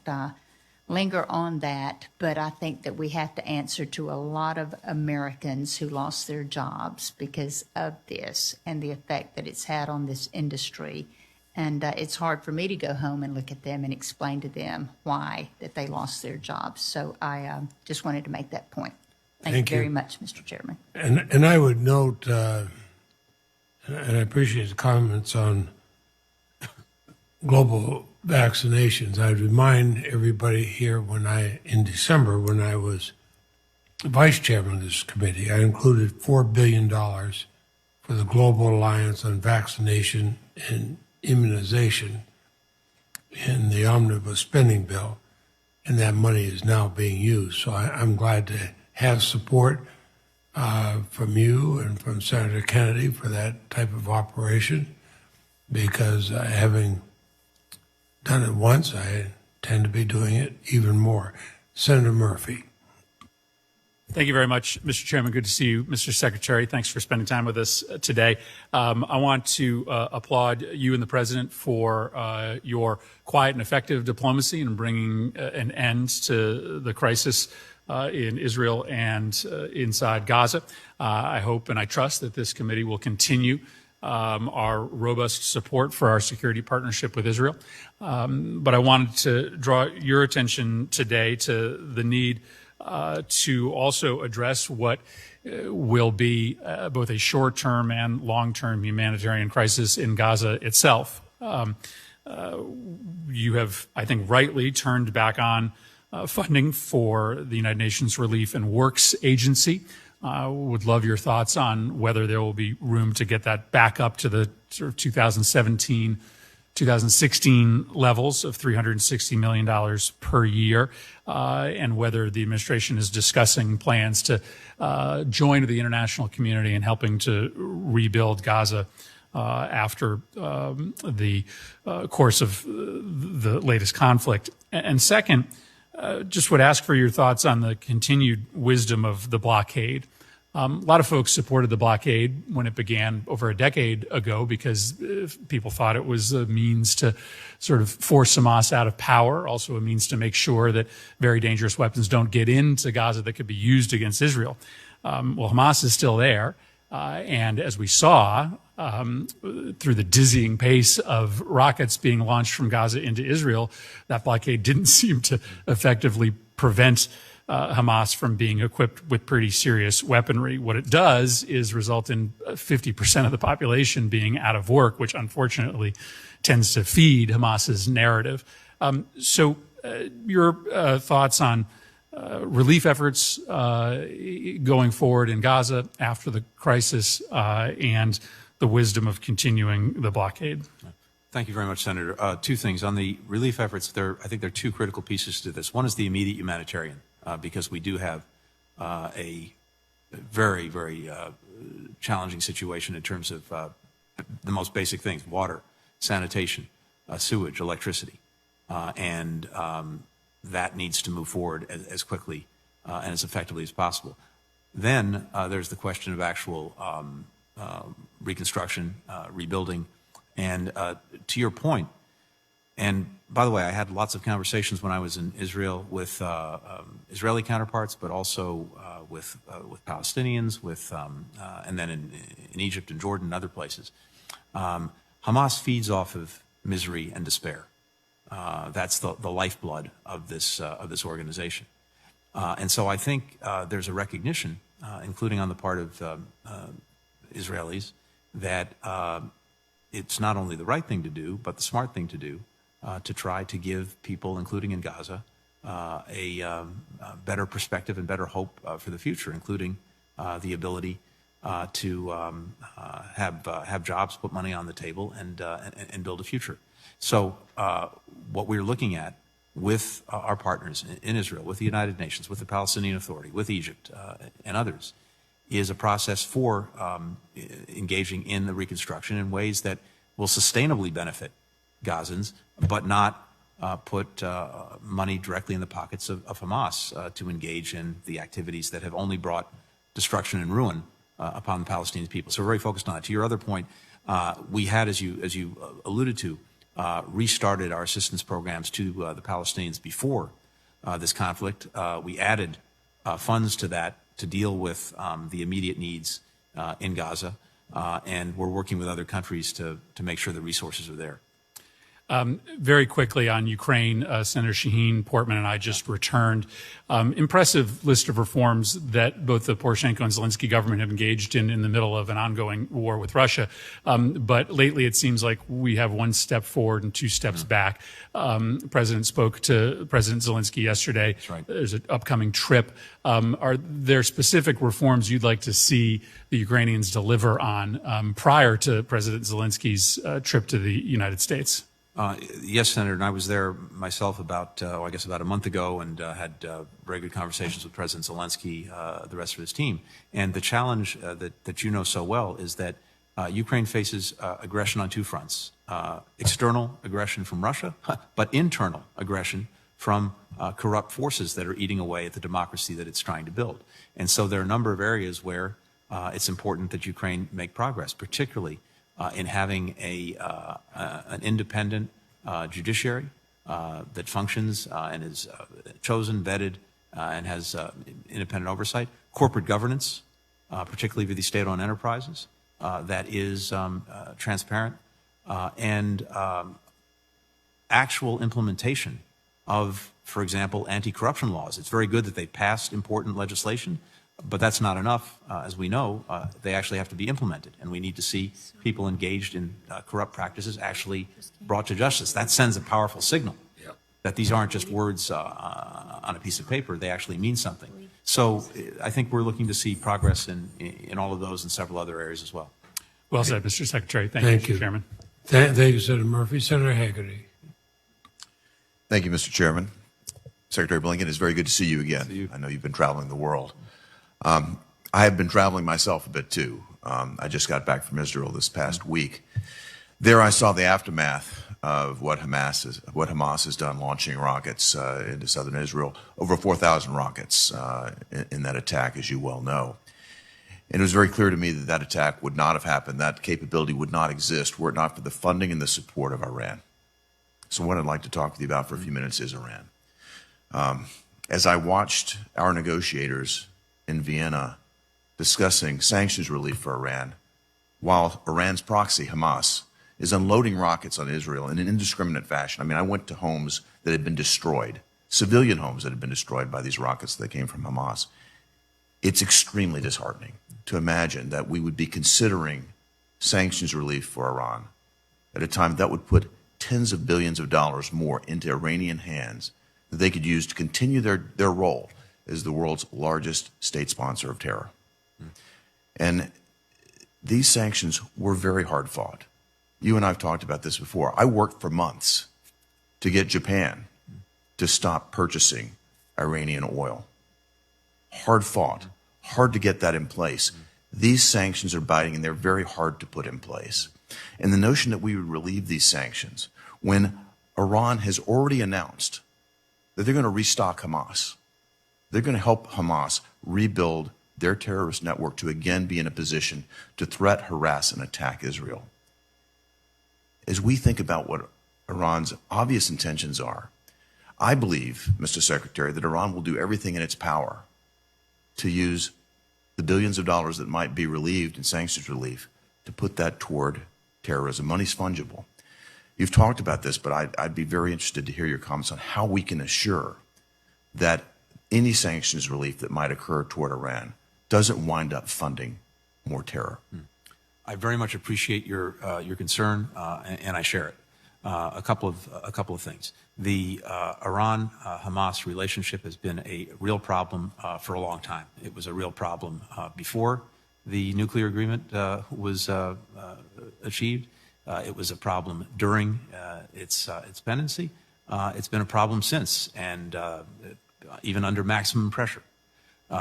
linger on that. But I think that we have to answer to a lot of Americans who lost their jobs because of this and the effect that it's had on this industry. And it's hard for me to go home and look at them and explain to them why that they lost their jobs. So I just wanted to make that point. Thank you very much, Mr. Chairman. And I would note, and I appreciate the comments on global vaccinations. I'd remind everybody here in December, when I was vice chairman of this committee, I included $4 billion for the Global Alliance on Vaccination and Immunization in the omnibus spending bill, and that money is now being used. So I'm glad to have support from you and from Senator Kennedy for that type of operation, because having done it once, I tend to be doing it even more. Senator Murphy. Thank you very much, Mr. Chairman. Good to see you, Mr. Secretary. Thanks for spending time with us today. I want to applaud you and the President for your quiet and effective diplomacy in bringing an end to the crisis in Israel and inside Gaza. I hope and I trust that this committee will continue our robust support for our security partnership with Israel. But I wanted to draw your attention today to the need to also address what will be both a short-term and long-term humanitarian crisis in Gaza itself. You have, I think, rightly turned back on funding for the United Nations Relief and Works Agency. Would love your thoughts on whether there will be room to get that back up to the sort of 2017, 2016 levels of $360 million per year, and whether the administration is discussing plans to join the international community in helping to rebuild Gaza after the course of the latest conflict. And second, just would ask for your thoughts on the continued wisdom of the blockade. A lot of folks supported the blockade when it began over a decade ago because people thought it was a means to sort of force Hamas out of power, also a means to make sure that very dangerous weapons don't get into Gaza that could be used against Israel. Well, Hamas is still there, and as we saw through the dizzying pace of rockets being launched from Gaza into Israel, that blockade didn't seem to effectively prevent Hamas from being equipped with pretty serious weaponry. What it does is result in 50% of the population being out of work, which unfortunately tends to feed Hamas's narrative. So your thoughts on relief efforts going forward in Gaza after the crisis and the wisdom of continuing the blockade? Thank you very much, Senator. Two things. On the relief efforts, I think there are two critical pieces to this. One is the immediate humanitarian, because we do have a very, very challenging situation in terms of the most basic things: water, sanitation, sewage, electricity. And that needs to move forward as quickly and as effectively as possible. Then there's the question of actual reconstruction, rebuilding. And to your point, and by the way, I had lots of conversations when I was in Israel with Israeli counterparts, but also with Palestinians, and then in Egypt and Jordan and other places. Hamas feeds off of misery and despair. That's the lifeblood of this organization. And so I think there's a recognition, including on the part of Israelis, that it's not only the right thing to do, but the smart thing to do, to try to give people, including in Gaza, a better perspective and better hope for the future, including the ability to have jobs, put money on the table, and build a future. So what we're looking at with our partners in Israel, with the United Nations, with the Palestinian Authority, with Egypt, and others, is a process for engaging in the reconstruction in ways that will sustainably benefit Gazans, but not put money directly in the pockets of Hamas to engage in the activities that have only brought destruction and ruin upon the Palestinian people. So we're very focused on it. To your other point, we had, as you alluded to, restarted our assistance programs to the Palestinians before this conflict. We added funds to that to deal with the immediate needs in Gaza, and we're working with other countries to make sure the resources are there. Very quickly on Ukraine, Senator Shaheen Portman and I just returned. Impressive list of reforms that both the Poroshenko and Zelensky government have engaged in the middle of an ongoing war with Russia. But lately it seems like we have one step forward and two steps back. The President spoke to President Zelensky yesterday. That's right. There's an upcoming trip. Are there specific reforms you'd like to see the Ukrainians deliver on prior to President Zelensky's trip to the United States? Yes, Senator, and I was there myself about a month ago, and had very good conversations with President Zelensky, the rest of his team. And the challenge that you know so well is that Ukraine faces aggression on two fronts: external aggression from Russia, but internal aggression from corrupt forces that are eating away at the democracy that it's trying to build. And so there are a number of areas where it's important that Ukraine make progress, particularly in having an independent judiciary that functions and is chosen, vetted, and has independent oversight. Corporate governance, particularly with these state-owned enterprises, that is transparent, and actual implementation of, for example, anti-corruption laws. It's very good that they passed important legislation, but that's not enough. As we know, they actually have to be implemented, and we need to see people engaged in corrupt practices actually brought to justice. That sends a powerful signal that these aren't just words on a piece of paper. They actually mean something. So I think we're looking to see progress in all of those and several other areas as well. Well said, Mr. Secretary. Thank you, Mr. Chairman. Thank you, Senator Murphy. Senator Haggerty. Thank you, Mr. Chairman. Secretary Blinken, it's very good to see you again. I know you've been traveling the world. I have been traveling myself a bit too. I just got back from Israel this past week. There I saw the aftermath of what Hamas has done, launching rockets into southern Israel. Over 4,000 rockets in that attack, as you well know. And it was very clear to me that that attack would not have happened, that capability would not exist were it not for the funding and the support of Iran. So what I'd like to talk with you about for a few minutes is Iran. As I watched our negotiators in Vienna discussing sanctions relief for Iran, while Iran's proxy, Hamas, is unloading rockets on Israel in an indiscriminate fashion. I mean, I went to homes that had been destroyed, civilian homes that had been destroyed by these rockets that came from Hamas. It's extremely disheartening to imagine that we would be considering sanctions relief for Iran at a time that would put tens of billions of dollars more into Iranian hands that they could use to continue their role as the world's largest state sponsor of terror. And these sanctions were very hard fought. You and I have talked about this before. I worked for months to get Japan to stop purchasing Iranian oil. Hard fought, hard to get that in place. These sanctions are biting and they're very hard to put in place. And the notion that we would relieve these sanctions when Iran has already announced that they're going to restock Hamas, they're going to help Hamas rebuild their terrorist network to again be in a position to threat, harass, and attack Israel. As we think about what Iran's obvious intentions are, I believe, Mr. Secretary, that Iran will do everything in its power to use the billions of dollars that might be relieved in sanctions relief to put that toward terrorism. Money's fungible. You've talked about this, but I'd be very interested to hear your comments on how we can assure that any sanctions relief that might occur toward Iran doesn't wind up funding more terror. I very much appreciate your concern, and I share it. A couple of things. The Iran-Hamas relationship has been a real problem for a long time. It was a real problem before the nuclear agreement was achieved. It was a problem during its pendency. It's been a problem since, and even under maximum pressure.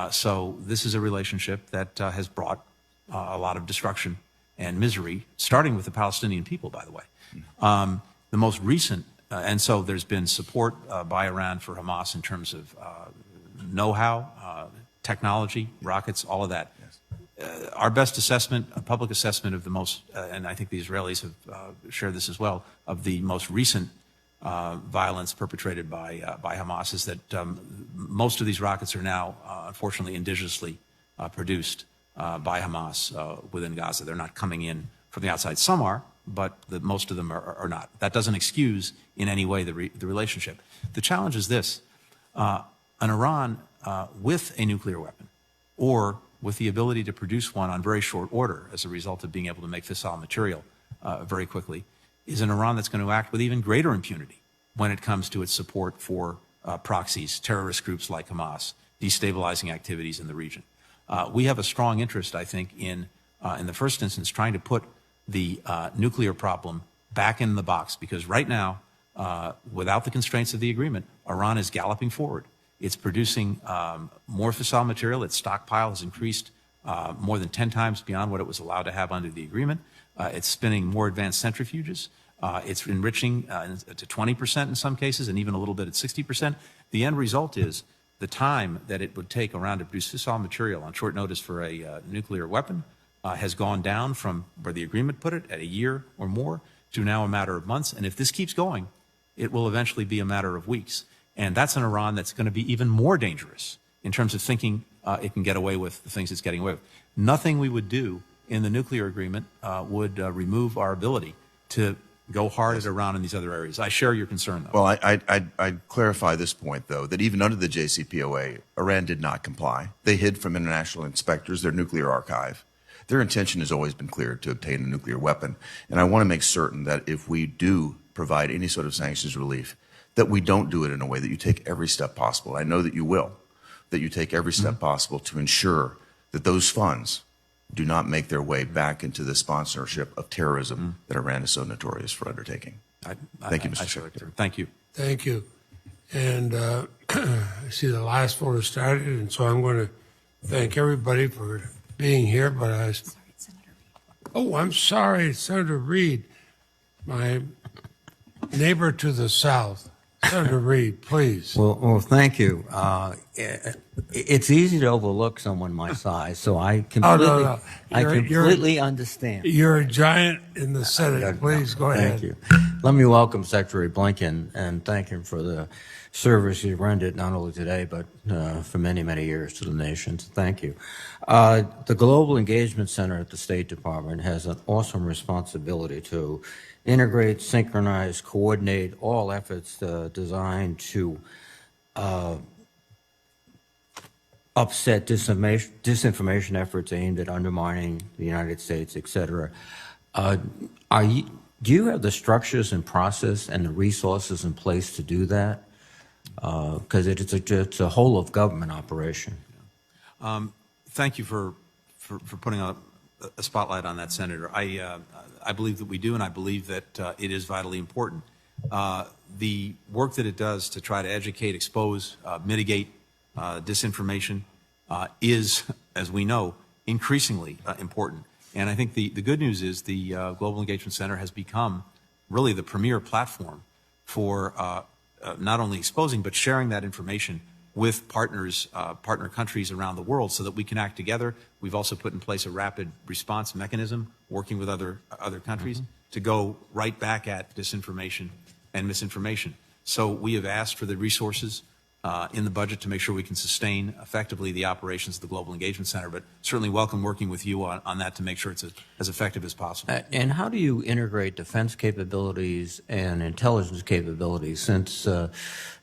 So this is a relationship that has brought a lot of destruction and misery, starting with the Palestinian people, by the way. The most recent, and so there's been support by Iran for Hamas in terms of know-how, technology, rockets, all of that. Our best assessment, a public assessment of the most, and I think the Israelis have shared this as well, of the most recent violence perpetrated by Hamas is that most of these rockets are now, unfortunately, indigenously produced by Hamas within Gaza. They're not coming in from the outside. Some are, but most of them are not. That doesn't excuse in any way the relationship. The challenge is this. An Iran with a nuclear weapon or with the ability to produce one on very short order as a result of being able to make fissile material very quickly is an Iran that's going to act with even greater impunity when it comes to its support for proxies, terrorist groups like Hamas, destabilizing activities in the region. We have a strong interest, I think, in the first instance, trying to put the nuclear problem back in the box, because right now, without the constraints of the agreement, Iran is galloping forward. It's producing more fissile material. Its stockpile has increased more than 10 times beyond what it was allowed to have under the agreement. It's spinning more advanced centrifuges. It's enriching to 20% in some cases, and even a little bit at 60%. The end result is the time that it would take Iran to produce fissile material on short notice for a nuclear weapon has gone down from where the agreement put it at a year or more to now a matter of months. And if this keeps going, it will eventually be a matter of weeks. And that's an Iran that's going to be even more dangerous in terms of thinking it can get away with the things it's getting away with. Nothing we would do in the nuclear agreement would remove our ability to go hard at Iran in these other areas. I share your concern, though. Well, I'd clarify this point, though, that even under the JCPOA, Iran did not comply. They hid from international inspectors their nuclear archive. Their intention has always been clear, to obtain a nuclear weapon. And I want to make certain that if we do provide any sort of sanctions relief, that we don't do it in a way that you take every step possible. I know that you will, that you take every step possible to ensure that those funds do not make their way back into the sponsorship of terrorism that Iran is so notorious for undertaking. Thank you, Mr. Secretary. Thank you. Thank you. And I see the last vote has started, and so I'm going to thank everybody for being here. But I'm sorry, Senator Reid, my neighbor to the south. Senator Reid, please. Well, thank you. It's easy to overlook someone my size, so I completely, I completely understand. You're a giant in the Senate. Please go ahead. Thank you. Let me welcome Secretary Blinken and thank him for the service he rendered not only today but for many, many years to the nation. So thank you. The Global Engagement Center at the State Department has an awesome responsibility to integrate, synchronize, coordinate all efforts designed to upset disinformation efforts aimed at undermining the United States, et cetera. Do you have the structures and process and the resources in place to do that? Because it's a whole of government operation. Thank you for putting a spotlight on that, Senator. I believe that we do, and I believe that it is vitally important. The work that it does to try to educate, expose, mitigate disinformation is, as we know, increasingly important. And I think the good news is the Global Engagement Center has become really the premier platform for not only exposing but sharing that information with partners, partner countries around the world so that we can act together. We've also put in place a rapid response mechanism working with other countries to go right back at disinformation and misinformation. So we have asked for the resources in the budget to make sure we can sustain effectively the operations of the Global Engagement Center, but certainly welcome working with you on that to make sure it's as effective as possible. And how do you integrate defense capabilities and intelligence capabilities since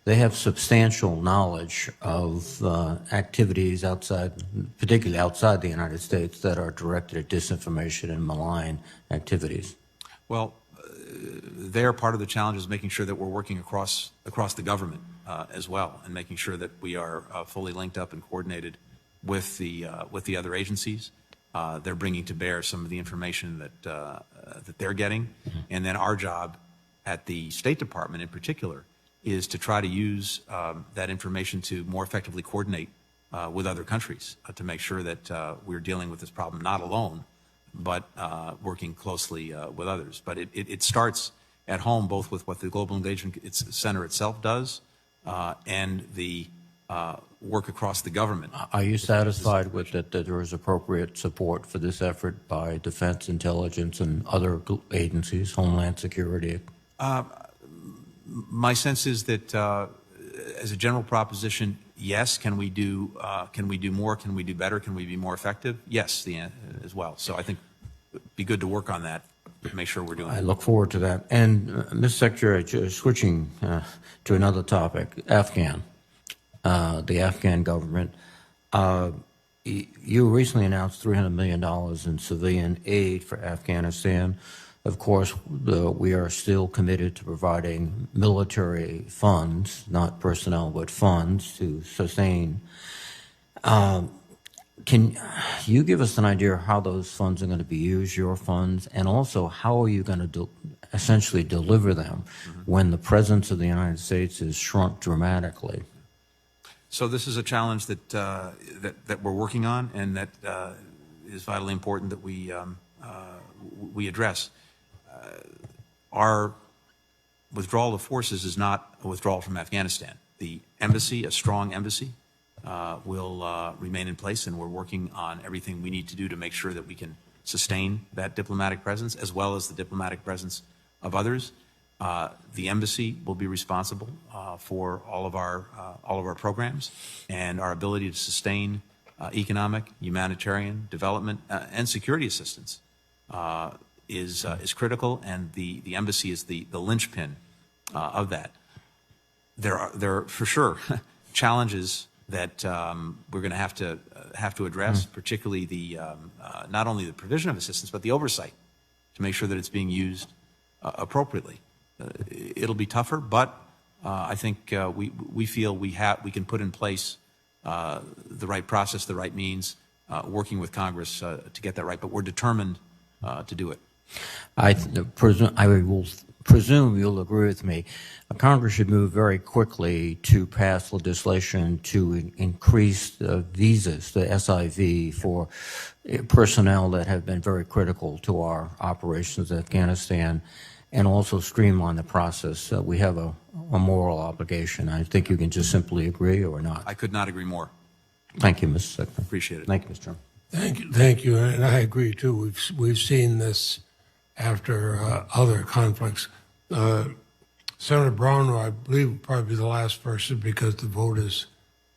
they have substantial knowledge of activities outside, particularly outside the United States, that are directed at disinformation and malign activities? Well, they're part of the challenge is making sure that we're working across the government as well, and making sure that we are fully linked up and coordinated with the other agencies. They're bringing to bear some of the information that they're getting, and then our job at the State Department in particular is to try to use that information to more effectively coordinate with other countries to make sure that we're dealing with this problem not alone, but working closely with others. But it starts at home, both with what the Global Engagement Center itself does and the work across the government. Are you satisfied with that there is appropriate support for this effort by Defense Intelligence and other agencies, Homeland Security? My sense is that as a general proposition, yes. Can we do more? Can we do better? Can we be more effective? Yes, as well. So I think it'd be good to work on that, make sure we're doing it. I look forward to that. And Mr. Secretary, switching to another topic, the Afghan government. You recently announced $300 million in civilian aid for Afghanistan. Of course, we are still committed to providing military funds, not personnel, but funds to sustain. Can you give us an idea of how those funds are going to be used, your funds, and also how are you going to essentially deliver them when the presence of the United States is shrunk dramatically? So this is a challenge that that we're working on, and that is vitally important that we address. Our withdrawal of forces is not a withdrawal from Afghanistan. The embassy, a strong embassy, will remain in place, and we're working on everything we need to do to make sure that we can sustain that diplomatic presence as well as the diplomatic presence of others. The embassy will be responsible for all of our programs, and our ability to sustain economic, humanitarian, development, and security assistance is critical, and the embassy is the linchpin of that. There are for sure challenges that we're going to have to address, particularly the not only the provision of assistance but the oversight to make sure that it's being used appropriately. It'll be tougher, but I think we feel we can put in place the right process, the right means, working with Congress to get that right. But we're determined to do it. I will presume you'll agree with me. Congress should move very quickly to pass legislation to increase the visas, the SIV, for personnel that have been very critical to our operations in Afghanistan, and also streamline the process. We have a moral obligation. I think you can just simply agree or not. I could not agree more. Thank you, Mr. Secretary. Appreciate it. Thank you, Mr. Chairman. Thank you, and I agree too. We've seen this after other conflicts. Senator Brown, I believe, will probably be the last person because the vote is.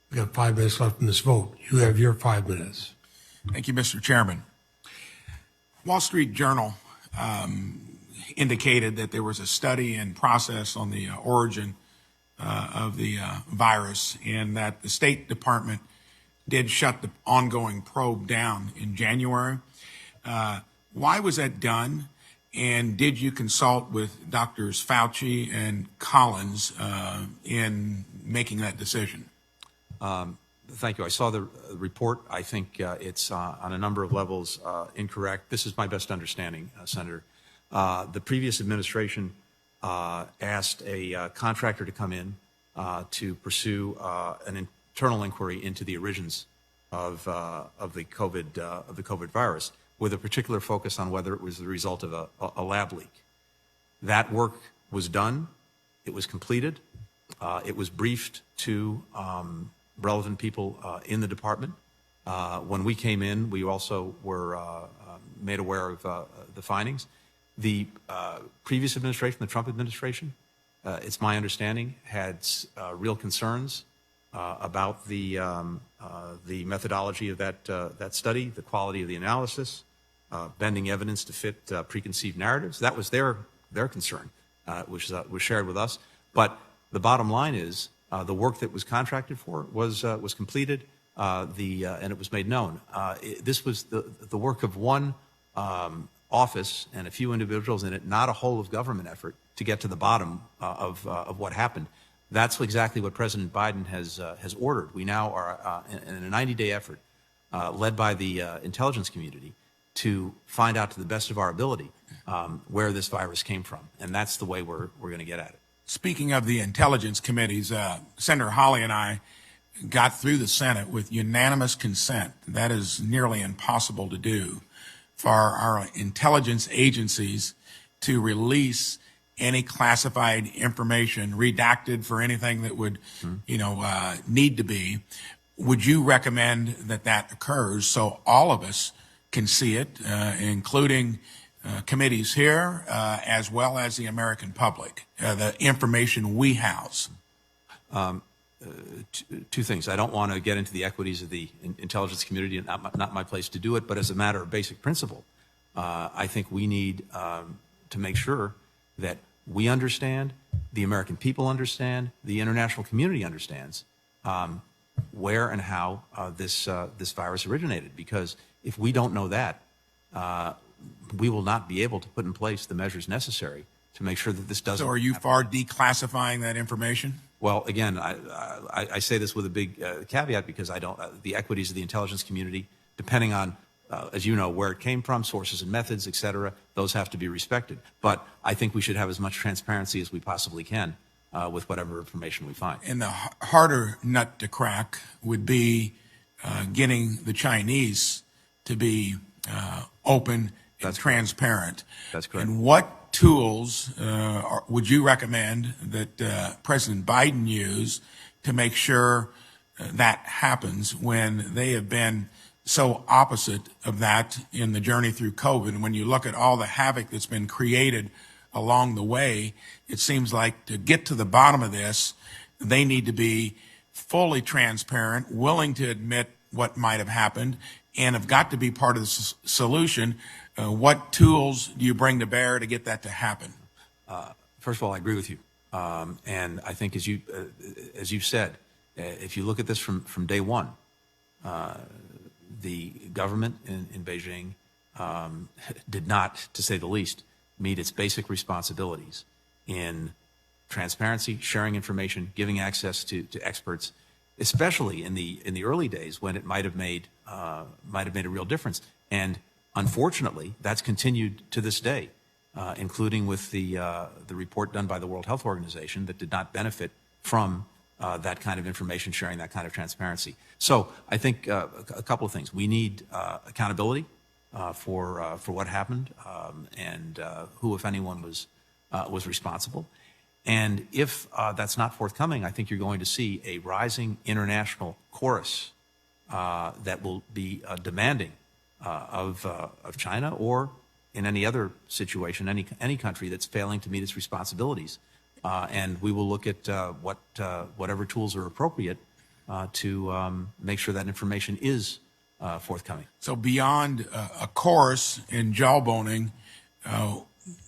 We got 5 minutes left in this vote. You have your 5 minutes. Thank you, Mr. Chairman. Wall Street Journal indicated that there was a study and process on the origin of the virus, and that the State Department did shut the ongoing probe down in January. Why was that done? And did you consult with Drs. Fauci and Collins in making that decision? Thank you. I saw the report. I think it's on a number of levels incorrect. This is my best understanding, Senator. The previous administration asked a contractor to come in to pursue an internal inquiry into the origins of the COVID virus, with a particular focus on whether it was the result of a lab leak. That work was done. It was completed. It was briefed to relevant people in the department. When we came in, we also were made aware of the findings. The previous administration, the Trump administration, it's my understanding, had real concerns about the methodology of that study, the quality of the analysis, bending evidence to fit preconceived narratives. That was their concern, which was shared with us. But the bottom line is the work that was contracted for was completed, and it was made known. This was the work of one office and a few individuals in it, not a whole of government effort to get to the bottom of what happened. That's exactly what President Biden has ordered. We now are in a 90-day effort led by the intelligence community to find out to the best of our ability where this virus came from. And that's the way we're going to get at it. Speaking of the intelligence committees, Senator Hawley and I got through the Senate with unanimous consent. That is nearly impossible to do for our intelligence agencies to release any classified information, redacted for anything that would, need to be. Would you recommend that occurs so all of us can see it, including committees here, as well as the American public, the information we house? Two things. I don't want to get into the equities of the intelligence community, and not my place to do it, but as a matter of basic principle, I think we need to make sure that we understand, the American people understand, the international community understands where and how this virus originated. Because if we don't know that, we will not be able to put in place the measures necessary to make sure that this doesn't. So are you for declassifying that information? Well, again, I say this with a big caveat because I don't. The equities of the intelligence community, depending on, as you know, where it came from, sources and methods, et cetera, those have to be respected. But I think we should have as much transparency as we possibly can with whatever information we find. And the harder nut to crack would be getting the Chinese to be open and transparent. That's correct. And what tools would you recommend that President Biden use to make sure that happens when they have been so opposite of that in the journey through COVID? And when you look at all the havoc that's been created along the way, it seems like to get to the bottom of this, they need to be fully transparent, willing to admit what might have happened, and have got to be part of the solution. What tools do you bring to bear to get that to happen? First of all, I agree with you. And I think as you said, if you look at this from day one, the government in Beijing did not, to say the least, meet its basic responsibilities in transparency, sharing information, giving access to experts, especially in the early days when it might have made a real difference. And unfortunately, that's continued to this day, including with the report done by the World Health Organization that did not benefit from that kind of information sharing, that kind of transparency. So I think a couple of things. We need accountability for what happened and who, if anyone, was responsible. And if that's not forthcoming, I think you're going to see a rising international chorus that will be demanding of China, or in any other situation, any country that's failing to meet its responsibilities. And we will look at whatever tools are appropriate to make sure that information is forthcoming. So beyond a chorus in jawboning,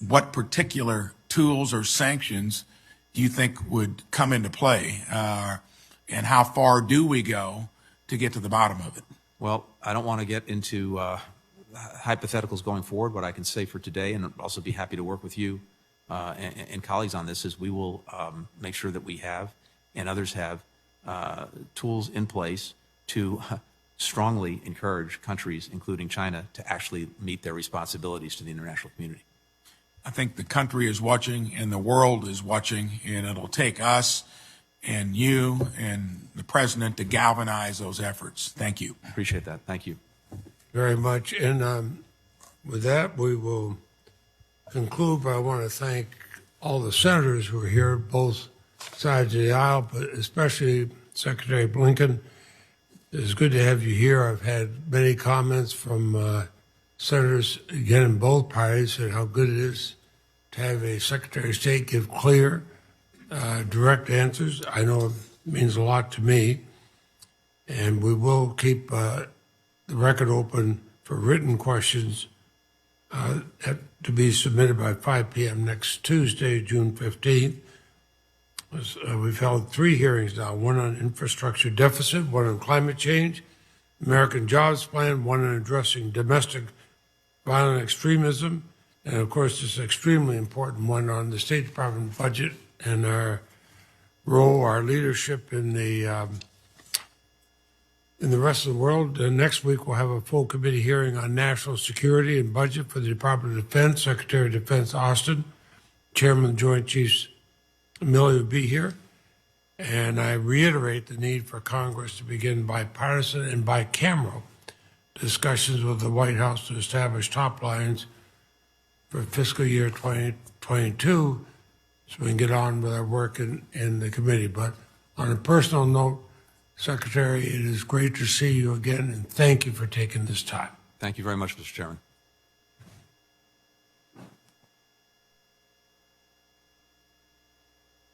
what particular tools or sanctions do you think would come into play? And how far do we go to get to the bottom of it? Well, I don't want to get into hypotheticals going forward. What I can say for today, and also be happy to work with you and colleagues on this, is we will make sure that we have, and others have, tools in place to strongly encourage countries, including China, to actually meet their responsibilities to the international community. I think the country is watching and the world is watching, and it'll take us and you and the president to galvanize those efforts. Thank you. Appreciate that. Thank you very much. And with that, we will conclude, but I want to thank all the senators who are here, both sides of the aisle, but especially Secretary Blinken. It's good to have you here. I've had many comments from senators, again, in both parties, and how good it is to have a Secretary of State give clear, direct answers. I know it means a lot to me, and we will keep the record open for written questions to be submitted by 5 p.m. next Tuesday, June 15th. We've held 3 hearings now, one on infrastructure deficit, one on climate change, American Jobs Plan, one on addressing domestic violent extremism, and of course this extremely important one on the State Department budget and our role, our leadership in the rest of the world. Next week we'll have a full committee hearing on national security and budget for the Department of Defense. Secretary of Defense Austin, Chairman of the Joint Chiefs Milley will be here. And I reiterate the need for Congress to begin bipartisan and bicameral discussions with the White House to establish top lines for fiscal year 2022 so we can get on with our work in the committee. But on a personal note, Secretary, it is great to see you again, and thank you for taking this time. Thank you very much, Mr. Chairman.